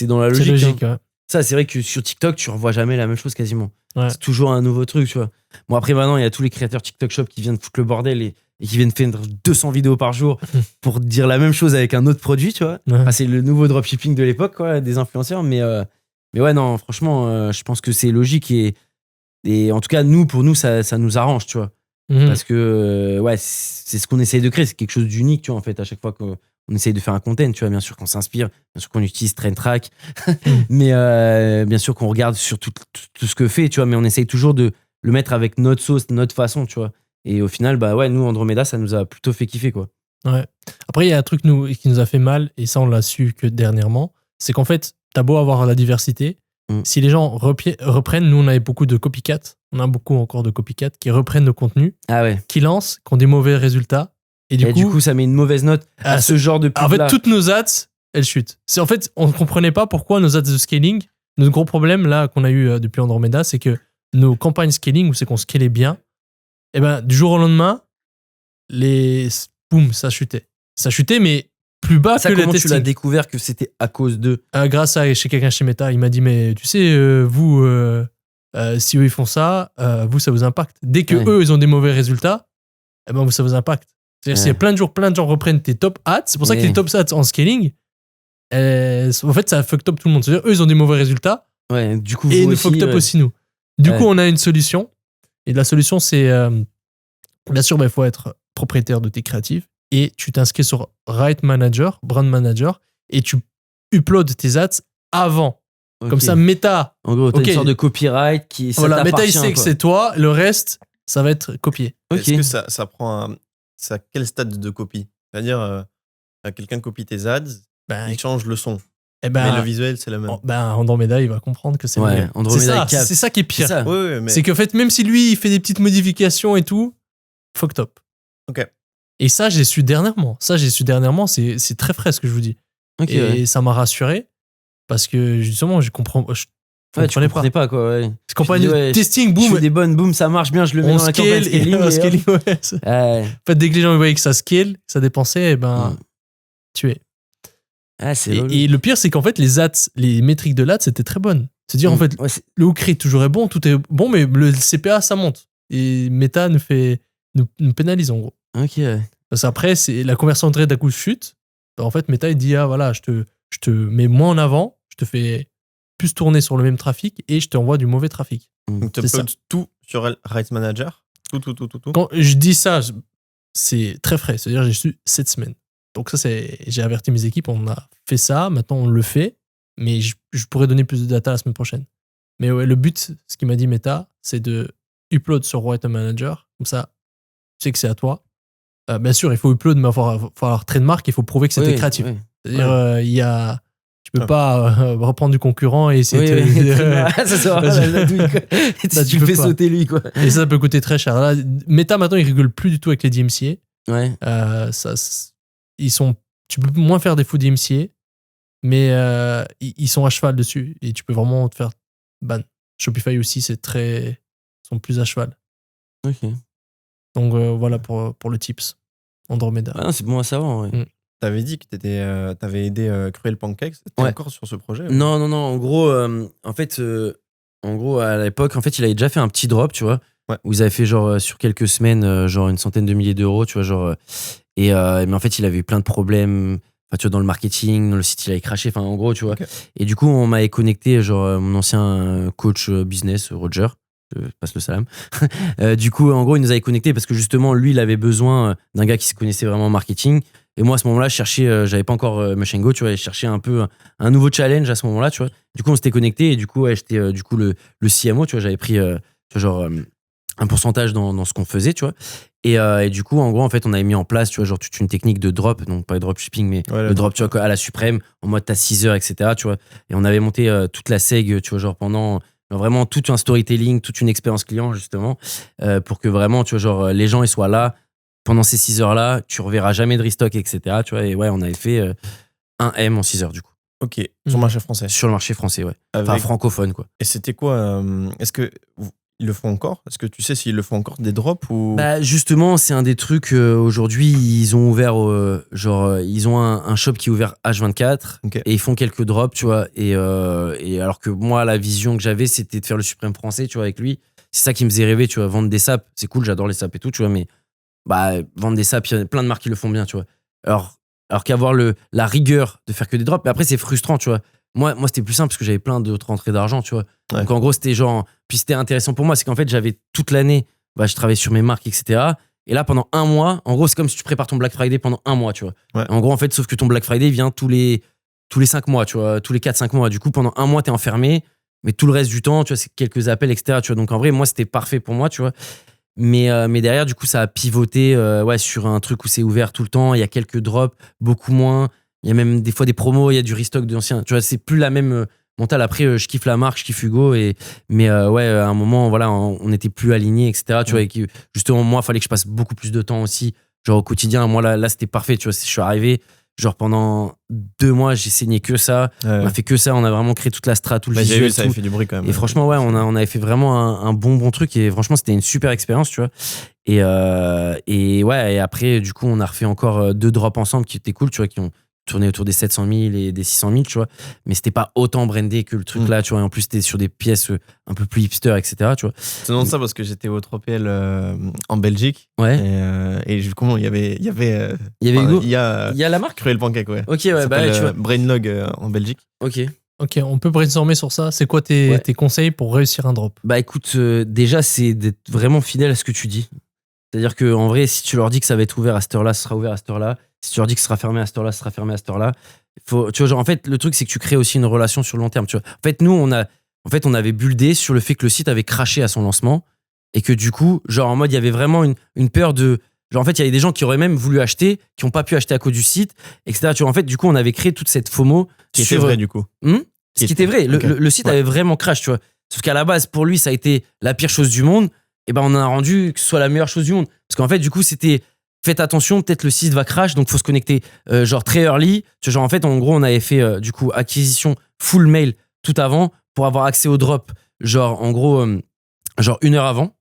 Speaker 2: dans la logique.
Speaker 1: C'est logique,
Speaker 2: hein.
Speaker 1: ouais.
Speaker 2: Ça, c'est vrai que sur TikTok, tu revois jamais la même chose quasiment.
Speaker 1: Ouais.
Speaker 2: C'est toujours un nouveau truc, tu vois. Bon, après, maintenant, il y a tous les créateurs TikTok Shop qui viennent foutre le bordel et qui viennent faire 200 vidéos par jour pour dire la même chose avec un autre produit, tu vois.
Speaker 1: Ouais.
Speaker 2: Enfin, c'est le nouveau dropshipping de l'époque, quoi, des influenceurs. Mais ouais, non, franchement, je pense que c'est logique. Et en tout cas, pour nous, ça nous arrange, tu vois. Parce que, ouais, c'est ce qu'on essaye de créer. C'est quelque chose d'unique, tu vois, en fait, à chaque fois qu'on essaye de faire un content, tu vois. Bien sûr qu'on s'inspire, bien sûr qu'on utilise TrendTrack, mais bien sûr qu'on regarde sur tout ce que fait, tu vois. Mais on essaye toujours de le mettre avec notre sauce, notre façon, tu vois. Et au final, bah ouais, nous, Andromeda, ça nous a plutôt fait kiffer, quoi.
Speaker 1: Ouais. Après, il y a un truc qui nous a fait mal, et ça, on l'a su que dernièrement, c'est qu'en fait, t'as beau avoir la diversité, si les gens reprennent, nous, on avait beaucoup de copycats, on a beaucoup encore de copycats qui reprennent nos contenus, qui lancent, qui ont des mauvais résultats, et du coup,
Speaker 2: ça met une mauvaise note à ce genre de pub-là.
Speaker 1: En fait, toutes nos ads, elles chutent. En fait, on ne comprenait pas pourquoi nos ads de scaling, notre gros problème là qu'on a eu depuis Andromeda, c'est que nos campagnes scaling, où c'est qu'on scalait bien, et ben du jour au lendemain, boum, ça chutait. Ça chutait, mais plus bas que le testing.
Speaker 2: Comment tu l'as découvert que c'était à cause de
Speaker 1: grâce à quelqu'un chez Meta, il m'a dit, mais tu sais, vous, si eux ils font ça, vous, ça vous impacte. Dès que eux, ils ont des mauvais résultats, eh ben vous, ça vous impacte. C'est-à-dire, si plein de gens reprennent tes top ads, c'est pour ça que les top ads en scaling, en fait, ça fuck top tout le monde. C'est-à-dire, eux, ils ont des mauvais résultats.
Speaker 2: Ouais, du coup,
Speaker 1: et ils nous fuck top aussi, nous. Du coup, on a une solution. Et la solution, c'est, bien sûr, il faut être propriétaire de tes créatifs. Et tu t'inscris sur Right Manager, Brand Manager, et tu uploads tes ads avant. Okay. Comme ça, Meta.
Speaker 2: En gros, t'as une sorte de copyright qui.
Speaker 1: Voilà, Meta, il sait que c'est toi. Le reste, ça va être copié.
Speaker 3: Okay. Est-ce que ça prend ça à quel stade de copie? C'est-à-dire, quelqu'un copie tes ads, il change le son. Mais le visuel, c'est le même.
Speaker 1: Andromeda, il va comprendre que c'est le même. C'est ça qui est pire. C'est qu'en fait, même si lui, il fait des petites modifications et tout, fuck top.
Speaker 3: Ok.
Speaker 1: Et ça, j'ai su dernièrement. C'est très frais ce que je vous dis. Et ça m'a rassuré parce que justement, je comprends.
Speaker 2: Tu comprenais pas, quoi. Ouais.
Speaker 1: Je comprenais testing, boum.
Speaker 2: Je fais des bonnes, boom, ça marche bien, je le mets dans la campagne scaling.
Speaker 1: En fait, dès que les gens voyaient que ça scale, que ça dépensait, tu es. Et le pire, c'est qu'en fait, les métriques de l'ad, c'était très bonnes. C'est-à-dire, en fait, le hook rate toujours est bon, tout est bon, mais le CPA, ça monte. Et Meta nous pénalise, en gros.
Speaker 2: Ok.
Speaker 1: Parce qu'après, c'est la conversion de trade à coup chute. En fait, Meta, il dit, ah voilà, je te mets moins en avant, je te fais plus tourner sur le même trafic et je t'envoie du mauvais trafic.
Speaker 3: Donc, tu uploads tout sur Right Manager? Tout.
Speaker 1: Quand je dis ça, c'est très frais. C'est-à-dire, j'ai su 7 semaines. Donc ça, j'ai averti mes équipes, on a fait ça, maintenant on le fait, mais je pourrais donner plus de data la semaine prochaine. Mais ouais, le but, ce qu'il m'a dit Meta, c'est de upload sur Right Manager, comme ça, tu sais que c'est à toi. Bien sûr, il faut upload, mais il faut avoir trademark, il faut prouver que c'était créatif. Oui. C'est-à-dire, tu peux pas reprendre du concurrent et essayer
Speaker 2: de... ça sera la douille, quoi. Et tu le fais sauter lui, quoi.
Speaker 1: Et ça peut coûter très cher. Là, Meta, maintenant, il rigole plus du tout avec les DMCA.
Speaker 2: Ouais.
Speaker 1: Tu peux moins faire des faux DMCA, mais ils sont à cheval dessus et tu peux vraiment te faire ban. Shopify aussi, ils sont plus à cheval.
Speaker 2: Ok.
Speaker 1: Donc voilà pour le tips. Andromeda.
Speaker 2: Ah non, c'est bon à savoir, ouais.
Speaker 3: T'avais dit que t'avais aidé Cruel Pancakes. T'es encore sur ce projet? Ouais.
Speaker 2: Non. En gros, à l'époque, en fait, il avait déjà fait un petit drop, tu vois, où ils avaient fait genre sur quelques semaines, genre une centaine de milliers d'euros, tu vois, genre. Mais en fait, il avait eu plein de problèmes. Enfin, tu vois, dans le marketing, dans le site, il avait craché. Enfin, en gros, tu vois. Okay. Et du coup, on m'avait connecté, genre mon ancien coach business, Roger. Je passe le salam. Du coup, en gros, il nous avait connecté parce que justement, lui, il avait besoin d'un gars qui se connaissait vraiment en marketing. Et moi, à ce moment-là, je cherchais, j'avais pas encore Mushingo, tu vois, je cherchais un peu un nouveau challenge à ce moment-là, tu vois. Du coup, on s'était connecté et du coup, j'étais du coup le CMO, tu vois, j'avais pris genre un pourcentage dans ce qu'on faisait, tu vois. Et du coup, en gros, en fait, on avait mis en place, tu vois, genre toute une technique de drop, donc pas de dropshipping, mais le drop, tu vois, à la suprême, en mode t'as 6 heures, etc., tu vois. Et on avait monté toute la seg, tu vois, genre pendant Genre vraiment tout un storytelling, toute une expérience client, justement, pour que vraiment, tu vois, genre, les gens, ils soient là pendant ces 6 heures-là, tu reverras jamais de restock, etc. Tu vois, et ouais, on avait fait un M en 6 heures, du coup.
Speaker 3: Ok, sur le marché français.
Speaker 2: Sur le marché français, ouais. Enfin, francophone, quoi.
Speaker 3: Et c'était quoi est-ce que ils le font encore? Est-ce que tu sais s'ils le font encore des drops ou...
Speaker 2: Bah justement, c'est un des trucs. Aujourd'hui, ils ont ouvert, ils ont un shop qui est ouvert H24
Speaker 3: Ok.
Speaker 2: et ils font quelques drops, tu vois. Et alors que moi, la vision que j'avais, c'était de faire le Suprême français, tu vois, avec lui. C'est ça qui me faisait rêver, tu vois. Vendre des sapes, c'est cool, j'adore les sapes et tout, tu vois. Mais bah vendre des sapes, il y a plein de marques qui le font bien, tu vois. Alors qu'avoir la rigueur de faire que des drops, mais après c'est frustrant, tu vois. Moi c'était plus simple parce que j'avais plein d'autres rentrées d'argent, tu vois.
Speaker 3: Ouais.
Speaker 2: Donc en gros, c'était genre. Puis c'était intéressant pour moi, c'est qu'en fait, j'avais toute l'année, je travaillais sur mes marques, etc. Et là, pendant un mois, en gros, c'est comme si tu prépares ton Black Friday pendant un mois, tu vois.
Speaker 3: Ouais.
Speaker 2: En gros, en fait, sauf que ton Black Friday vient tous les 5 mois, tu vois, tous les 4-5 mois. Du coup, pendant un mois, t'es enfermé, mais tout le reste du temps, tu vois, c'est quelques appels, etc. Tu vois. Donc en vrai, moi, c'était parfait pour moi, tu vois. Mais derrière, du coup, ça a pivoté sur un truc où c'est ouvert tout le temps. Il y a quelques drops, beaucoup moins. Il y a même des fois des promos, il y a du restock d'anciens. Tu vois, c'est plus la même mentale. Après, je kiffe la marque, je kiffe Hugo. Mais à un moment, voilà, on n'était plus alignés, etc. Tu vois, et que, justement, moi, il fallait que je passe beaucoup plus de temps aussi, genre au quotidien. Moi, là c'était parfait. Tu vois, je suis arrivé, genre pendant 2 mois, j'ai saigné que ça.
Speaker 3: Ouais.
Speaker 2: On a fait que ça. On a vraiment créé toute la strat, tout le
Speaker 3: J'ai
Speaker 2: visuel.
Speaker 3: vu, ça avait fait du bruit quand même.
Speaker 2: Et franchement, ouais, on avait fait vraiment un bon truc. Et franchement, c'était une super expérience, tu vois. Et après, du coup, on a refait encore 2 drops ensemble qui étaient cool, tu vois, qui ont tourné autour des 700 000 et des 600 000, tu vois. Mais c'était pas autant brandé que le truc là, tu vois. Et en plus, c'était sur des pièces un peu plus hipster, etc., tu vois.
Speaker 3: C'est non ça parce que j'étais au 3PL en Belgique.
Speaker 2: Ouais.
Speaker 3: Et comment il y avait
Speaker 2: Hugo.
Speaker 3: Il y a
Speaker 2: la marque.
Speaker 3: Cruel Pancake, ouais.
Speaker 2: Ok, ouais, bah, tu vois.
Speaker 3: Brainlog en Belgique.
Speaker 2: Ok.
Speaker 1: Ok, on peut brainstormer sur ça. C'est quoi tes conseils pour réussir un drop?
Speaker 2: Bah écoute, déjà, c'est d'être vraiment fidèle à ce que tu dis. C'est-à-dire que en vrai, si tu leur dis que ça va être ouvert à cette heure-là, ce sera ouvert à cette heure-là. Si tu leur dis que ce sera fermé à cette heure-là, ce sera fermé à cette heure-là. Tu vois, genre, en fait, le truc, c'est que tu crées aussi une relation sur le long terme. Tu vois. En fait, nous, on avait buildé sur le fait que le site avait craché à son lancement et que du coup, genre, en mode, il y avait vraiment une peur de. Genre, en fait, il y avait des gens qui auraient même voulu acheter, qui n'ont pas pu acheter à cause du site, etc. Tu vois, en fait, du coup, on avait créé toute cette FOMO.
Speaker 3: Qui était vrai, du coup.
Speaker 2: Ce qui était vrai. Le site avait vraiment crash, tu vois. Sauf qu'à la base, pour lui, ça a été la pire chose du monde. Et ben, on a rendu que ce soit la meilleure chose du monde. Parce qu'en fait, du coup, c'était faites attention, peut-être le site va crash, donc faut se connecter genre très early. Genre, en fait, en gros, on avait fait du coup acquisition full mail tout avant pour avoir accès au drop, genre en gros, genre 1 heure avant.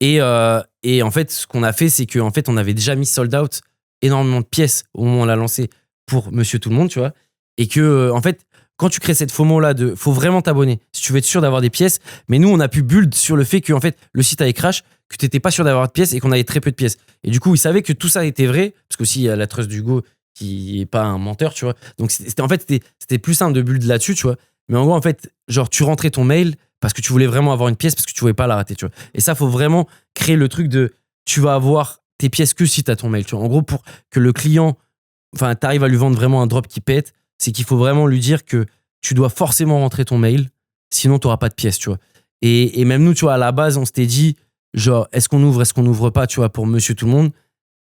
Speaker 2: Et en fait, ce qu'on a fait, c'est qu'en fait, on avait déjà mis sold out énormément de pièces au moment où on l'a lancé pour Monsieur Tout le Monde, tu vois. Et que, en fait, quand tu crées cette FOMO-là, faut vraiment t'abonner si tu veux être sûr d'avoir des pièces. Mais nous, on a pu build sur le fait que en fait, le site avait crash, que tu n'étais pas sûr d'avoir de pièces et qu'on avait très peu de pièces. Et du coup, ils savaient que tout ça était vrai, parce qu'aussi, il y a la trust d'Hugo qui n'est pas un menteur, tu vois. Donc, c'était plus simple de build là-dessus, tu vois. Mais en gros, en fait, genre, tu rentrais ton mail parce que tu voulais vraiment avoir une pièce, parce que tu voulais pas la rater, tu vois. Et ça, faut vraiment créer le truc de tu vas avoir tes pièces que si tu as ton mail, tu vois. En gros, pour que le client, enfin, tu arrives à lui vendre vraiment un drop qui pète, c'est qu'il faut vraiment lui dire que tu dois forcément rentrer ton mail, sinon tu n'auras pas de pièces, tu vois. Et même nous, tu vois, à la base, on s'était dit, genre, est-ce qu'on ouvre pas, tu vois, pour Monsieur Tout le Monde.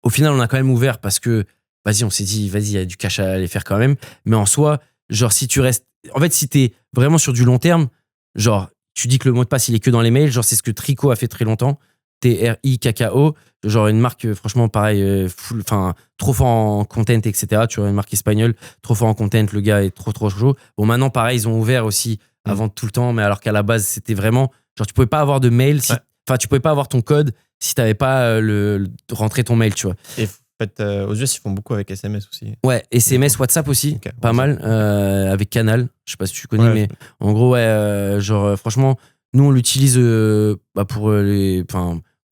Speaker 2: Au final, on a quand même ouvert parce que, vas-y, on s'est dit, vas-y, il y a du cash à aller faire quand même. Mais en soi, genre, si tu restes, en fait, si t'es vraiment sur du long terme, genre, tu dis que le mot de passe, il est que dans les mails, genre, c'est ce que Trico a fait très longtemps, TRIKKO, genre une marque, franchement, pareil, trop fort en content, etc. Tu vois, une marque espagnole, trop fort en content, le gars est trop chaud. Bon, maintenant, pareil, ils ont ouvert aussi avant tout le temps, mais alors qu'à la base, c'était vraiment, genre, tu pouvais pas avoir de mail, tu pouvais pas avoir ton code si t'avais pas rentré ton mail, tu vois.
Speaker 3: Et en fait, aux US, ils font beaucoup avec SMS aussi.
Speaker 2: Ouais, SMS, WhatsApp aussi,
Speaker 3: Okay,
Speaker 2: pas mal, avec Canal, je sais pas si tu connais, mais en gros, genre, franchement, nous, on l'utilise pour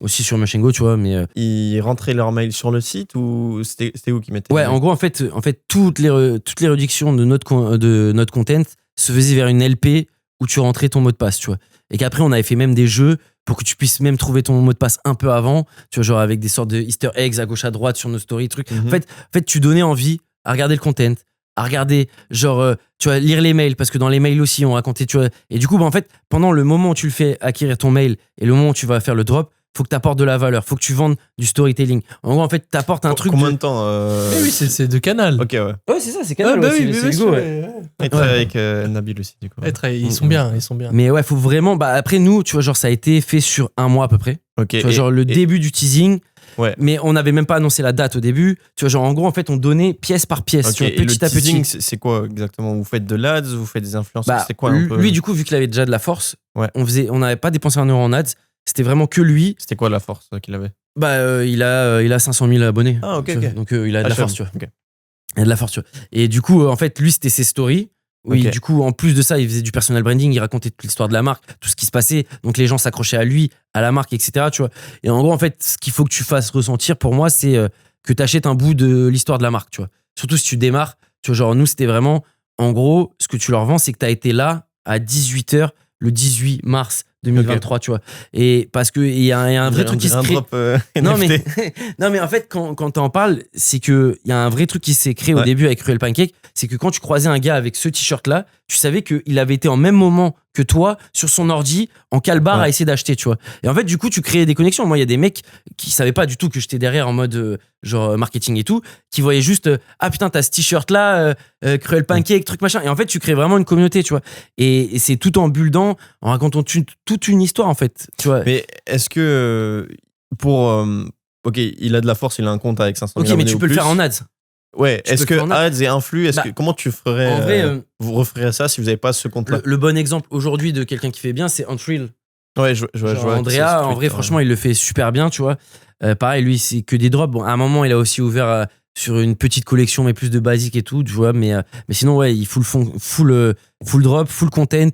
Speaker 2: aussi sur Machine Go, tu vois, mais
Speaker 3: ils rentraient leur mail sur le site ou c'était où qu'ils mettaient?
Speaker 2: Ouais, en gros, en fait, toutes les réductions de notre content se faisaient vers une LP où tu rentrais ton mot de passe, tu vois. Et qu'après, on avait fait même des jeux pour que tu puisses même trouver ton mot de passe un peu avant, tu vois, genre avec des sortes de Easter eggs à gauche à droite sur nos stories, trucs. En fait, tu donnais envie à regarder le content, à regarder, genre, tu vois, lire les mails, parce que dans les mails aussi, on racontait, tu vois. Et du coup, en fait, pendant le moment où tu le fais acquérir ton mail et le moment où tu vas faire le drop, faut que tu apportes de la valeur, faut que tu vendes du storytelling. En gros, en fait, tu apportes un truc.
Speaker 3: Combien de temps
Speaker 1: Mais oui, c'est de Canal.
Speaker 3: Ok, ouais.
Speaker 2: Ouais, c'est ça, c'est Canal.
Speaker 1: bah
Speaker 2: ouais,
Speaker 1: oui,
Speaker 2: c'est
Speaker 1: mais
Speaker 2: Hugo,
Speaker 1: oui,
Speaker 2: ouais.
Speaker 3: Il travaille avec Nabil aussi, du coup.
Speaker 1: Ils sont bien, ils sont bien.
Speaker 2: Mais ouais, faut vraiment. Bah, après, nous, tu vois, genre, ça a été fait sur un mois à peu près.
Speaker 3: Ok.
Speaker 2: Tu vois, genre, le début du teasing.
Speaker 3: Ouais.
Speaker 2: Mais on n'avait même pas annoncé la date au début. Tu vois, genre, en gros, en fait, on donnait pièce par pièce, tu vois,
Speaker 3: Et le
Speaker 2: petit à
Speaker 3: teasing,
Speaker 2: petit.
Speaker 3: c'est quoi exactement? Vous faites de l'ads, vous faites des influences,
Speaker 2: Bah,
Speaker 3: c'est quoi un peu?
Speaker 2: lui, du coup, vu qu'il avait déjà de la force,
Speaker 3: Ouais.
Speaker 2: on n'avait pas dépensé 1 euro en ads. C'était vraiment que lui.
Speaker 3: C'était quoi la force qu'il avait?
Speaker 2: Bah, il a 500 000 abonnés.
Speaker 3: Ah, ok,
Speaker 2: Tu vois.
Speaker 3: ok.
Speaker 2: Donc, il a de la force, tu vois.
Speaker 3: Ok.
Speaker 2: Il a de la force, tu vois. Et du coup, en fait, lui, c'était ses stories. Oui,
Speaker 3: Ok.
Speaker 2: du coup, en plus de ça, il faisait du personal branding, il racontait toute l'histoire de la marque, tout ce qui se passait. Donc, les gens s'accrochaient à lui, à la marque, etc. Tu vois. Et en gros, en fait, ce qu'il faut que tu fasses ressentir pour moi, c'est que tu achètes un bout de l'histoire de la marque, tu vois. Surtout si tu démarres. Tu vois, genre, nous, c'était vraiment, en gros, ce que tu leur vends, c'est que tu as été là à 18h le 18 mars 2023, tu vois. Et parce qu'il y a un vrai truc qui se crée. Non mais, non, mais en fait, quand t'en parles, c'est qu'il y a un vrai truc qui s'est créé au
Speaker 3: Ouais.
Speaker 2: début avec Cruel Pancake. C'est que quand tu croisais un gars avec ce t-shirt-là, tu savais qu'il avait été en même moment que toi sur son ordi en calbar
Speaker 3: Ouais.
Speaker 2: à essayer d'acheter, tu vois. Et en fait, du coup, tu créais des connexions. Moi, il y a des mecs qui savaient pas du tout que j'étais derrière en mode genre marketing et tout, qui voyaient juste ah putain, t'as ce t-shirt-là, Cruel Pancake, truc machin. Et en fait, tu crées vraiment une communauté, tu vois. Et c'est tout en buildant, en racontant toute une histoire, en fait, tu vois.
Speaker 3: Mais est-ce que ok, il a de la force, il a un compte avec 500 000
Speaker 2: Ok, mais
Speaker 3: abonnés
Speaker 2: tu
Speaker 3: ou
Speaker 2: peux le
Speaker 3: plus.
Speaker 2: faire en ads.
Speaker 3: Ouais,
Speaker 2: Tu
Speaker 3: est-ce
Speaker 2: peux
Speaker 3: que
Speaker 2: le faire en
Speaker 3: ads et influx,
Speaker 2: Bah,
Speaker 3: comment tu ferais
Speaker 2: en vrai,
Speaker 3: vous referez ça si vous n'avez pas ce compte-là?
Speaker 2: Le bon exemple aujourd'hui de quelqu'un qui fait bien, c'est Unreal.
Speaker 3: Ouais, je vois
Speaker 2: Genre
Speaker 3: que c'est
Speaker 2: Andrea,
Speaker 3: ce
Speaker 2: en
Speaker 3: truc,
Speaker 2: vrai, franchement, il le fait super bien, tu vois. Pareil, lui, c'est que des drops. Bon, à un moment, il a aussi ouvert sur une petite collection, mais plus de basique et tout, tu vois. Mais sinon, ouais, il full drop, full content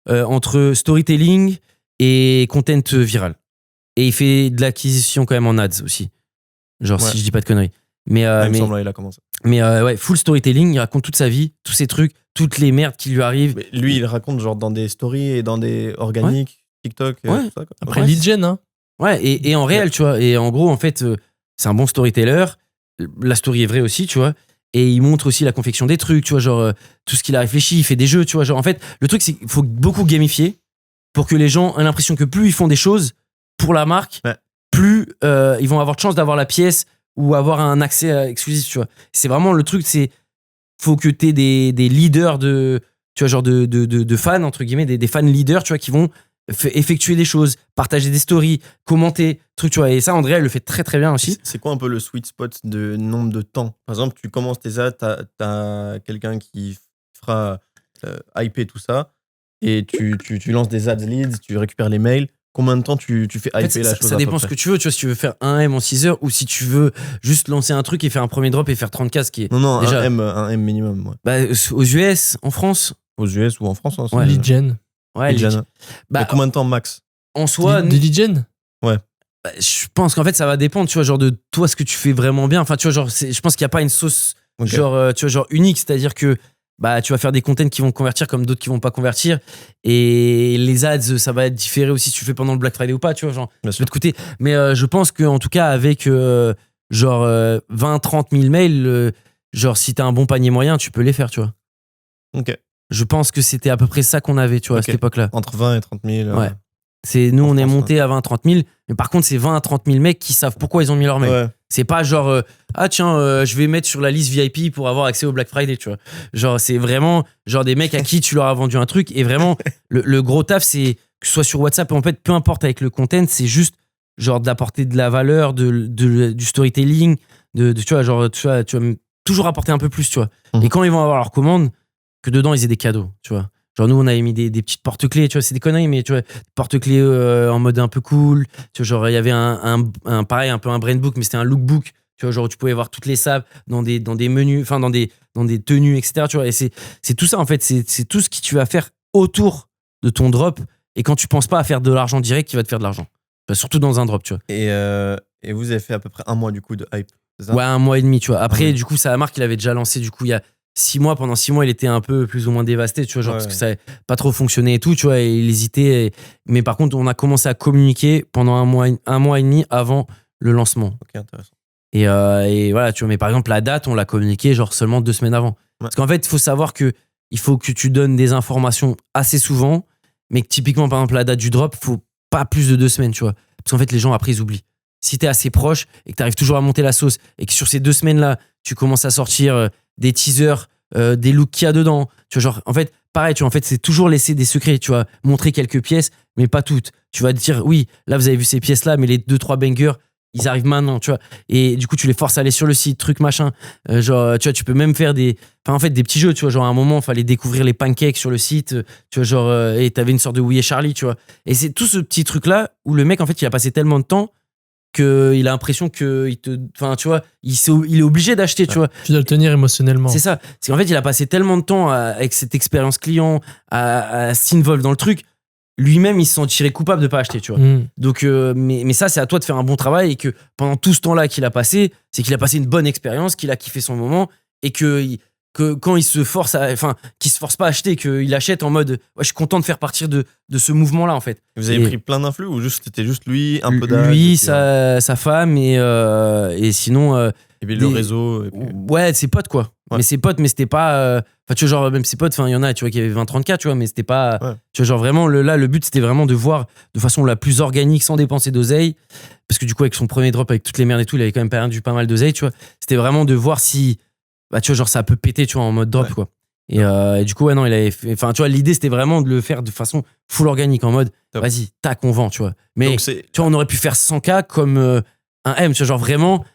Speaker 2: entre storytelling et content viral. Et il fait de l'acquisition quand même en ads aussi. Genre,
Speaker 3: Ouais.
Speaker 2: si je dis pas de conneries. Mais,
Speaker 3: il me
Speaker 2: mais,
Speaker 3: semble, là, il a commencé.
Speaker 2: mais ouais, full storytelling, il raconte toute sa vie, tous ses trucs, toutes les merdes qui lui arrivent.
Speaker 3: Mais lui, il raconte genre dans des stories et dans des organiques, TikTok,
Speaker 2: Ouais.
Speaker 3: tout ça, quoi.
Speaker 1: Après,
Speaker 2: Ouais.
Speaker 1: lead gen, hein.
Speaker 2: Ouais, et en réel, tu vois. Et en gros, en fait, c'est un bon storyteller. La story est vraie aussi, tu vois. Et il montre aussi la confection des trucs, tu vois, genre tout ce qu'il a réfléchi, il fait des jeux, tu vois. Genre, en fait, le truc, c'est qu'il faut beaucoup gamifier pour que les gens aient l'impression que plus ils font des choses pour la marque,
Speaker 3: Ouais.
Speaker 2: plus ils vont avoir de chance d'avoir la pièce ou avoir un accès exclusif, tu vois. C'est vraiment le truc, c'est faut que tu aies des leaders de, tu vois, genre de fans, entre guillemets, des fans leaders, tu vois, qui vont effectuer des choses, partager des stories, commenter, trucs, tu vois. Et ça, André, elle le fait très très bien aussi.
Speaker 3: C'est quoi un peu le sweet spot de nombre de temps? Par exemple, tu commences tes ads, t'as quelqu'un qui fera hyper tout ça, et tu lances des ads leads, tu récupères les mails. Combien de temps tu fais
Speaker 2: En
Speaker 3: hyper
Speaker 2: fait,
Speaker 3: la chose
Speaker 2: ça
Speaker 3: à peu
Speaker 2: dépend ce
Speaker 3: près?
Speaker 2: que tu veux, tu vois, si tu veux faire un M en 6 heures ou si tu veux juste lancer un truc et faire un premier drop et faire 30K, ce qui est
Speaker 3: Non,
Speaker 2: déjà
Speaker 3: un M minimum, ouais.
Speaker 2: bah, aux US, en France.
Speaker 3: Aux US ou en France, hein,
Speaker 2: Ouais.
Speaker 1: Lead gen.
Speaker 2: Ouais,
Speaker 3: Lead gen.
Speaker 2: bah,
Speaker 3: Mais combien de temps max?
Speaker 2: en soi,
Speaker 1: De lead gen.
Speaker 2: bah, je pense qu'en fait, ça va dépendre, tu vois, genre de toi, ce que tu fais vraiment bien. Enfin, tu vois, genre, je pense qu'il n'y a pas une sauce
Speaker 3: Ok.
Speaker 2: genre, tu vois, genre unique, c'est-à-dire que bah, tu vas faire des contents qui vont convertir comme d'autres qui vont pas convertir. Et les ads, ça va être différé aussi si tu le fais pendant le Black Friday ou pas, tu vois, genre,
Speaker 3: Bien
Speaker 2: de
Speaker 3: sûr.
Speaker 2: l'autre côté. Mais je pense qu'en tout cas, avec genre 20-30 000 mails, genre, si t'as un bon panier moyen, tu peux les faire, tu vois.
Speaker 3: Ok.
Speaker 2: Je pense que c'était à peu près ça qu'on avait, tu vois, à
Speaker 3: Ok.
Speaker 2: cette époque-là.
Speaker 3: Entre 20 et 30 000.
Speaker 2: Ouais. Nous,
Speaker 3: En
Speaker 2: on est
Speaker 3: France,
Speaker 2: monté à 20-30 000. Mais par contre, c'est 20 à 30 000 mecs qui savent pourquoi ils ont mis leur mail.
Speaker 3: Ouais.
Speaker 2: C'est pas genre, ah tiens, je vais mettre sur la liste VIP pour avoir accès au Black Friday, tu vois. Genre, c'est vraiment genre des mecs à qui tu leur as vendu un truc. Et vraiment, le gros taf, c'est que ce soit sur WhatsApp, en fait, peu importe avec le content, c'est juste genre d'apporter de la valeur, du storytelling, tu vois, genre, tu vas toujours apporter un peu plus, tu vois.
Speaker 3: Mhm.
Speaker 2: Et quand ils vont avoir leur commande, que dedans, ils aient des cadeaux, tu vois. Genre, nous, on avait mis des petites porte-clés, tu vois, c'est des conneries, mais tu vois, porte-clés en mode un peu cool. Tu vois, genre, il y avait pareil, un peu un brain book, mais c'était un lookbook. Tu vois, genre, où tu pouvais voir toutes les sables dans des menus, enfin, dans des tenues, etc. Tu vois, et c'est tout ça, en fait. C'est tout ce que tu vas faire autour de ton drop. Et quand tu penses pas à faire de l'argent direct, qui va te faire de l'argent. Enfin, surtout dans un drop, tu vois.
Speaker 3: Et vous avez fait à peu près un mois du coup de hype, c'est ça?
Speaker 2: Ouais, 1 mois et demi, tu vois. Après,
Speaker 3: Ouais.
Speaker 2: du coup, ça, la marque, il avait déjà lancé, du coup, il y a 6 mois. Pendant 6 mois, il était un peu plus ou moins dévasté, tu vois, genre,
Speaker 3: Ouais,
Speaker 2: parce que ça n'avait pas trop fonctionné et tout, tu vois, et il hésitait. Mais par contre, on a commencé à communiquer pendant un mois et demi avant le lancement.
Speaker 3: Ok, intéressant.
Speaker 2: Et voilà, tu vois, mais par exemple, la date, on l'a communiqué genre seulement 2 semaines avant. Parce qu'en fait, il faut savoir que il faut que tu donnes des informations assez souvent, mais que typiquement, par exemple, la date du drop, faut pas plus de 2 semaines, tu vois. Parce qu'en fait, les gens, après, ils oublient. Si t'es assez proche et que t'arrives toujours à monter la sauce et que sur ces 2 semaines-là, tu commences à sortir des teasers, des looks qu'il y a dedans, tu vois, genre, en fait, pareil, tu vois, en fait, c'est toujours laisser des secrets, tu vois, montrer quelques pièces, mais pas toutes. Tu vas te dire, oui, là, vous avez vu ces pièces-là, mais les 2-3 bangers, ils arrivent maintenant, tu vois. Et du coup, tu les forces à aller sur le site, truc, machin. Genre, tu vois, tu peux même faire des petits jeux, tu vois. Genre, à un moment, il fallait découvrir les pancakes sur le site, tu vois, genre, et t'avais une sorte de Oui et Charlie, tu vois. Et c'est tout ce petit truc-là où le mec, en fait, il a passé tellement de temps qu'il a l'impression que enfin, tu vois, il est obligé d'acheter, tu vois.
Speaker 1: Tu dois le tenir émotionnellement.
Speaker 2: C'est ça. C'est qu'en fait, il a passé tellement de temps avec cette expérience client, à s'involve dans le truc. Lui-même, il se sentirait coupable de pas acheter, tu vois. Donc, mais ça, c'est à toi de faire un bon travail et que pendant tout ce temps-là qu'il a passé, c'est qu'il a passé une bonne expérience, qu'il a kiffé son moment et que quand il se force qu'il se force pas à acheter, qu'il achète en mode, ouais, je suis content de faire partir de ce mouvement-là, en fait.
Speaker 3: Vous avez pris plein d'influx ou c'était juste lui, un peu d'âge?
Speaker 2: Lui, sa femme et sinon.
Speaker 3: Et puis le réseau. Et puis...
Speaker 2: Ouais, ses potes, quoi.
Speaker 3: Ouais.
Speaker 2: Mais ses potes, mais c'était pas. Enfin, tu vois, genre, même ses potes, enfin, il y en a, tu vois, qui avaient 20-30K, tu vois, mais c'était pas.
Speaker 3: Ouais.
Speaker 2: Tu vois, genre, vraiment, le but, c'était vraiment de voir de façon la plus organique, sans dépenser d'oseille. Parce que du coup, avec son premier drop, avec toutes les merdes et tout, il avait quand même perdu pas mal d'oseille, tu vois. C'était vraiment de voir si. Bah, tu vois, genre, ça peut péter, tu vois, en mode drop, quoi. Et du coup, ouais, non, il avait fait. Enfin, tu vois, l'idée, c'était vraiment de le faire de façon full organique, en mode, vas-y, tac, on vend, tu vois. Mais, tu vois, on aurait pu faire 100K comme un M, tu vois, genre, vraiment,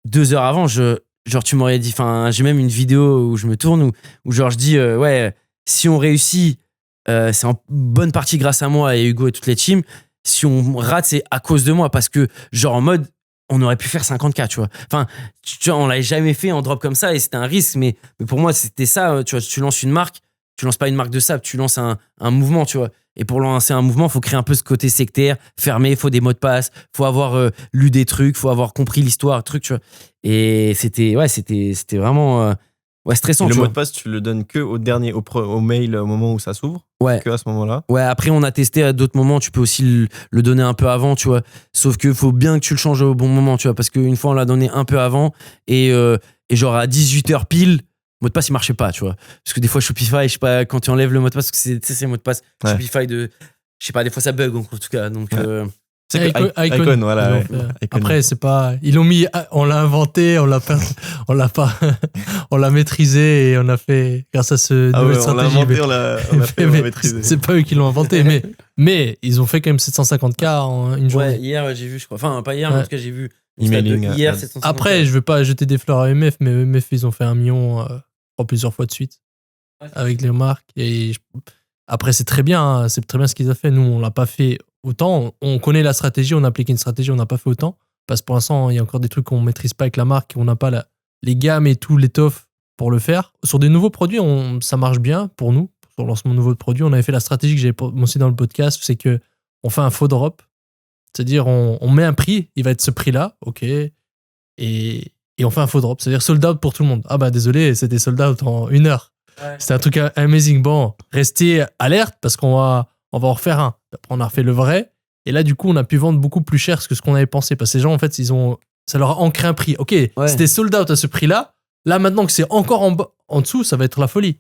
Speaker 2: 2 heures avant, genre, tu m'aurais dit, enfin, j'ai même une vidéo où je me tourne, où genre, je dis, ouais, si on réussit, c'est en bonne partie grâce à moi et Hugo et toutes les teams. Si on rate, c'est à cause de moi, parce que, genre, en mode, on aurait pu faire 50K, tu vois. Enfin, tu vois, on l'avait jamais fait en drop comme ça et c'était un risque, mais pour moi, c'était ça, tu vois, tu lances une marque, tu lances pas une marque de sable, tu lances un mouvement, tu vois. Et pour lancer un mouvement, il faut créer un peu ce côté sectaire, fermé, il faut des mots de passe, faut avoir lu des trucs, faut avoir compris l'histoire, truc, tu vois. Et c'était vraiment stressant.
Speaker 3: Et le
Speaker 2: tu
Speaker 3: mot
Speaker 2: vois.
Speaker 3: de passe, tu le donnes que au mail au moment où ça s'ouvre?
Speaker 2: Ouais.
Speaker 3: Que à ce moment-là?
Speaker 2: Ouais, après, on a testé à d'autres moments, tu peux aussi le donner un peu avant, tu vois. Sauf que faut bien que tu le changes au bon moment, tu vois, parce qu'une fois, on l'a donné un peu avant et genre à 18h pile, le mot de passe il marchait pas, tu vois, parce que des fois Shopify, je sais pas, quand tu enlèves le mot de passe, parce que c'est le mot de passe Shopify de, je sais pas, des fois ça bug en tout cas, donc
Speaker 3: c'est Icon, voilà. Ouais.
Speaker 1: Après, c'est pas. Ils l'ont mis. On l'a inventé, on l'a maîtrisé et on a fait grâce à ce nouvelle stratégie.
Speaker 3: On l'a inventé, on l'a maîtrisé.
Speaker 1: C'est pas eux qui l'ont inventé, mais ils ont fait quand même 750K en une journée.
Speaker 2: Ouais, hier j'ai vu, je crois. Enfin, pas hier, mais en tout cas j'ai vu.
Speaker 3: Emailing,
Speaker 2: hier, 750K.
Speaker 1: Après, je veux pas jeter des fleurs à EMF, mais EMF ils ont fait 1 million plusieurs fois de suite avec les marques. Et après, c'est très bien ce qu'ils ont fait. Nous, on l'a pas fait autant. On connaît la stratégie, on a appliqué une stratégie, on n'a pas fait autant. Parce que pour l'instant, il y a encore des trucs qu'on maîtrise pas avec la marque, on n'a pas les gammes et tout, l'étoffe pour le faire. Sur des nouveaux produits, ça marche bien pour nous. Sur le lancement de nouveaux produits, on avait fait la stratégie que j'avais mentionné dans le podcast, c'est que on fait un faux drop. C'est-à-dire, on met un prix, il va être ce prix-là, ok, et on fait un faux drop. C'est-à-dire sold out pour tout le monde. Ah bah désolé, c'était sold out en 1 heure. Ouais. C'était un truc amazing. Bon, restez alerte parce qu'on va en refaire un. Après, on a refait le vrai. Et là, du coup, on a pu vendre beaucoup plus cher que ce qu'on avait pensé. Parce que ces gens, en fait, ça leur a ancré un prix. Ok, c'était sold out à ce prix-là. Là, maintenant que c'est encore en dessous, ça va être la folie.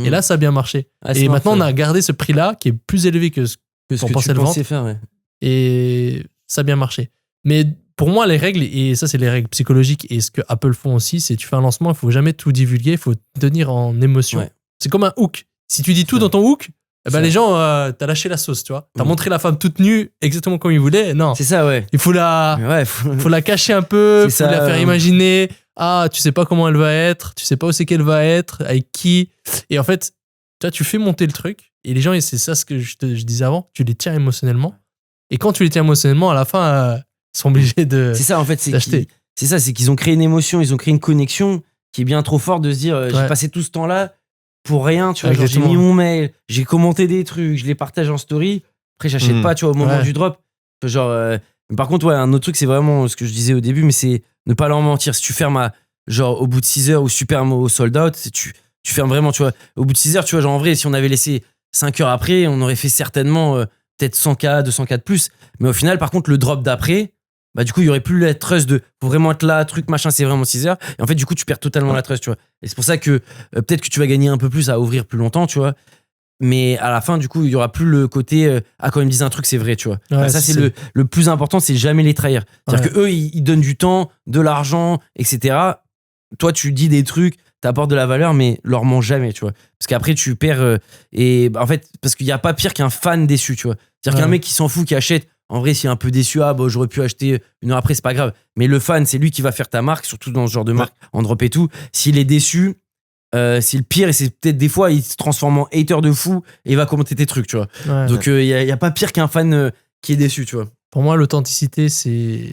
Speaker 1: Et là, ça a bien marché. Et maintenant, on a gardé ce prix-là qui est plus élevé que ce qu'on pensait le vendre.
Speaker 2: Faire, ouais.
Speaker 1: Et ça a bien marché. Mais pour moi, les règles, et ça, c'est les règles psychologiques, et ce que Apple font aussi, c'est tu fais un lancement, il faut jamais tout divulguer, il faut tenir en émotion. Ouais. C'est comme un hook. Si tu dis tout dans ton hook, eh ben les gens, t'as lâché la sauce, tu vois. T'as montré la femme toute nue, exactement comme ils voulaient. Non.
Speaker 2: C'est ça, ouais.
Speaker 1: Il faut faut la cacher un peu, faut la faire imaginer. Ah, tu sais pas comment elle va être, tu sais pas où c'est qu'elle va être, avec qui. Et en fait, tu fais monter le truc, et les gens, c'est ça ce que je disais avant, tu les tiens émotionnellement. Et quand tu les tiens émotionnellement, à la fin, ils sont obligés de.
Speaker 2: C'est ça, en fait, c'est qu'ils ont créé une émotion, ils ont créé une connexion qui est bien trop forte de se dire, j'ai passé tout ce temps-là pour rien, tu vois. Genre, j'ai mis mon mail, j'ai commenté des trucs, je les partage en story. Après, j'achète pas, tu vois, au moment du drop. Genre, par contre, un autre truc, c'est vraiment ce que je disais au début, mais c'est ne pas leur mentir. Si tu fermes genre, au bout de 6 heures ou super au sold out, tu fermes vraiment, tu vois. Au bout de 6 heures, tu vois, genre, en vrai, si on avait laissé 5 heures après, on aurait fait certainement. Peut-être 100K, 200K de plus. Mais au final, par contre, le drop d'après, bah, du coup, il y aurait plus la trust de faut vraiment être là, truc, machin, c'est vraiment 6 heures. Et en fait, du coup, tu perds totalement la trust, tu vois. Et c'est pour ça que peut-être que tu vas gagner un peu plus à ouvrir plus longtemps, tu vois. mais à la fin, du coup, il y aura plus le côté quand ils me disent un truc, c'est vrai, tu vois.
Speaker 1: Ouais,
Speaker 2: Ça, c'est le plus important, c'est jamais les trahir. C'est-à-dire que eux, ils donnent du temps, de l'argent, etc. Toi, tu dis des trucs, t'apportes de la valeur, mais leur mens jamais, tu vois. Parce qu'après, tu perds. En fait, parce qu'il n'y a pas pire qu'un fan déçu, tu vois. C'est-à-dire qu'un mec qui s'en fout, qui achète, en vrai, s'il est un peu déçu, j'aurais pu acheter une heure après, c'est pas grave. Mais le fan, c'est lui qui va faire ta marque, surtout dans ce genre de marque, en drop et tout. S'il est déçu, c'est le pire, et c'est peut-être des fois, il se transforme en hater de fou et il va commenter tes trucs, tu vois.
Speaker 1: Ouais.
Speaker 2: Donc, il n'y a pas pire qu'un fan qui est déçu, tu vois.
Speaker 1: Pour moi, l'authenticité, c'est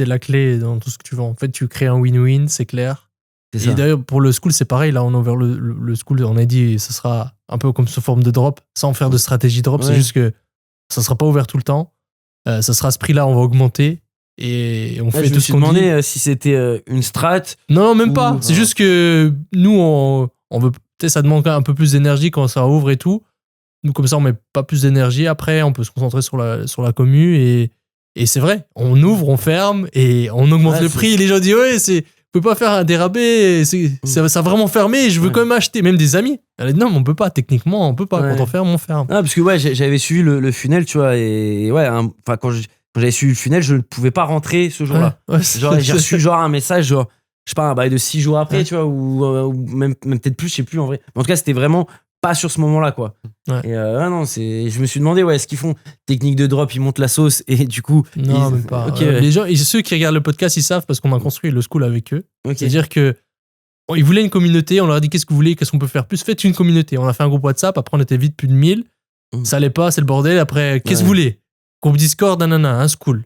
Speaker 1: la clé dans tout ce que tu vends. En fait, tu crées un win-win, c'est clair.
Speaker 2: C'est
Speaker 1: Et
Speaker 2: ça.
Speaker 1: d'ailleurs, pour le school, c'est pareil. Là, on a ouvert le school. On a dit ce sera un peu comme sous forme de drop, sans faire de stratégie drop. C'est juste que ça sera pas ouvert tout le temps. Ça sera ce prix-là, on va augmenter. Et on fait
Speaker 2: je
Speaker 1: tout
Speaker 2: me
Speaker 1: ce
Speaker 2: suis
Speaker 1: qu'on dit.
Speaker 2: demandé si c'était une strat.
Speaker 1: Non, même pas.
Speaker 2: Ou-
Speaker 1: C'est juste que nous, on veut. Peut-être ça demande un peu plus d'énergie quand ça ouvre et tout. Nous, comme ça, on met pas plus d'énergie. Après, on peut se concentrer sur la commu. Et c'est vrai, on ouvre, on ferme et on augmente le prix. Et les gens disent ouais, vous pouvez pas faire un dérabé. Ça a vraiment fermé. Je veux quand même acheter. Même des amis. Elle a dit non, mais on peut pas. Techniquement, on peut pas. Quand on ferme, on ferme.
Speaker 2: Ah, parce que j'avais suivi le funnel, tu vois. Et quand j'avais suivi le funnel, je ne pouvais pas rentrer ce jour-là. Genre, j'ai reçu un message, je sais pas, un bail de 6 jours après, tu vois, ou même peut-être plus, je sais plus en vrai. Mais en tout cas, c'était vraiment pas sur ce moment-là, quoi.
Speaker 1: Ouais.
Speaker 2: Et non, je me suis demandé, est-ce qu'ils font technique de drop, ils montent la sauce et du coup.
Speaker 1: Non, même pas. Les gens, ceux qui regardent le podcast, ils savent parce qu'on a construit le school avec eux. C'est-à-dire que ils voulaient une communauté, on leur a dit qu'est-ce que vous voulez, qu'est-ce qu'on peut faire plus, faites une communauté. On a fait un groupe WhatsApp, après on était vite plus de 1000. Ça allait pas, c'est le bordel. Après, qu'est-ce que vous voulez? Groupe Discord, nanana, un school.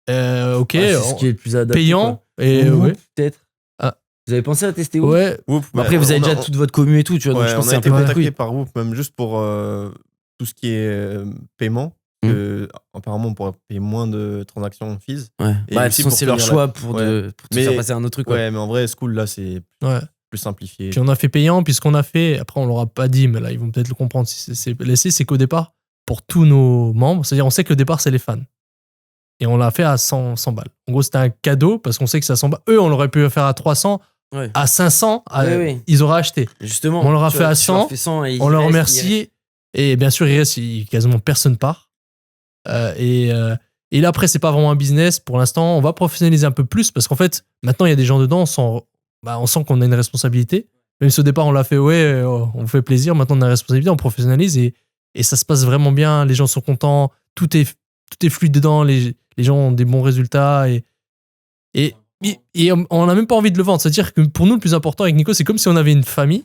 Speaker 1: Ok,
Speaker 2: c'est ce qui est le plus adapté,
Speaker 1: payant.
Speaker 2: quoi.
Speaker 1: Et
Speaker 2: peut-être. Vous avez pensé à tester Whoop?
Speaker 1: Ouais.
Speaker 3: Whoop,
Speaker 2: Après, vous avez déjà toute votre commu et tout, tu vois. Donc je pense
Speaker 3: on
Speaker 2: que
Speaker 3: a
Speaker 2: c'est
Speaker 3: été
Speaker 2: un peu
Speaker 3: contacté par Whoop, même juste pour tout ce qui est paiement. Apparemment, on pourrait payer moins de transactions fees.
Speaker 2: Ouais.
Speaker 3: Et
Speaker 2: De toute
Speaker 3: aussi
Speaker 2: façon,
Speaker 3: pour
Speaker 2: c'est leur
Speaker 3: tenir
Speaker 2: choix pour te faire passer à un autre truc.
Speaker 3: Ouais, mais en vrai, School, là, c'est plus simplifié.
Speaker 1: Puis on a fait payant, puis ce qu'on a fait, après on l'aura pas dit, mais là ils vont peut-être le comprendre si c'est laissé, c'est qu'au départ, pour tous nos membres, c'est-à-dire on sait que le départ c'est les fans. Et on l'a fait à 100 balles. En gros, c'était un cadeau parce qu'on sait que c'est à 100 balles. Eux, on l'aurait pu le faire à 300, à 500, ils auraient acheté.
Speaker 2: Justement.
Speaker 1: On leur a fait à 100, on leur remercie. Et bien sûr, il reste, quasiment personne part. Et là, après, c'est pas vraiment un business. Pour l'instant, on va professionnaliser un peu plus parce qu'en fait, maintenant, il y a des gens dedans, on sent qu'on a une responsabilité. Même si au départ, on l'a fait, on vous fait plaisir. Maintenant, on a une responsabilité, on professionnalise et ça se passe vraiment bien. Les gens sont contents. Tout est fluide dedans. Les gens ont des bons résultats. Et on n'a même pas envie de le vendre. C'est-à-dire que pour nous, le plus important avec Nico, c'est comme si on avait une famille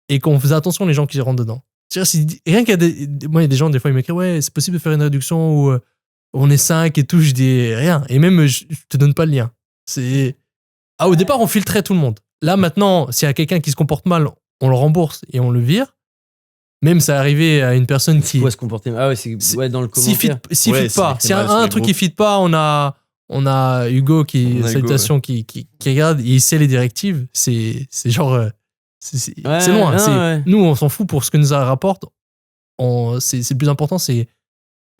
Speaker 1: et qu'on faisait attention aux gens qui rentrent dedans. C'est-à-dire, rien qu'il y a moi, il y a des gens, des fois, ils m'écrivent ouais, c'est possible de faire une réduction où on est 5 et tout. Je dis rien. Et même, je te donne pas le lien. Au départ, on filtrait tout le monde. Là, maintenant, s'il y a quelqu'un qui se comporte mal, on le rembourse et on le vire. Même ça arrivé à une personne qui.
Speaker 2: Se comporter mal. Ah ouais, c'est dans le commentaire.
Speaker 1: S'il fit pas. S'il y a un truc qui fit pas, on a Hugo salutations, qui regarde, il sait les directives. C'est genre. C'est loin. Nous, on s'en fout pour ce que nous rapporte. C'est le plus important, c'est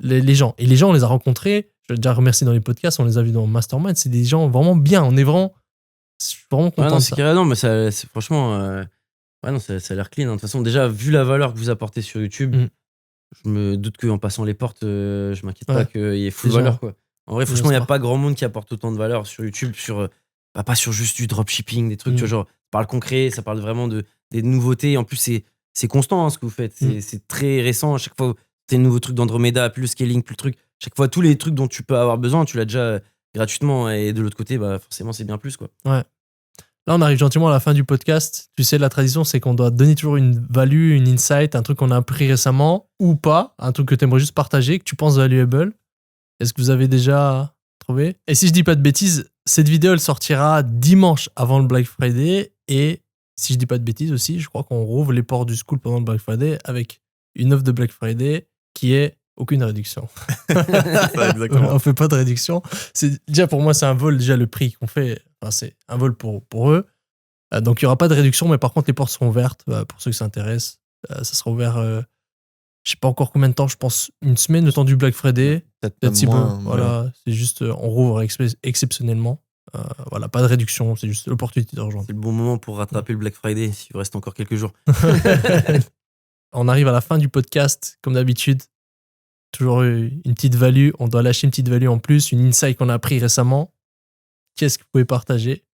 Speaker 1: les gens. Et les gens, on les a rencontrés. Je vais déjà remercier dans les podcasts, on les a vus dans Mastermind. C'est des gens vraiment bien. Je suis vraiment content.
Speaker 2: C'est carré, non, mais c'est franchement. Ça a l'air clean. De toute façon, déjà, vu la valeur que vous apportez sur YouTube, je me doute qu'en passant les portes, je m'inquiète pas qu'il y ait full valeur, quoi. En vrai, franchement, il n'y a pas grand monde qui apporte autant de valeur sur YouTube, pas sur juste du dropshipping, des trucs, tu vois, genre, ça parle concret, ça parle vraiment des nouveautés. En plus, c'est constant, ce que vous faites. C'est très récent. À chaque fois, t'as un nouveau truc d'Andromeda, plus le scaling, plus le truc. Chaque fois, tous les trucs dont tu peux avoir besoin, tu l'as déjà gratuitement. Et de l'autre côté, forcément, c'est bien plus, quoi.
Speaker 1: Ouais. Là, on arrive gentiment à la fin du podcast. Tu sais, la tradition, c'est qu'on doit donner toujours une value, une insight, un truc qu'on a appris récemment ou pas, un truc que tu aimerais juste partager, que tu penses valuable. Est-ce que vous avez déjà trouvé? Et si je dis pas de bêtises, cette vidéo, elle sortira dimanche avant le Black Friday. Et si je dis pas de bêtises aussi, je crois qu'on rouvre les portes du school pendant le Black Friday avec une offre de Black Friday qui est aucune réduction.
Speaker 3: Ça, exactement.
Speaker 1: On fait pas de réduction. Déjà, pour moi, c'est un vol, déjà le prix qu'on fait. C'est un vol pour eux. Donc, il n'y aura pas de réduction, mais par contre, les portes seront ouvertes pour ceux qui s'intéressent. Ça sera ouvert, je sais pas encore combien de temps, je pense une semaine, le temps du Black Friday.
Speaker 3: Peut-être si moins.
Speaker 1: Voilà, c'est juste, on rouvre exceptionnellement. Voilà, pas de réduction, c'est juste l'opportunité d'argent.
Speaker 2: C'est le bon moment pour rattraper le Black Friday, s'il vous reste encore quelques jours.
Speaker 1: on arrive à la fin du podcast, comme d'habitude. Toujours une petite value. On doit lâcher une petite value en plus, une insight qu'on a appris récemment. Qu'est-ce que vous pouvez partager?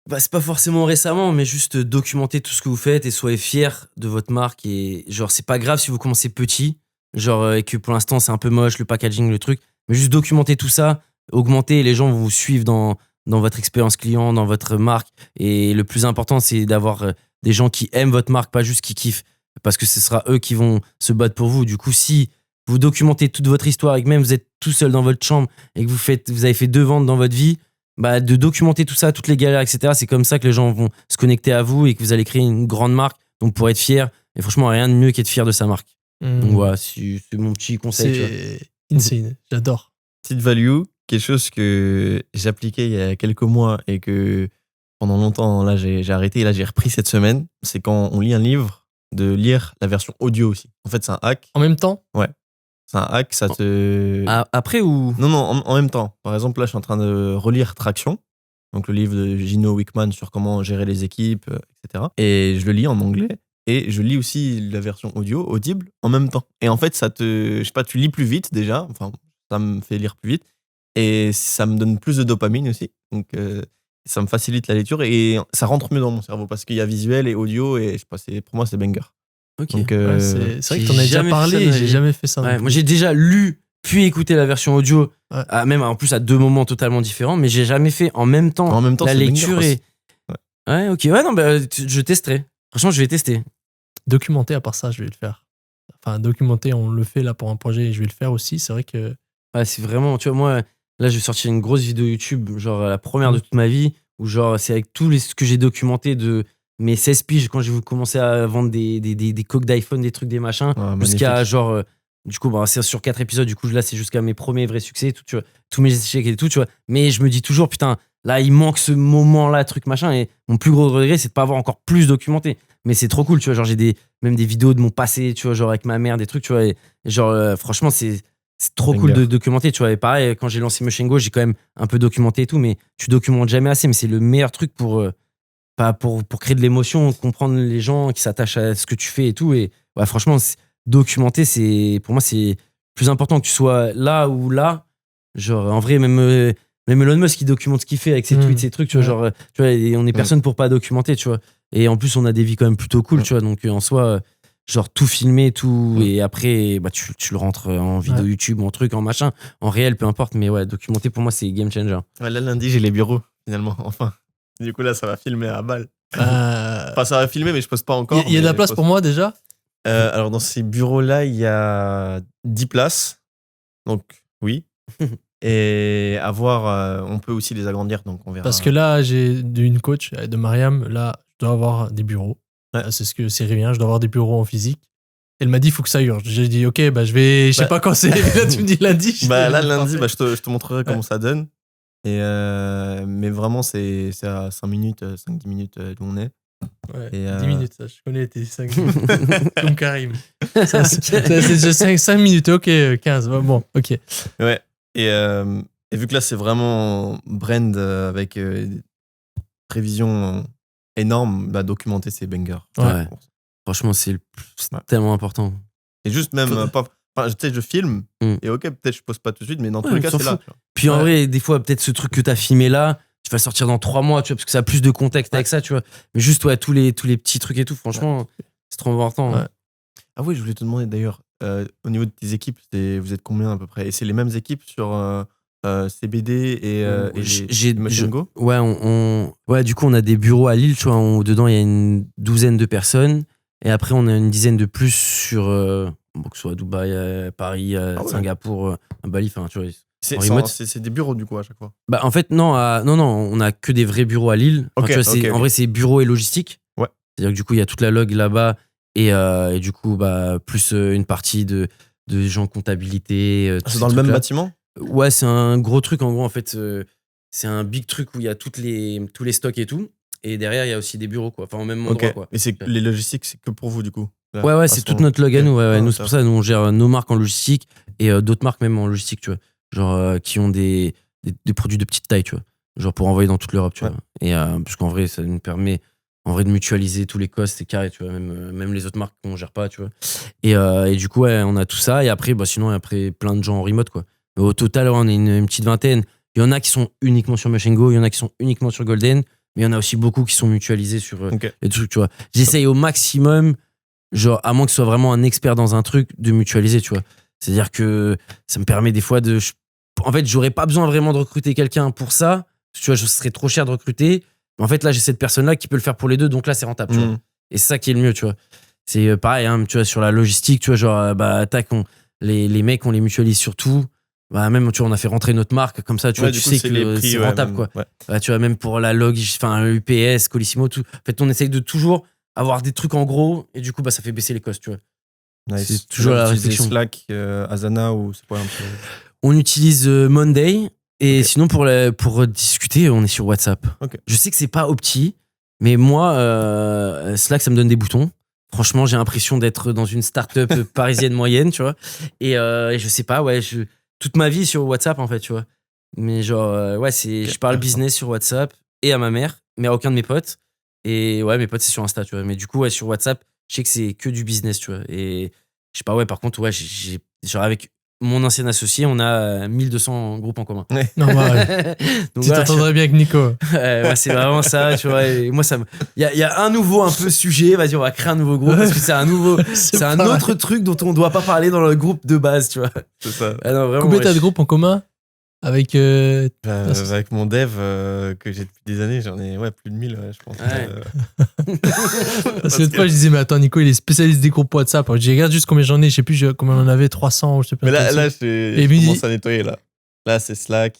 Speaker 2: Bah, c'est pas forcément récemment, mais juste documenter tout ce que vous faites et soyez fiers de votre marque. Et genre, c'est pas grave si vous commencez petit, genre, et que pour l'instant c'est un peu moche, le packaging, le truc, mais juste documenter tout ça, augmenter, et les gens vont vous suivre dans votre expérience client, dans votre marque. Et le plus important, c'est d'avoir des gens qui aiment votre marque, pas juste qui kiffent, parce que ce sera eux qui vont se battre pour vous. Du coup, si vous documentez toute votre histoire et que même vous êtes tout seul dans votre chambre et que vous avez fait 2 ventes dans votre vie, bah, de documenter tout ça, toutes les galères, etc. C'est comme ça que les gens vont se connecter à vous et que vous allez créer une grande marque. Donc, pour être fier, et franchement, rien de mieux qu'être fier de sa marque. Donc, voilà, c'est mon petit conseil.
Speaker 1: C'est insane. J'adore.
Speaker 3: Petite value, quelque chose que j'appliquais il y a quelques mois et que pendant longtemps, là, j'ai arrêté et là, j'ai repris cette semaine. C'est quand on lit un livre, de lire la version audio aussi. En fait, c'est un hack.
Speaker 1: En même temps?
Speaker 3: C'est un hack, ça te...
Speaker 2: Après ou...
Speaker 3: Non, en même temps. Par exemple, là, je suis en train de relire Traction, donc le livre de Gino Wickman sur comment gérer les équipes, etc. Et je le lis en anglais et je lis aussi la version audio, audible, en même temps. Et en fait, je sais pas, tu lis plus vite déjà, enfin, ça me fait lire plus vite et ça me donne plus de dopamine aussi. Donc, ça me facilite la lecture et ça rentre mieux dans mon cerveau parce qu'il y a visuel et audio et je sais pas, pour moi, c'est banger.
Speaker 2: Ok.
Speaker 3: Donc,
Speaker 1: Ouais, c'est vrai que t'en as
Speaker 2: j'ai
Speaker 1: déjà
Speaker 2: jamais
Speaker 1: parlé
Speaker 2: fait ça
Speaker 1: et
Speaker 2: de ma
Speaker 1: j'ai
Speaker 2: vie.
Speaker 1: jamais fait ça. non
Speaker 2: Ouais,
Speaker 1: plus.
Speaker 2: moi, j'ai déjà lu puis écouté la version audio,
Speaker 1: Ouais.
Speaker 2: même en plus à 2 moments totalement différents, mais j'ai jamais fait en même temps,
Speaker 3: En même temps,
Speaker 2: la
Speaker 3: c'est banger
Speaker 2: lecture
Speaker 3: aussi.
Speaker 2: et... Ouais, ok. Ouais, non, bah, je testerai. Franchement, je vais tester.
Speaker 1: Documenter, à part ça, je vais le faire. Enfin, documenter, on le fait là pour un projet et je vais le faire aussi. C'est vrai que.
Speaker 2: Ouais, c'est vraiment, tu vois, moi, là, je vais sortir une grosse vidéo YouTube, genre la première de toute ma vie, où genre, c'est avec ce que j'ai documenté de mes 16 piges quand j'ai commencé à vendre des coques d'iPhone, des trucs, des machins,
Speaker 3: Ouais,
Speaker 2: jusqu'à
Speaker 3: magnifique.
Speaker 2: genre, du coup, bah, c'est sur 4 épisodes, du coup, là, c'est jusqu'à mes premiers vrais succès, tout, tu vois, tous mes échecs et tout, tu vois. Mais je me dis toujours, putain, là, il manque ce moment-là, truc, machin, et mon plus gros regret, c'est de pas avoir encore plus documenté. Mais c'est trop cool, tu vois, genre, j'ai même des vidéos de mon passé, tu vois, genre, avec ma mère, des trucs, tu vois, et genre, franchement, c'est trop cool
Speaker 3: Banger.
Speaker 2: de documenter, tu vois. Et pareil, quand j'ai lancé Motion Go, j'ai quand même un peu documenté et tout, mais tu documentes jamais assez. Mais c'est le meilleur truc pour créer de l'émotion, comprendre les gens qui s'attachent à ce que tu fais et tout. Et ouais, franchement, documenter, pour moi, c'est plus important que tu sois là ou là. Genre, en vrai, même Elon Musk, il documente ce qu'il fait avec ses tweets, ses trucs, tu vois. Genre, tu vois, et on est personne pour pas documenter, tu vois. Et en plus, on a des vies quand même plutôt cool, tu vois. Donc, en soi, genre tout filmer, tout, et après, bah, tu le rentres en vidéo YouTube, en truc, en machin, en réel, peu importe. Mais ouais, documenter pour moi, c'est game changer.
Speaker 3: Ouais, là, lundi, j'ai les bureaux, finalement, enfin. Du coup, là, ça va filmer à balle. Enfin, ça va filmer, mais je pose pas encore.
Speaker 1: Il y a de la place pour moi déjà?
Speaker 3: Alors, dans ces bureaux-là, il y a 10 places. Donc, oui. Et à voir, on peut aussi les agrandir, donc on verra.
Speaker 1: Parce que là, j'ai une coach de Mariam, là, je dois avoir des bureaux.
Speaker 3: Ouais.
Speaker 1: C'est ce que c'est rien, je dois avoir des bureaux en physique. Elle m'a dit, il faut que ça urge. J'ai dit, ok, bah, je sais pas quand c'est. Là, tu me dis lundi.
Speaker 3: Bah, là, lundi, bah, je te montrerai comment ça donne. Et mais vraiment, c'est à 5 minutes, 5-10 minutes d'où on est.
Speaker 1: Ouais,
Speaker 3: Et
Speaker 1: 10 minutes, ça, je connais tes 5 minutes. Comme Karim. Ça, c'est 5 minutes, ok, 15. Bon, ok.
Speaker 3: Ouais. Et vu que là, c'est vraiment brand avec des prévisions énormes, bah, documenter ces bangers.
Speaker 2: Ouais. Franchement, c'est tellement important.
Speaker 3: Et juste même, tu sais, je filme, et ok, peut-être je pose pas tout de suite, mais dans tous les cas, c'est là.
Speaker 2: Puis en vrai, des fois, peut-être ce truc que t'as filmé là, tu vas le sortir dans 3 mois, tu vois, parce que ça a plus de contexte avec ça, tu vois. Mais juste, ouais, tous les petits trucs et tout, franchement, c'est trop important.
Speaker 1: Ouais.
Speaker 3: Ah oui, je voulais te demander d'ailleurs, au niveau de tes équipes, vous êtes combien à peu près? Et c'est les mêmes équipes sur CBD et Motion Go?
Speaker 2: Ouais, ouais, du coup, on a des bureaux à Lille, tu vois, dedans, il y a une 12aine de personnes. Et après, on a une dizaine de plus sur, que ce soit à Dubaï, Paris, Singapour, Bali, enfin, tu vois.
Speaker 3: C'est des bureaux du coup à chaque fois.
Speaker 2: Bah, en fait, non, on a que des vrais bureaux à Lille. Enfin, tu vois, en vrai, c'est bureau et logistique.
Speaker 3: Ouais.
Speaker 2: C'est-à-dire que du coup, il y a toute la log là-bas et du coup, bah, plus une partie de gens comptabilité.
Speaker 3: C'est dans le même bâtiment?
Speaker 2: Ouais, c'est un gros truc. En gros, en fait, c'est un big truc où il y a tous les stocks et tout. Et derrière, il y a aussi des bureaux, quoi. Enfin, au même endroit, quoi.
Speaker 3: Et les logistiques, c'est que pour vous, du coup? Là,
Speaker 2: ouais, c'est toute notre log à nous. Ouais. Nous, c'est
Speaker 3: ça.
Speaker 2: pour ça, nous, on gère nos marques en logistique et d'autres marques même en logistique, tu vois. Genre, qui ont des produits de petite taille, tu vois. Genre, pour envoyer dans toute l'Europe, tu vois. Et parce qu'en vrai, ça nous permet en vrai, de mutualiser tous les costs, c'est carré, tu vois, même les autres marques qu'on gère pas, tu vois. Et du coup, ouais, on a tout ça. Et après, sinon, après, plein de gens en remote, quoi. Mais au total, ouais, on est une petite vingtaine. Il y en a qui sont uniquement sur Machine Go, il y en a qui sont uniquement sur Golden, mais il y en a aussi beaucoup qui sont mutualisés sur les trucs, tu vois. J'essaye au maximum, genre, à moins que ce soit vraiment un expert dans un truc, de mutualiser, tu vois. C'est-à-dire que ça me permet des fois de... En fait, j'aurais pas besoin vraiment de recruter quelqu'un pour ça. Tu vois, je serais trop cher de recruter. Mais en fait, là, j'ai cette personne-là qui peut le faire pour les deux, donc là, c'est rentable, tu vois. Et c'est ça qui est le mieux, tu vois. C'est pareil, hein, tu vois, sur la logistique, tu vois, genre, tac, les mecs, on les mutualise sur tout. Bah, même, tu vois, on a fait rentrer notre marque, comme ça, tu vois, tu sais que c'est rentable, quoi.
Speaker 3: Ouais.
Speaker 2: Bah, tu vois, même pour la log, enfin, UPS, Colissimo, tout. En fait, on essaye de toujours avoir des trucs en gros, et du coup, ça fait baisser les costs, tu vois.
Speaker 3: Nice.
Speaker 2: C'est toujours la réflexion.
Speaker 3: Slack, Asana ou c'est pas un peu...
Speaker 2: On utilise Monday, et sinon, pour discuter, on est sur WhatsApp. Je sais que c'est pas opti, mais moi, Slack, ça me donne des boutons. Franchement, j'ai l'impression d'être dans une start-up parisienne moyenne, tu vois. Et je sais pas, ouais, toute ma vie sur WhatsApp, en fait, tu vois. Mais genre, ouais, je parle business sur WhatsApp et à ma mère, mais à aucun de mes potes. Et ouais, mes potes, c'est sur Insta, tu vois. Mais du coup, ouais, sur WhatsApp, je sais que c'est que du business, tu vois. Et je sais pas, ouais, par contre, ouais, genre avec mon ancien associé, on a 1200 groupes en commun.
Speaker 3: Ouais.
Speaker 1: Non, ouais.
Speaker 2: Donc,
Speaker 1: Tu t'entendrais bien avec Nico.
Speaker 2: Ouais, c'est vraiment ça, tu vois. Et moi, il y a un nouveau un peu sujet. Vas-y, on va créer un nouveau groupe parce que c'est un nouveau, c'est un autre truc dont on doit pas parler dans le groupe de base, tu vois.
Speaker 3: C'est ça.
Speaker 2: Ah non, vraiment,
Speaker 1: Combien t'as de groupes en commun avec
Speaker 3: avec mon dev que j'ai depuis des années, j'en ai plus de 1000, je pense.
Speaker 2: Ouais.
Speaker 1: Parce que l'autre fois, je disais, mais attends, Nico, il est spécialiste des groupes WhatsApp. Alors, je regarde juste combien j'en ai, je sais plus combien on en avait, 300, je sais pas.
Speaker 3: Mais là je commence à nettoyer, là. Là, c'est Slack.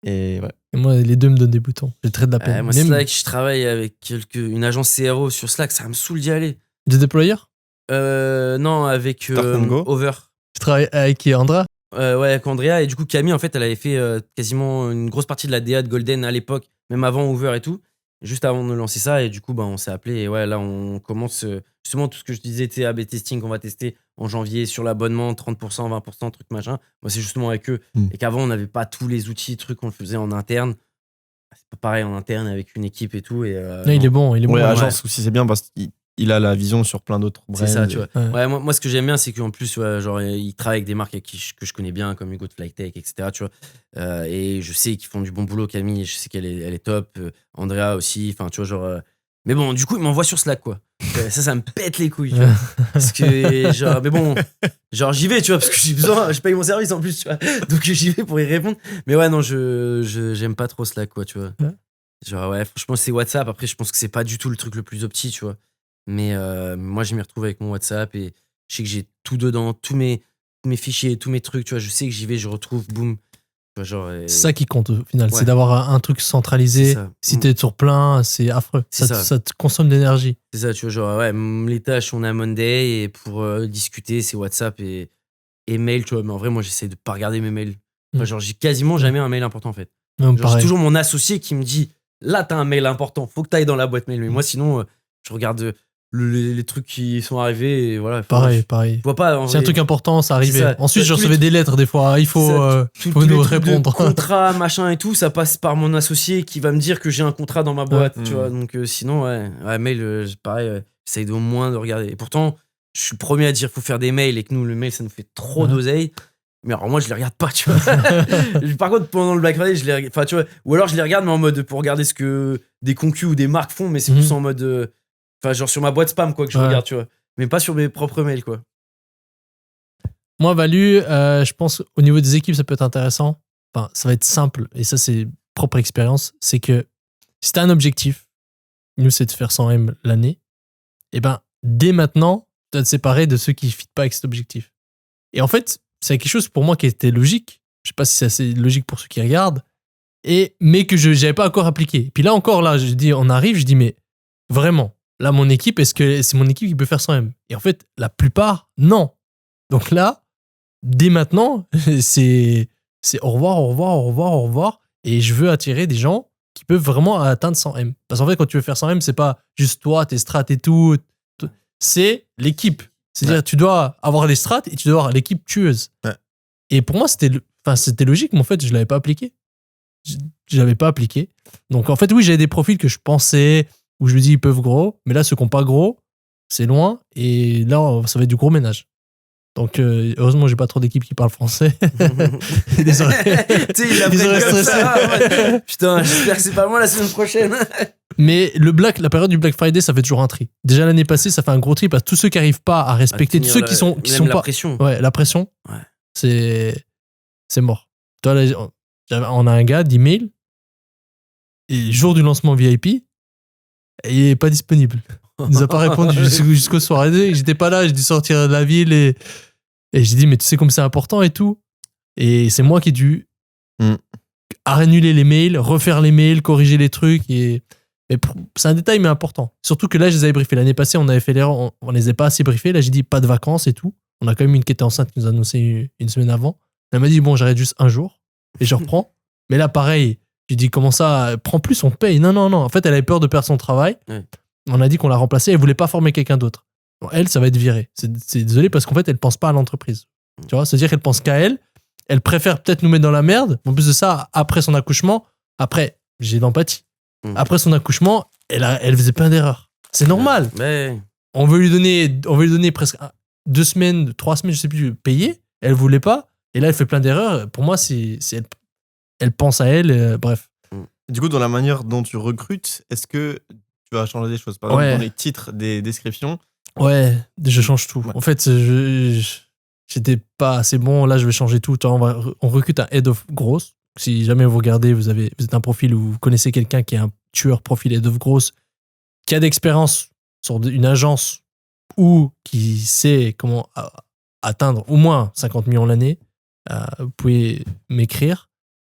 Speaker 3: Et ouais.
Speaker 1: Et moi, les deux me donnent des boutons. J'ai très de la peine.
Speaker 2: Moi, Slack, je travaille avec une agence CRO sur Slack, ça me saoule d'y aller.
Speaker 1: Des déployeurs
Speaker 2: Non, avec Over.
Speaker 1: Je travaille avec Andra.
Speaker 2: Ouais, avec Andrea. Et du coup, Camille, en fait, elle avait fait quasiment une grosse partie de la DA de Golden à l'époque, même avant Over et tout. Juste avant de lancer ça. Et du coup, on s'est appelé. Et ouais, là, on commence justement tout ce que je disais, A/B testing qu'on va tester en janvier sur l'abonnement, 30%, 20%, truc machin. Moi, c'est justement avec eux. Et qu'avant, on n'avait pas tous les outils, trucs, on le faisait en interne. C'est pas pareil en interne avec une équipe et tout. Et,
Speaker 1: non, il est bon. Il est bon.
Speaker 3: Ouais, l'agence aussi, c'est bien parce qu'il a la vision sur plein d'autres brands.
Speaker 2: C'est ça, tu vois. Ouais, moi, ce que j'aime bien, c'est qu'en plus, genre, il travaille avec des marques que je connais bien, comme Hugo de Flytech, etc. Tu vois. Et je sais qu'ils font du bon boulot, Camille. Je sais qu'elle est top. Andrea aussi. Enfin, tu vois, genre. Mais bon, du coup, il m'envoie sur Slack, quoi. Ça me pète les couilles, tu vois. Parce que, genre, mais bon, genre, j'y vais, tu vois, parce que j'ai besoin, je paye mon service en plus, tu vois. Donc, j'y vais pour y répondre. Mais ouais, non, j'aime pas trop Slack, quoi, tu vois. Genre, ouais, franchement, c'est WhatsApp. Après, je pense que c'est pas du tout le truc le plus opti, tu vois. Mais moi, je m'y retrouve avec mon WhatsApp et je sais que j'ai tout dedans, tous mes fichiers, tous mes trucs, tu vois. Je sais que j'y vais, je retrouve, boum. Tu vois, genre,
Speaker 1: c'est ça qui compte au final, c'est d'avoir un truc centralisé. Si t'es sur plein, c'est affreux. Ça te consomme d'énergie.
Speaker 2: C'est ça, tu vois, genre, ouais, les tâches, on a Monday et pour discuter, c'est WhatsApp et mail, tu vois. Mais en vrai, moi, j'essaie de pas regarder mes mails. Enfin, genre, j'ai quasiment jamais un mail important, en fait. Genre, j'ai toujours mon associé qui me dit, là, t'as un mail important, faut que t'ailles dans la boîte mail. Mais moi, sinon, je regarde les trucs qui sont arrivés et voilà.
Speaker 1: Pareil.
Speaker 2: Je vois pas.
Speaker 1: C'est un truc important, ça arrivait. Ensuite, je recevais des lettres des fois. Il faut nous répondre.
Speaker 2: Contrat, machin et tout, ça passe par mon associé qui va me dire que j'ai un contrat dans ma boîte, tu vois. Donc sinon, ouais, mail, pareil, j'essaye au moins de regarder. Et pourtant, je suis le premier à dire faut faire des mails et que nous, le mail, ça nous fait trop d'oseille. Mais alors moi, je les regarde pas, tu vois. Par contre, pendant le Black Friday, je les regarde. Enfin, tu vois, ou alors je les regarde, mais en mode pour regarder ce que des concus ou des marques font, mais c'est plus en mode. Enfin, genre sur ma boîte spam, quoi, que je regarde, tu vois. Mais pas sur mes propres mails, quoi.
Speaker 1: Moi, Valu, je pense au niveau des équipes, ça peut être intéressant. Enfin, ça va être simple, et ça, c'est propre expérience. C'est que si t'as un objectif, nous, c'est de faire 100 M l'année, et ben, dès maintenant, tu dois te séparer de ceux qui ne fit pas avec cet objectif. Et en fait, c'est quelque chose pour moi qui était logique. Je sais pas si c'est assez logique pour ceux qui regardent, mais que je n'avais pas encore appliqué. Puis là encore, là, je dis, on arrive, je dis, mais vraiment, là, mon équipe, est-ce que c'est mon équipe qui peut faire 100 M? Et en fait, la plupart, non. Donc là, dès maintenant, c'est au revoir, au revoir, au revoir, au revoir. Et je veux attirer des gens qui peuvent vraiment atteindre 100 M. Parce qu'en fait, quand tu veux faire 100 M, c'est pas juste toi, tes strats et tout. C'est l'équipe. C'est-à-dire, tu dois avoir les strats et tu dois avoir l'équipe tueuse.
Speaker 3: Ouais.
Speaker 1: Et pour moi, c'était logique, mais en fait, je l'avais pas appliqué. Je l'avais pas appliqué. Donc, en fait, oui, j'avais des profils que je pensais où je lui dis ils peuvent gros, mais là, ceux qui n'ont pas gros, c'est loin, et là, ça va être du gros ménage. Donc, heureusement, j'ai pas trop d'équipes qui parlent français. Désolé.
Speaker 2: Tu sais, il l'appelle comme ça. Ouais. Putain, j'espère que c'est pas moi la semaine prochaine.
Speaker 1: Mais la période du Black Friday, ça fait toujours un tri. Déjà l'année passée, ça fait un gros tri parce que tous ceux qui n'arrivent pas à respecter, tous ceux qui sont
Speaker 2: la
Speaker 1: pas.
Speaker 2: Pression.
Speaker 1: Ouais, la pression.
Speaker 2: Ouais.
Speaker 1: C'est mort. Toi, là, on a un gars d'email, et jour du lancement VIP, et il est pas disponible. Il nous a pas répondu jusqu'au soir. J'étais pas là, j'ai dû sortir de la ville et j'ai dit, mais tu sais comme c'est important et tout. Et c'est moi qui ai dû annuler les mails, refaire les mails, corriger les trucs. C'est un détail, mais important. Surtout que là, je les avais briefés. L'année passée, on avait fait l'erreur, on les a pas assez briefés. Là, j'ai dit pas de vacances et tout. On a quand même une qui était enceinte qui nous a annoncé une semaine avant. Elle m'a dit, bon, j'arrête juste un jour et je reprends. Mais là, pareil, j'ai dit, comment ça, prends plus, on te paye. Non. En fait, elle avait peur de perdre son travail.
Speaker 2: Ouais.
Speaker 1: On a dit qu'on l'a remplacée. Elle voulait pas former quelqu'un d'autre. Bon, elle, ça va être viré. C'est désolé parce qu'en fait, elle pense pas à l'entreprise. Tu vois, c'est-à-dire qu'elle pense qu'à elle. Elle préfère peut-être nous mettre dans la merde. En plus de ça, après son accouchement, j'ai d'empathie. Après son accouchement, elle faisait plein d'erreurs. C'est normal.
Speaker 2: Ouais.
Speaker 1: On veut lui donner presque 2 semaines, 3 semaines, je sais plus, payées. Elle voulait pas. Et là, elle fait plein d'erreurs. Pour moi, elle pense à elle. Bref.
Speaker 3: Du coup, dans la manière dont tu recrutes, est-ce que tu vas changer des choses? Par exemple, dans les titres des descriptions.
Speaker 1: Ouais, je change tout. Ouais. En fait, j'étais pas assez bon. Là, je vais changer tout. On recrute un head of gross. Si jamais vous regardez, vous êtes un profil où vous connaissez quelqu'un qui est un tueur profil head of gross, qui a d'expérience sur une agence ou qui sait comment atteindre au moins 50 millions l'année, vous pouvez m'écrire.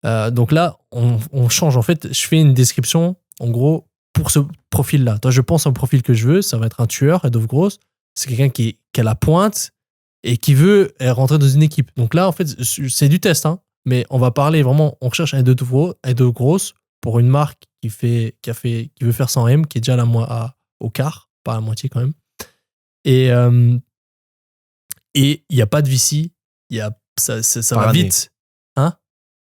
Speaker 1: Donc là, on change. En fait, je fais une description, en gros, pour ce profil-là. Toi, je pense à un profil que je veux, ça va être un tueur, head of gross. C'est quelqu'un qui a la pointe et qui veut rentrer dans une équipe. Donc là, en fait, c'est du test, hein. Mais on va parler vraiment, on recherche un head of gross pour une marque qui veut faire 100 M, qui est déjà au quart, pas à la moitié quand même. Et il n'y a pas de VC, ça va
Speaker 3: année.
Speaker 1: vite. Hein?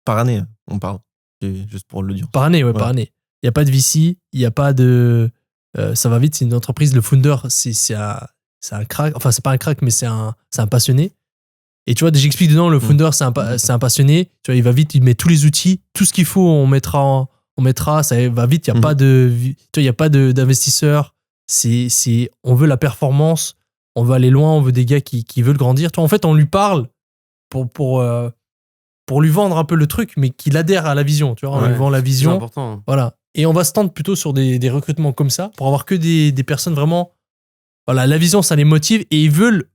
Speaker 3: Par année, on parle. C'est juste pour le dire.
Speaker 1: Par année, ouais, par année. Il n'y a pas de VC, il n'y a pas de... ça va vite, c'est une entreprise. Le founder, c'est un crack. Enfin, c'est pas un crack, mais c'est un passionné. Et tu vois, j'explique dedans, le founder, c'est un passionné. Tu vois, il va vite, il met tous les outils, tout ce qu'il faut, on mettra, ça va vite. Il n'y a pas de... Tu vois, il n'y a pas d'investisseurs. On veut la performance, on veut aller loin, on veut des gars qui veulent grandir. Tu vois, en fait, on lui parle pour lui vendre un peu le truc, mais qu'il adhère à la vision. Tu vois, on lui vend la vision.
Speaker 2: C'est important.
Speaker 1: Voilà. Et on va se tendre plutôt sur des recrutements comme ça pour avoir que des personnes vraiment. Voilà, la vision, ça les motive et ils veulent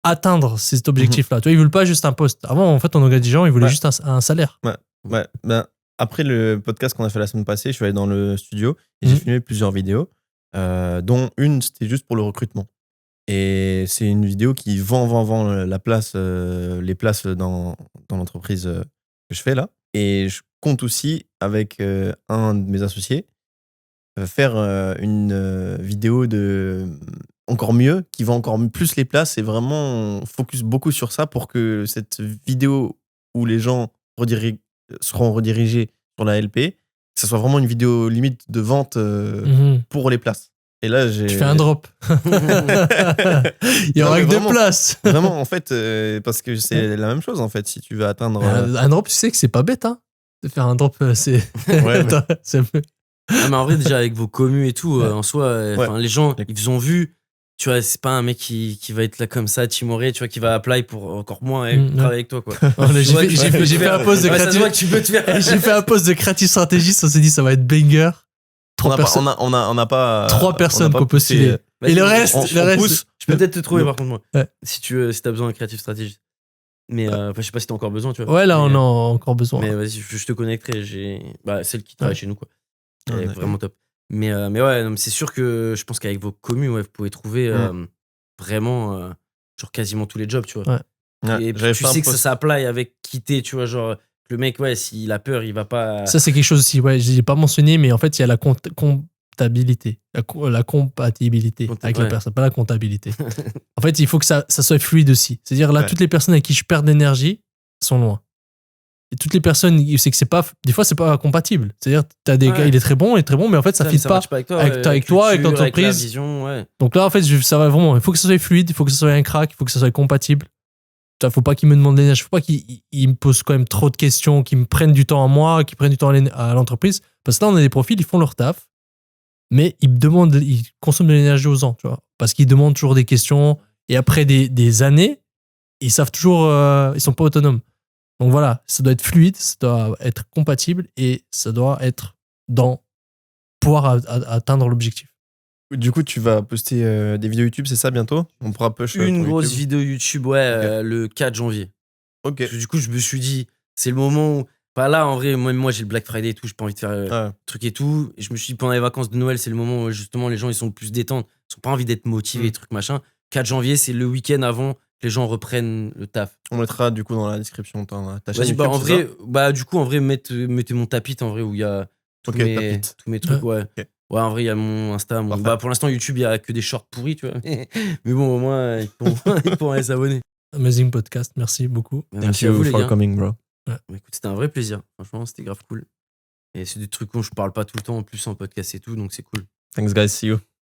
Speaker 1: atteindre cet objectif-là. Tu vois, ils veulent pas juste un poste. Avant, en fait, on engage des gens, ils voulaient juste un salaire.
Speaker 3: Ouais. Ben, après le podcast qu'on a fait la semaine passée, je suis allé dans le studio et j'ai filmé plusieurs vidéos, dont une, c'était juste pour le recrutement. Et c'est une vidéo qui vend les places dans l'entreprise que je fais là. Et je compte aussi, avec un de mes associés, faire une vidéo encore mieux, qui vend encore plus les places. Et vraiment, on focus beaucoup sur ça pour que cette vidéo où les gens seront redirigés sur la LP, que ce soit vraiment une vidéo limite de vente pour les places. Et là,
Speaker 1: Tu fais un drop. Il y aura que 2 places.
Speaker 3: Vraiment, en fait, parce que c'est la même chose, en fait, si tu veux atteindre...
Speaker 1: Un drop, tu sais que c'est pas bête, hein. De faire un drop, c'est...
Speaker 3: Ouais,
Speaker 2: mais en vrai, déjà, avec vos commus et tout, en soi, les gens, ils vous ont vu. Tu vois, c'est pas un mec qui va être là comme ça, timoré, tu vois, qui va apply pour encore moins travailler avec toi, quoi.
Speaker 1: J'ai fait un post de J'ai fait un post de creative stratégiste, on s'est dit, ça va être banger.
Speaker 3: On n'a pas
Speaker 1: 3 personnes qu'on postulé. Et le reste,
Speaker 2: je peux peut-être te trouver par contre, moi. Ouais. Si t'as besoin d'un creative stratégiste. Mais je sais pas si t'as encore besoin, tu vois.
Speaker 1: Ouais, là, on a encore besoin.
Speaker 2: Mais vas-y, je te connecterai. Celle qui travaille chez nous, quoi. Elle est vraiment top. Mais ouais, non, mais c'est sûr que je pense qu'avec vos communes, vous pouvez trouver vraiment genre quasiment tous les jobs, tu vois.
Speaker 3: Ouais.
Speaker 2: Et tu sais que ça s'apply avec quitter, tu vois, genre le mec, s'il a peur, il va pas...
Speaker 1: Ça, c'est quelque chose aussi, je l'ai pas mentionné, mais en fait, il y a la comptabilité, la compatibilité avec la personne, pas la comptabilité. En fait, il faut que ça soit fluide aussi. C'est-à-dire, là, toutes les personnes avec qui je perds d'énergie sont loin. Et toutes les personnes, c'est que c'est pas, des fois, c'est pas compatible. C'est-à-dire, t'as des gars, il est très bon, mais en fait, ça fit pas
Speaker 2: matche avec toi,
Speaker 1: avec toi, avec l'entreprise.
Speaker 2: Avec la vision, ouais.
Speaker 1: Donc là, en fait, ça va vraiment. Il faut que ça soit fluide, il faut que ça soit un crack, il faut que ça soit compatible. Faut pas qu'il me demande l'énergie, faut pas qu'il me pose quand même trop de questions, qu'il me prenne du temps à moi, qu'il prenne du temps à l'entreprise. Parce que là, on a des profils, ils font leur taf, mais ils consomment de l'énergie aux gens, tu vois. Parce qu'ils demandent toujours des questions, et après des années, ils savent toujours, ils sont pas autonomes. Donc voilà, ça doit être fluide, ça doit être compatible, et ça doit être dans pouvoir atteindre l'objectif.
Speaker 3: Du coup, tu vas poster des vidéos YouTube, c'est ça, bientôt? On pourra push
Speaker 2: Une
Speaker 3: ton
Speaker 2: grosse
Speaker 3: YouTube.
Speaker 2: vidéo YouTube, ouais,
Speaker 3: Ok.
Speaker 2: le 4 janvier.
Speaker 3: Ok.
Speaker 2: Parce que du coup, je me suis dit, c'est le moment où. Pas là, en vrai, moi j'ai le Black Friday et tout, j'ai pas envie de faire
Speaker 3: Ouais.
Speaker 2: truc et tout. Et je me suis dit, pendant les vacances de Noël, c'est le moment où justement les gens ils sont plus détentes, ils ont pas envie d'être motivés, truc machin. 4 janvier, c'est le week-end avant que les gens reprennent le taf.
Speaker 3: On mettra du coup dans la description ta chaîne
Speaker 2: Vas-y,
Speaker 3: YouTube.
Speaker 2: bah, en
Speaker 3: c'est
Speaker 2: vrai, bah, du coup, en vrai, mettez mon tapis, en vrai, où il y a tous,
Speaker 3: Ok,
Speaker 2: mes,
Speaker 3: tapis.
Speaker 2: tous mes trucs, ouais.
Speaker 3: Ok.
Speaker 2: Ouais, en vrai, il y a mon Insta.
Speaker 3: Parfait.
Speaker 2: Bah, pour l'instant, YouTube, il y a que des shorts pourris, tu vois. Mais bon, au moins, ils pourront aller s'abonner.
Speaker 1: Amazing podcast, merci beaucoup.
Speaker 3: Thank
Speaker 2: Merci à
Speaker 3: you
Speaker 2: vous, les
Speaker 3: for
Speaker 2: gars.
Speaker 3: coming, bro.
Speaker 2: Bah, écoute, c'était un vrai plaisir. Franchement, c'était grave cool. Et c'est des trucs dont je parle pas tout le temps, en plus en podcast et tout, donc c'est cool.
Speaker 3: Thanks, guys. See you.